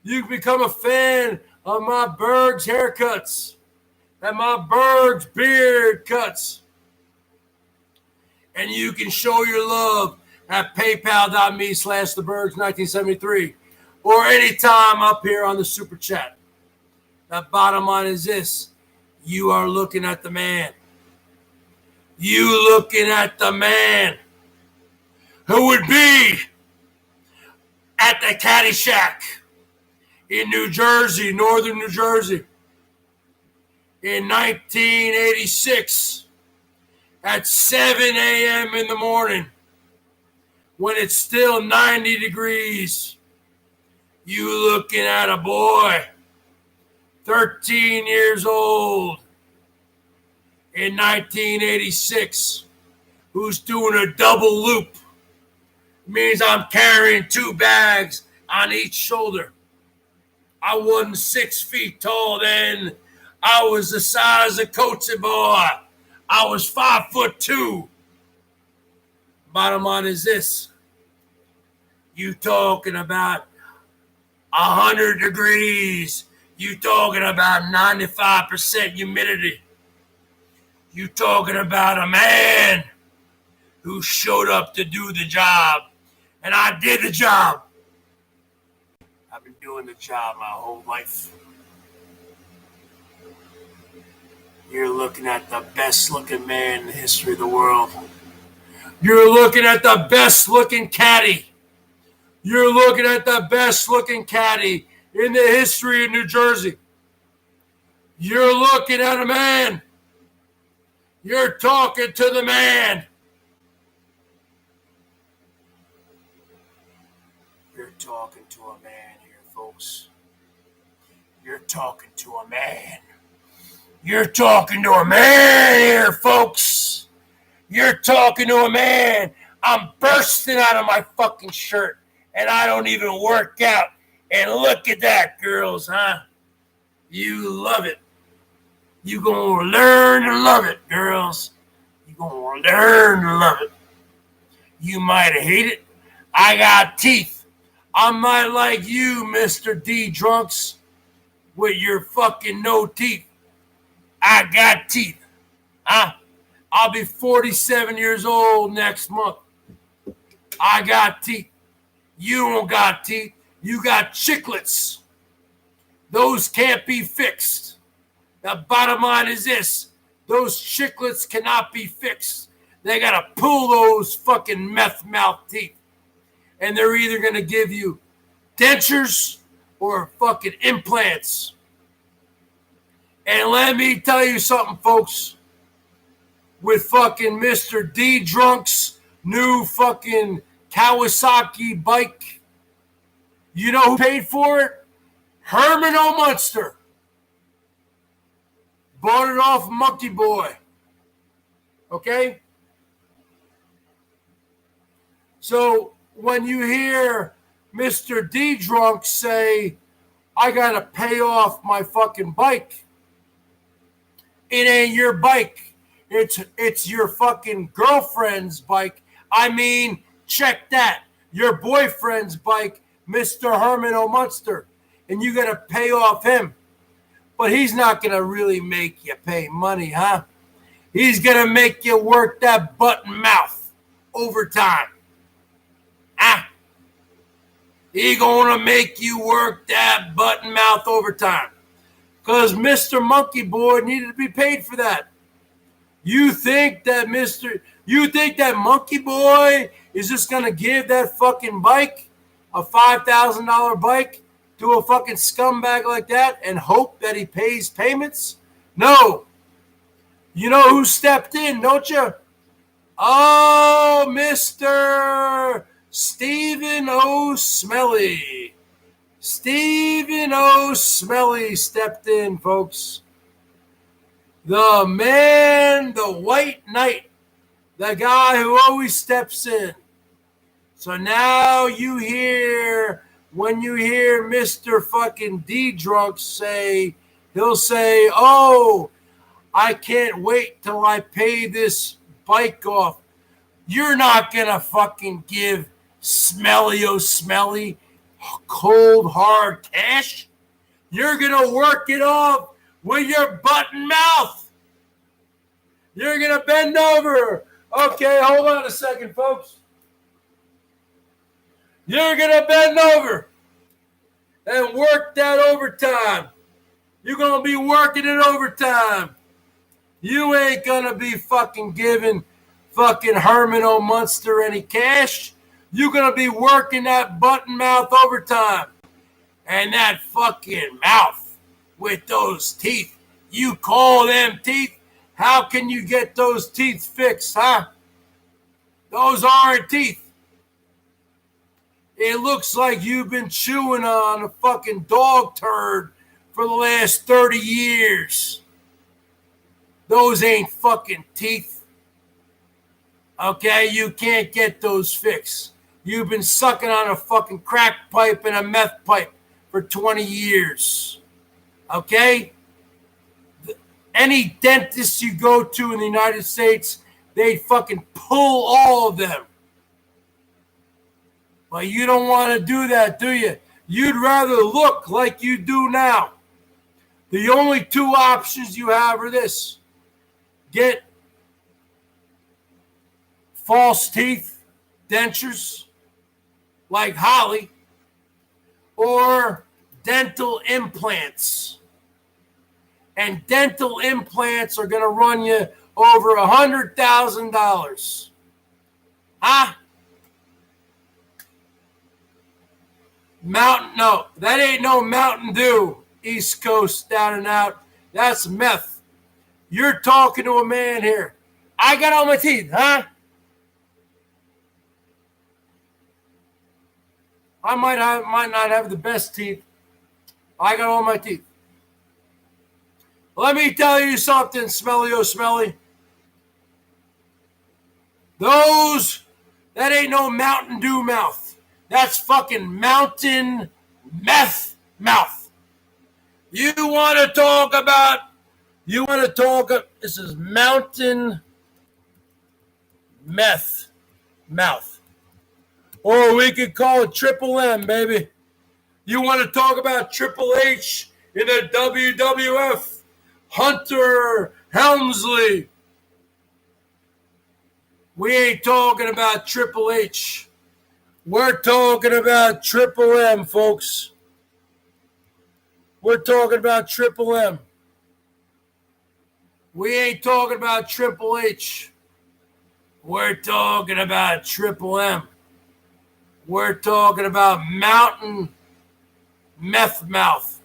You can become a fan of my BERGS haircuts and my BERGS beard cuts. And you can show your love at paypal.me/thebergs1973 or anytime up here on the super chat. The bottom line is this. You are looking at the man. You looking at the man who would be at the Caddy Shack in New Jersey, northern New Jersey, in 1986 at 7 a.m. in the morning when it's still 90 degrees. You looking at a boy 13 years old in 1986 who's doing a double loop. It means I'm carrying 2 bags on each shoulder. I wasn't 6 feet tall then. I was the size of Coatsy Boy. I was 5'2". Bottom line is this. You talking about 100 degrees. You talking about 95% humidity. You talking about a man who showed up to do the job, and I did the job. I've been doing the job my whole life. You're looking at the best looking man in the history of the world. You're looking at the best looking caddy. You're looking at the best looking caddy in the history of New Jersey. You're looking at a man. You're talking to the man. You're talking to a man here, folks. You're talking to a man. You're talking to a man here, folks. You're talking to a man. I'm bursting out of my fucking shirt, and I don't even work out. And look at that, girls, huh? You love it. You gonna learn to love it, girls. You gonna learn to love it. You might hate it. I got teeth. I'm not like you, Mr. D Drunks, with your fucking no teeth. I got teeth. Huh? I'll be 47 years old next month. I got teeth. You don't got teeth. You got chiclets. Those can't be fixed. The bottom line is this. Those chiclets cannot be fixed. They got to pull those fucking meth mouth teeth. And they're either going to give you dentures or fucking implants. And let me tell you something, folks. With fucking Mr. D Drunk's new fucking Kawasaki bike, you know who paid for it? Herman O. Munster. Bought it off Monkey Boy. Okay? So when you hear Mr. D Drunk say, I got to pay off my fucking bike, it ain't your bike. It's your fucking girlfriend's bike. I mean, check that. Your boyfriend's bike, Mr. Herman O. Munster. And you got to pay off him. But he's not going to really make you pay money, huh? He's going to make you work that butt and mouth overtime. Ah. He's going to make you work that butt and mouth overtime. Because Mr. Monkey Boy needed to be paid for that. You think that Monkey Boy is just going to give that fucking bike, a $5,000 bike, to a fucking scumbag like that and hope that he pays payments? No. You know who stepped in, don't you? Oh, Mr. Stephen O. Smelly. Stephen O. Smelly stepped in, folks. The man, the white knight, the guy who always steps in. So now you hear, when you hear Mr. fucking D Drunk say, he'll say, oh, I can't wait till I pay this bike off. You're not going to fucking give Smelly O. Smelly cold, hard cash. You're going to work it off with your butt and mouth. You're going to bend over. Okay, hold on a second, folks. You're going to bend over and work that overtime. You're going to be working it overtime. You ain't going to be fucking giving fucking Herman O. Munster any cash. You're going to be working that butt and mouth overtime. And that fucking mouth with those teeth. You call them teeth? How can you get those teeth fixed, huh? Those aren't teeth. It looks like you've been chewing on a fucking dog turd for the last 30 years. Those ain't fucking teeth. Okay, you can't get those fixed. You've been sucking on a fucking crack pipe and a meth pipe for 20 years. Okay? Any dentist you go to in the United States, they fucking pull all of them. But you don't want to do that, do you? You'd rather look like you do now. The only two options you have are this. get false teeth, dentures, like Holly, or dental implants. And dental implants are going to run you over $100,000. Huh? No, that ain't no Mountain Dew, East Coast down and out. That's meth. You're talking to a man here. I got all my teeth, huh? I might not have the best teeth. I got all my teeth. Let me tell you something, smelly. That ain't no Mountain Dew mouth. That's fucking mountain meth mouth. You want to talk this is mountain meth mouth. Or we could call it Triple M, baby. You want to talk about Triple H in the WWF? Hunter Helmsley. We ain't talking about Triple H. We're talking about Triple M, folks. We're talking about Triple M. We ain't talking about Triple H. We're talking about Triple M. We're talking about mountain meth mouth.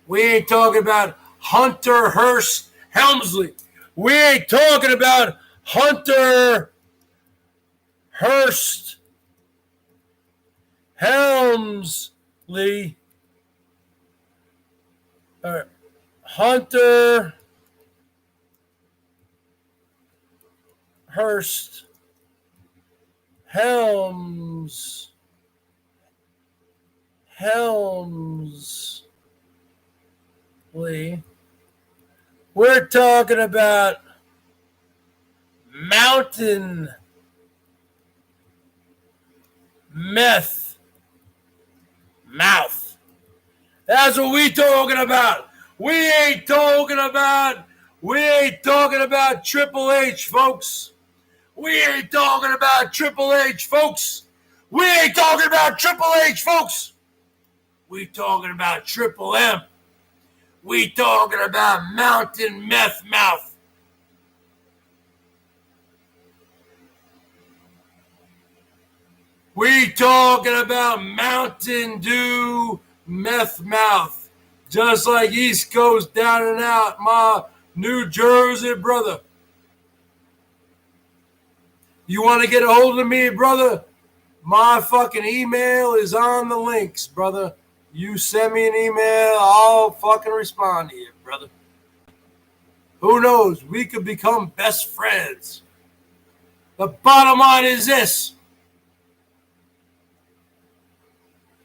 We ain't talking about Hunter Hearst Helmsley. We ain't talking about Hunter Hearst Helmsley. Hunter Hearst Helmsley. We're talking about mountain meth mouth. That's what we talking about. We ain't talking about Triple H, folks. We ain't talking about Triple H, folks. We ain't talking about Triple H, folks. We talking about Triple M. We talking about mountain meth mouth. We talking about Mountain Dew meth mouth. Just like East Coast down and out, my New Jersey brother. You want to get a hold of me, brother? My fucking email is on the links, brother. You send me an email, I'll fucking respond to you, brother. Who knows? We could become best friends. The bottom line is this.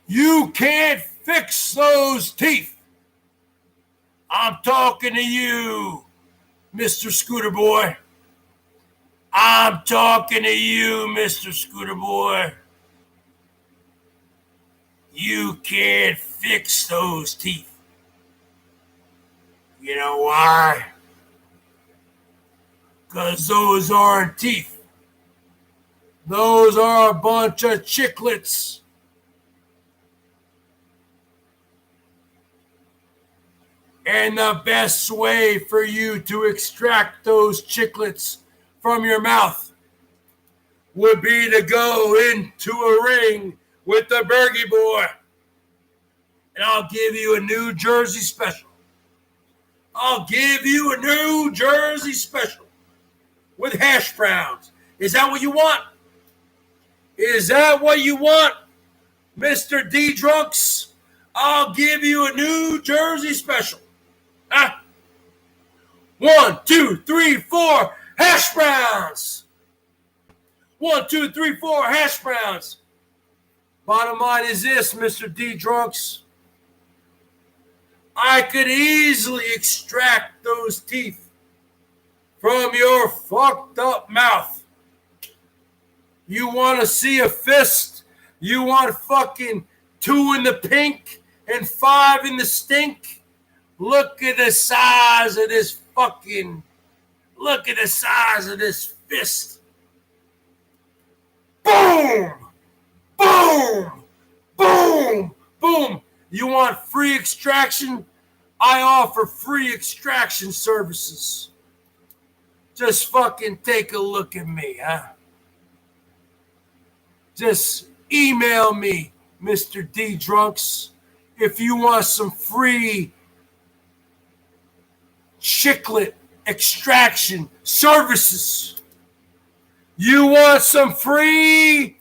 You can't fix those teeth. I'm talking to you, Mr. Scooter Boy. I'm talking to you, Mr. Scooter Boy. You can't fix those teeth. You know why? Because those aren't teeth. Those are a bunch of chiclets. And the best way for you to extract those chiclets from your mouth would be to go into a ring with the Bergie Boy. And I'll give you a New Jersey special. I'll give you a New Jersey special with hash browns. Is that what you want? Is that what you want, Mr. D Drunks? I'll give you a New Jersey special. Huh? 1, 2, 3, 4, hash browns. 1, 2, 3, 4, hash browns. Bottom line is this, Mr. D Drunks. I could easily extract those teeth from your fucked up mouth. You want to see a fist? You want fucking 2 in the pink and 5 in the stink? Look at the size of this fucking Look at the size of this fist. Boom! Boom! Boom! Boom! You want free extraction? I offer free extraction services. Just fucking take a look at me, huh? Just email me, Mr. D Drunks, if you want some free chiclet extraction services. You want some free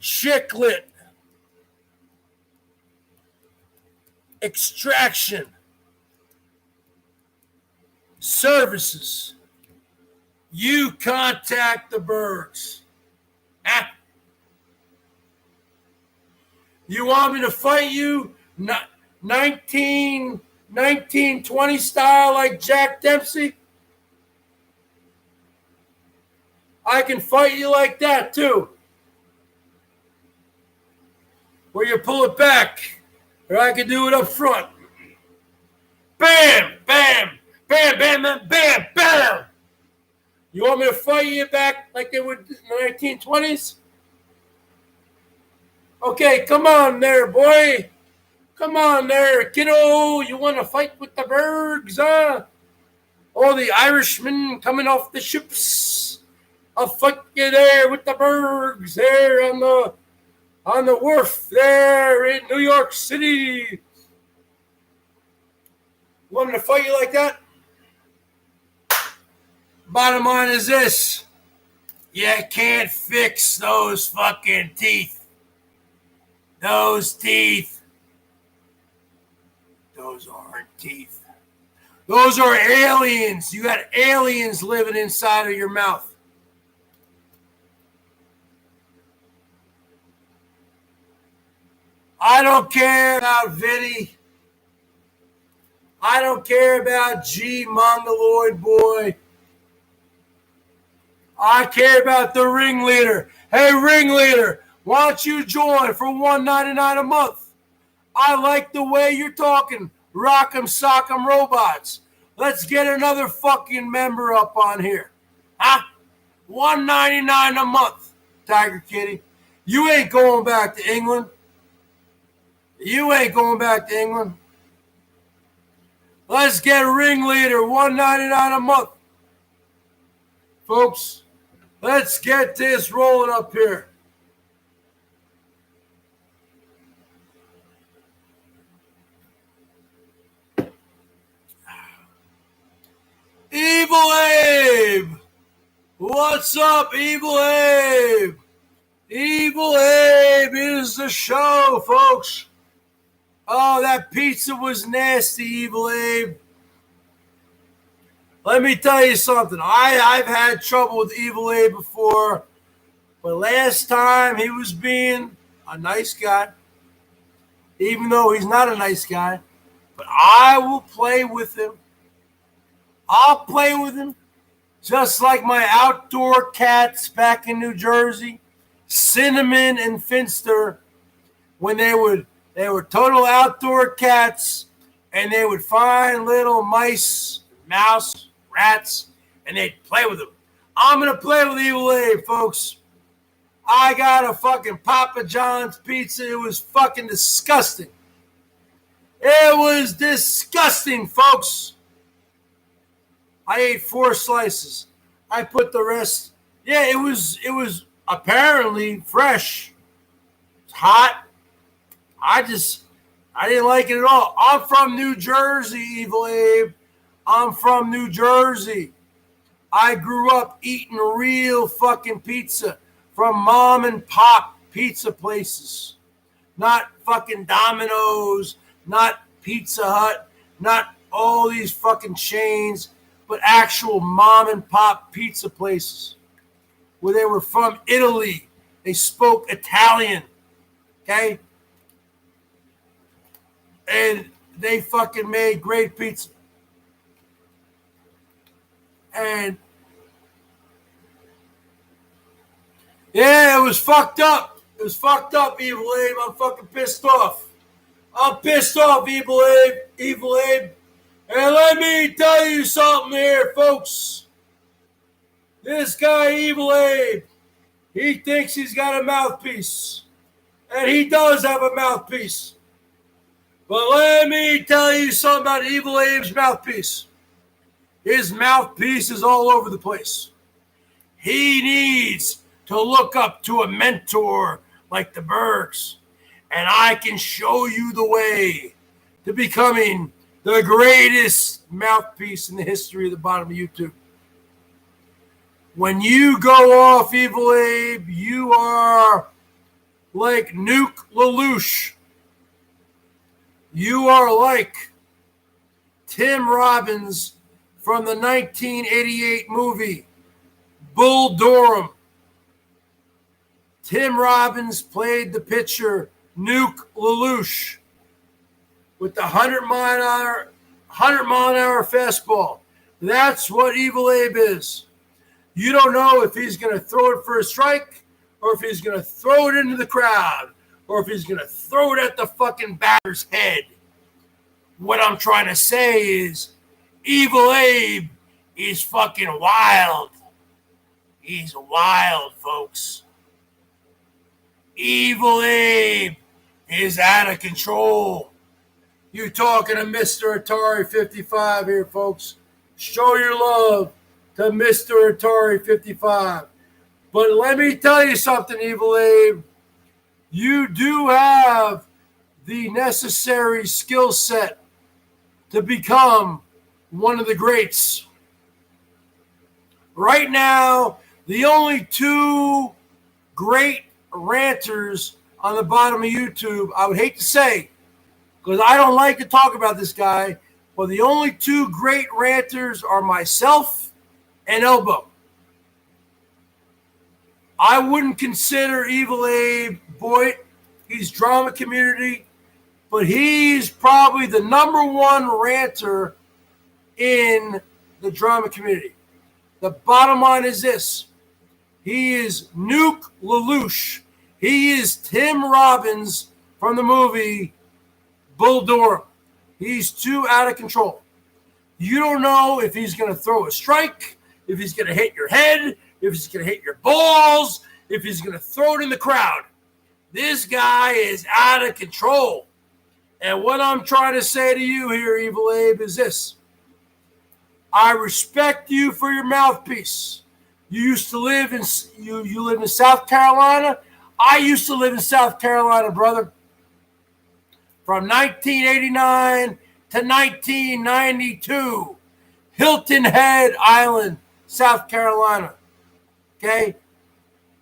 chiclet extraction services. You contact the Bergs. Ah. You want me to fight you 1920 style like Jack Dempsey? I can fight you like that too. Where you pull it back. Or I can do it up front. Bam, bam, bam, bam, bam, bam, bam. You want me to fight you back like they would in the 1920s? Okay, come on there, boy. Come on there, kiddo. You want to fight with the Bergs, huh? All the Irishmen coming off the ships. I'll fight you there with the Bergs there on the wharf there in New York City. You want me to fight you like that? Bottom line is this. You can't fix those fucking teeth. Those teeth. Those aren't teeth. Those are aliens. You got aliens living inside of your mouth. I don't care about Vinny. I don't care about G Mongoloid Boy. I care about the ringleader. Hey, ringleader, why don't you join for $1.99 a month? I like the way you're talking. Rock'em sock'em robots. Let's get another fucking member up on here. Huh? $1.99 a month, Tiger Kitty. You ain't going back to England. You ain't going back to England. Let's get a ringleader, $1.99 a month. Folks, let's get this rolling up here. Evil Abe! What's up, Evil Abe? Evil Abe is the show, folks. Oh, that pizza was nasty, Evil Abe. Let me tell you something. I've had trouble with Evil Abe before, but last time he was being a nice guy, even though he's not a nice guy. But I will play with him. I'll play with him just like my outdoor cats back in New Jersey, Cinnamon and Finster, when they were total outdoor cats, and they would find little mice, mouse, rats, and they'd play with them. I'm going to play with Evil Abe, folks. I got a fucking Papa John's pizza. It was fucking disgusting. It was disgusting, folks. I ate 4 slices. I put the rest. Yeah, it was apparently fresh. It's hot. I didn't like it at all. I'm from New Jersey, Evil Abe. I'm from New Jersey. I grew up eating real fucking pizza from mom and pop pizza places. Not fucking Domino's, not Pizza Hut, not all these fucking chains, but actual mom and pop pizza places where they were from Italy. They spoke Italian, okay? And they fucking made great pizza. And yeah, it was fucked up. It was fucked up, Evil Abe. I'm fucking pissed off. I'm pissed off, Evil Abe. Evil Abe. And let me tell you something here, folks. This guy, Evil Abe, he thinks he's got a mouthpiece. And he does have a mouthpiece. But let me tell you something about Evil Abe's mouthpiece. His mouthpiece is all over the place. He needs to look up to a mentor like the Bergs. And I can show you the way to becoming the greatest mouthpiece in the history of the bottom of YouTube. When you go off, Evil Abe, you are like Nuke LaLoosh. You are like Tim Robbins from the 1988 movie Bull Durham. Tim Robbins played the pitcher Nuke LaLoosh with the 100-mile-an-hour fastball. That's what Evil Abe is. You don't know if he's going to throw it for a strike or if he's going to throw it into the crowd or if he's going to throw it at the fucking batter's head. What I'm trying to say is Evil Abe is fucking wild. He's wild, folks. Evil Abe is out of control. You talking to Mr. Atari 55 here, folks. Show your love to Mr. Atari 55. But let me tell you something, Evil Abe. You do have the necessary skill set to become one of the greats. Right now, the only two great ranters on the bottom of YouTube, I would hate to say, because I don't like to talk about this guy, but the only two great ranters are myself and Elbow. I wouldn't consider Evil Abe Boyd. He's drama community, but he's probably the number one ranter in the drama community. The bottom line is this. He is Nuke LaLoosh. He is Tim Robbins from the movie Bull Durham. He's too out of control. You don't know if he's going to throw a strike, if he's going to hit your head, if he's going to hit your balls, if he's going to throw it in the crowd. This guy is out of control. And what I'm trying to say to you here, Evil Abe, is this. I respect you for your mouthpiece. You used to live in you live in South Carolina. I used to live in South Carolina, brother. From 1989 to 1992. Hilton Head Island, South Carolina. Okay?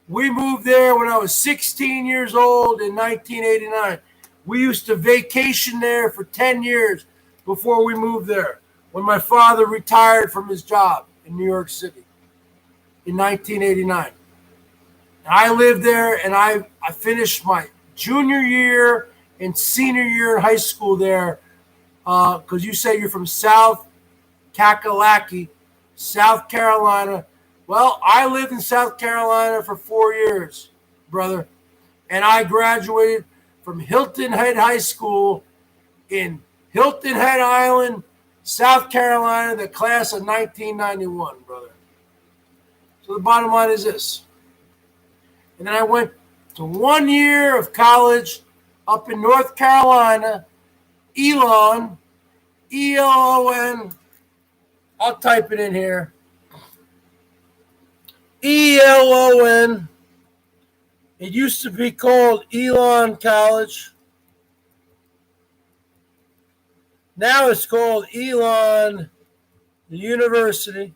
We moved there when I was 16 years old in 1989. We used to vacation there for 10 years before we moved there, when my father retired from his job in New York City in 1989. And I lived there, and I finished my junior year and senior year in high school there, because you say you're from South Kakalaki, South Carolina. Well, I lived in South Carolina for 4 years, brother, and I graduated from Hilton Head High School in Hilton Head Island, South Carolina, the class of 1991, brother. So the bottom line is this. And then I went to 1 year of college up in North Carolina, Elon, E-L-O-N. I'll type it in here. E-L-O-N. It used to be called Elon College. Now it's called Elon University.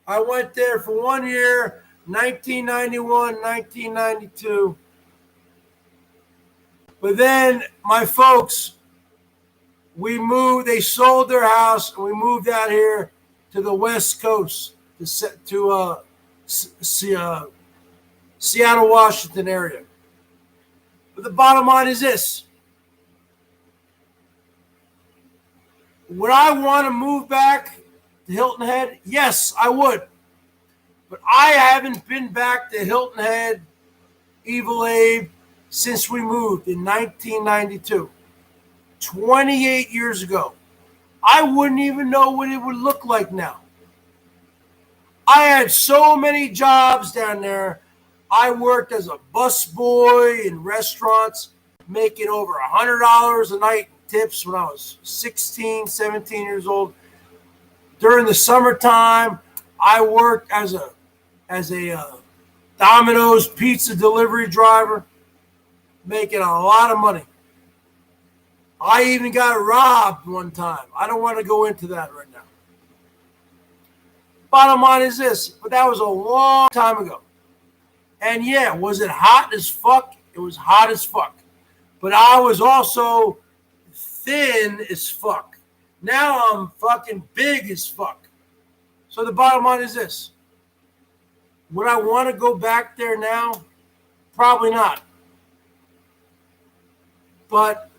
I went there for 1 year, 1991, 1992. But then my folks, we moved, they sold their house, and we moved out here to the West Coast, to Seattle, Washington area. But the bottom line is this. Would I want to move back to Hilton Head? Yes, I would. But I haven't been back to Hilton Head, Evil Abe, since we moved in 1992, 28 years ago. I wouldn't even know what it would look like now. I had so many jobs down there. I worked as a busboy in restaurants, making over $100 a night in tips when I was 16, 17 years old. During the summertime, I worked as a Domino's pizza delivery driver, making a lot of money. I even got robbed one time. I don't want to go into that right now. Bottom line is this, but that was a long time ago. And yeah, was it hot as fuck? It was hot as fuck. But I was also thin as fuck. Now I'm fucking big as fuck. So the bottom line is this. Would I want to go back there now? Probably not. But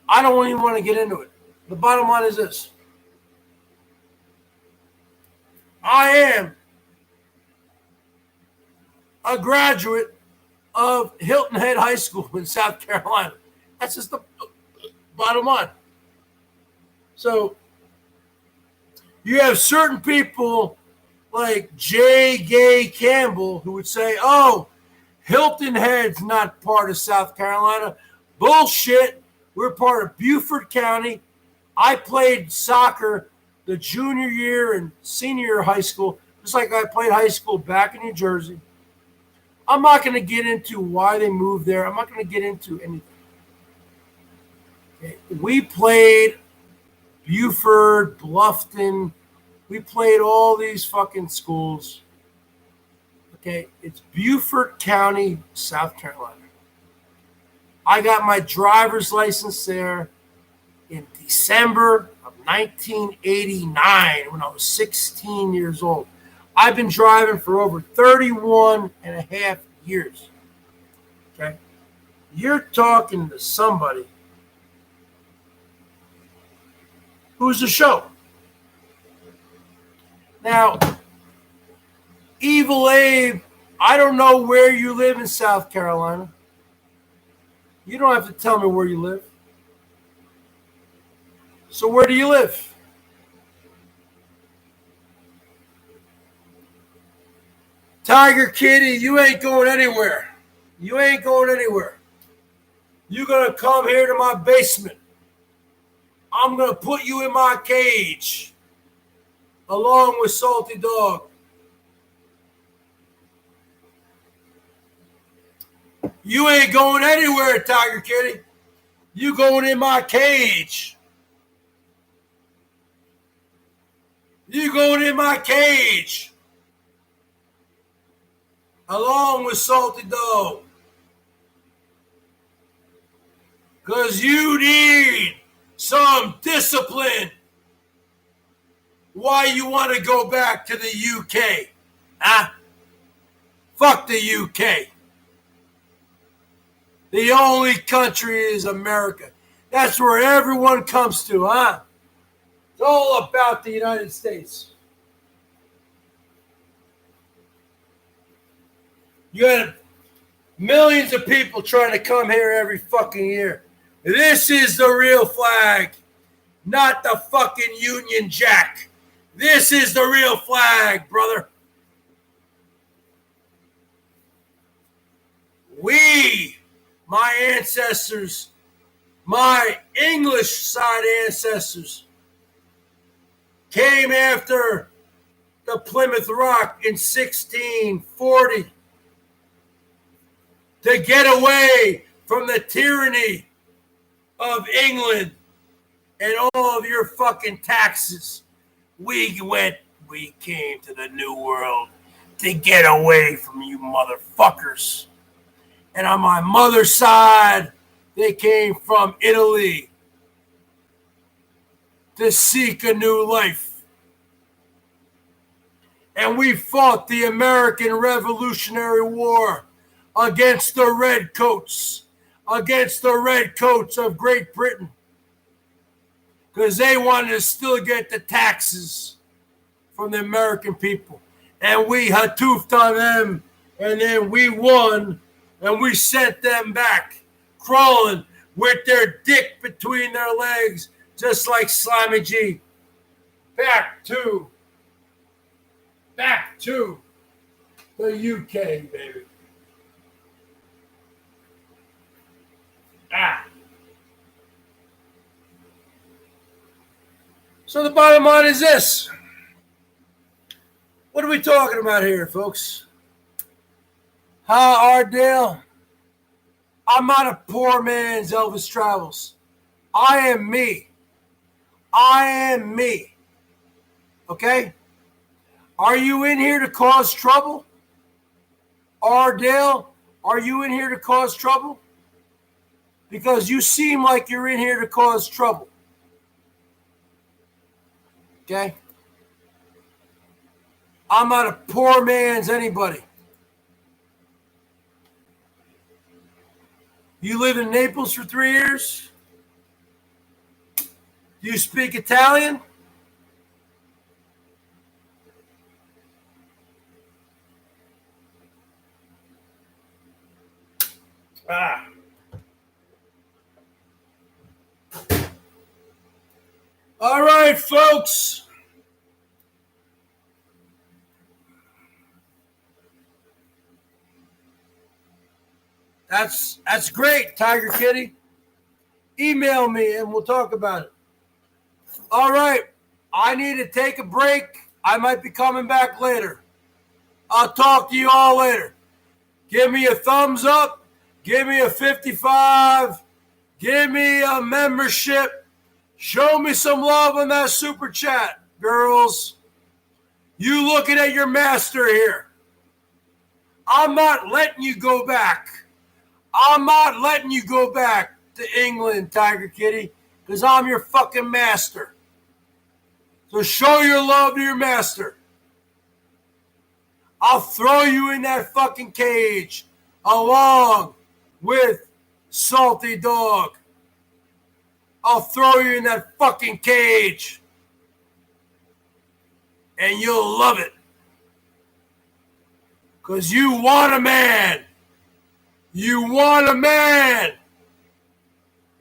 I don't even want to get into it. The bottom line is this. I am a graduate of Hilton Head High School in South Carolina. That's just the bottom line. So you have certain people like J. Gay Campbell who would say, oh, Hilton Head's not part of South Carolina. Bullshit. We're part of Beaufort County. I played soccer the junior year and senior year of high school, just like I played high school back in New Jersey. I'm not going to get into why they moved there. I'm not going to get into anything. Okay. We played Beaufort, Bluffton. We played all these fucking schools. Okay, it's Beaufort County, South Carolina. I got my driver's license there in December of 1989 when I was 16 years old. I've been driving for over 31 and a half years. Okay? You're talking to somebody who's a show. Now, Evil Abe, I don't know where you live in South Carolina. You don't have to tell me where you live. So where do you live? Tiger Kitty, you ain't going anywhere. You ain't going anywhere. You're going to come here to my basement. I'm going to put you in my cage along with Salty Dog. You ain't going anywhere, Tiger Kitty. You going in my cage. You going in my cage. Along with Salty Dog. Because you need some discipline. Why you want to go back to the UK? Huh? Fuck the UK. The only country is America. That's where everyone comes to, huh? It's all about the United States. You had millions of people trying to come here every fucking year. This is the real flag, not the fucking Union Jack. This is the real flag, brother. We, my ancestors, my English side ancestors, came after the Plymouth Rock in 1640 to get away from the tyranny of England and all of your fucking taxes. We came to the New World to get away from you motherfuckers. And on my mother's side, they came from Italy to seek a new life. And we fought the American Revolutionary War against the Redcoats, against the Redcoats of Great Britain, because they wanted to still get the taxes from the American people. And we hatoofed on them, and then we won, and we sent them back, crawling with their dick between their legs, just like Slimy G. Back to the UK, baby. So the bottom line is this. What are we talking about here, folks? Ardale? I'm not a poor man's Elvis Travels. I am me. I am me. Okay? Are you in here to cause trouble? Ardale, are you in here to cause trouble? Because you seem like you're in here to cause trouble. Okay? I'm not a poor man's anybody. You live in Naples for 3 years? Do you speak Italian? All right, folks. That's great, Tiger Kitty. Email me and we'll talk about it. All right. I need to take a break. I might be coming back later. I'll talk to you all later. Give me a thumbs up. Give me a 55. Give me a membership. Show me some love on that super chat, girls. You looking at your master here. I'm not letting you go back. I'm not letting you go back to England, Tiger Kitty, because I'm your fucking master. So show your love to your master. I'll throw you in that fucking cage along with Salty Dog. I'll throw you in that fucking cage. And you'll love it. Because you want a man. You want a man.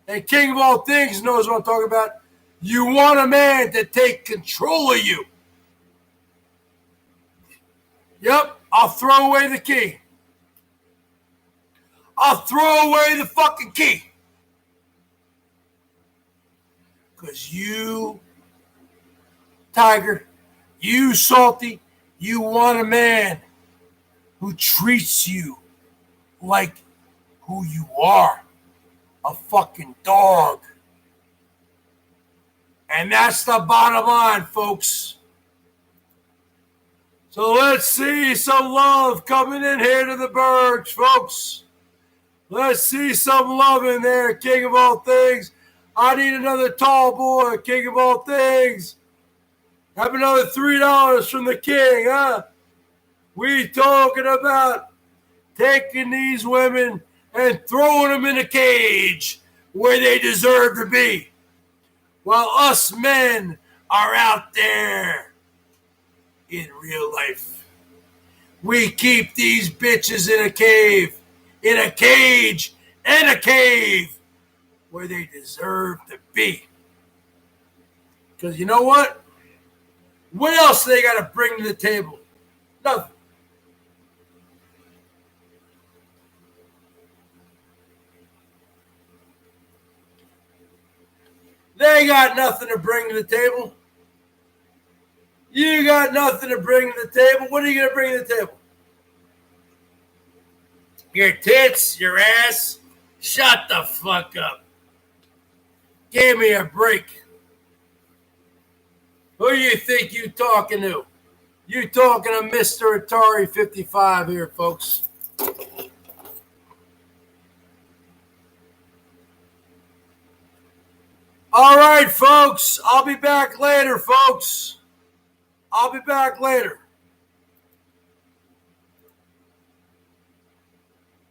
And King of All Things knows what I'm talking about. You want a man to take control of you. Yep, I'll throw away the key. I'll throw away the fucking key. Because you, Tiger, you, Salty, you want a man who treats you like who you are, a fucking dog. And that's the bottom line, folks. So let's see some love coming in here to the Bergs, folks. Let's see some love in there, King of All Things. I need another tall boy, King of All Things. Have another $3 from the king, huh? We talking about taking these women and throwing them in a cage where they deserve to be. While us men are out there in real life. We keep these bitches in a cave, in a cage, and a cave where they deserve to be. Because you know what? What else they got to bring to the table? Nothing. They got nothing to bring to the table. You got nothing to bring to the table. What are you going to bring to the table? Your tits, your ass? Shut the fuck up. Give me a break. Who do you think you talking to? You talking to Mr. Atari 55 here, folks. All right, folks. I'll be back later, folks. I'll be back later.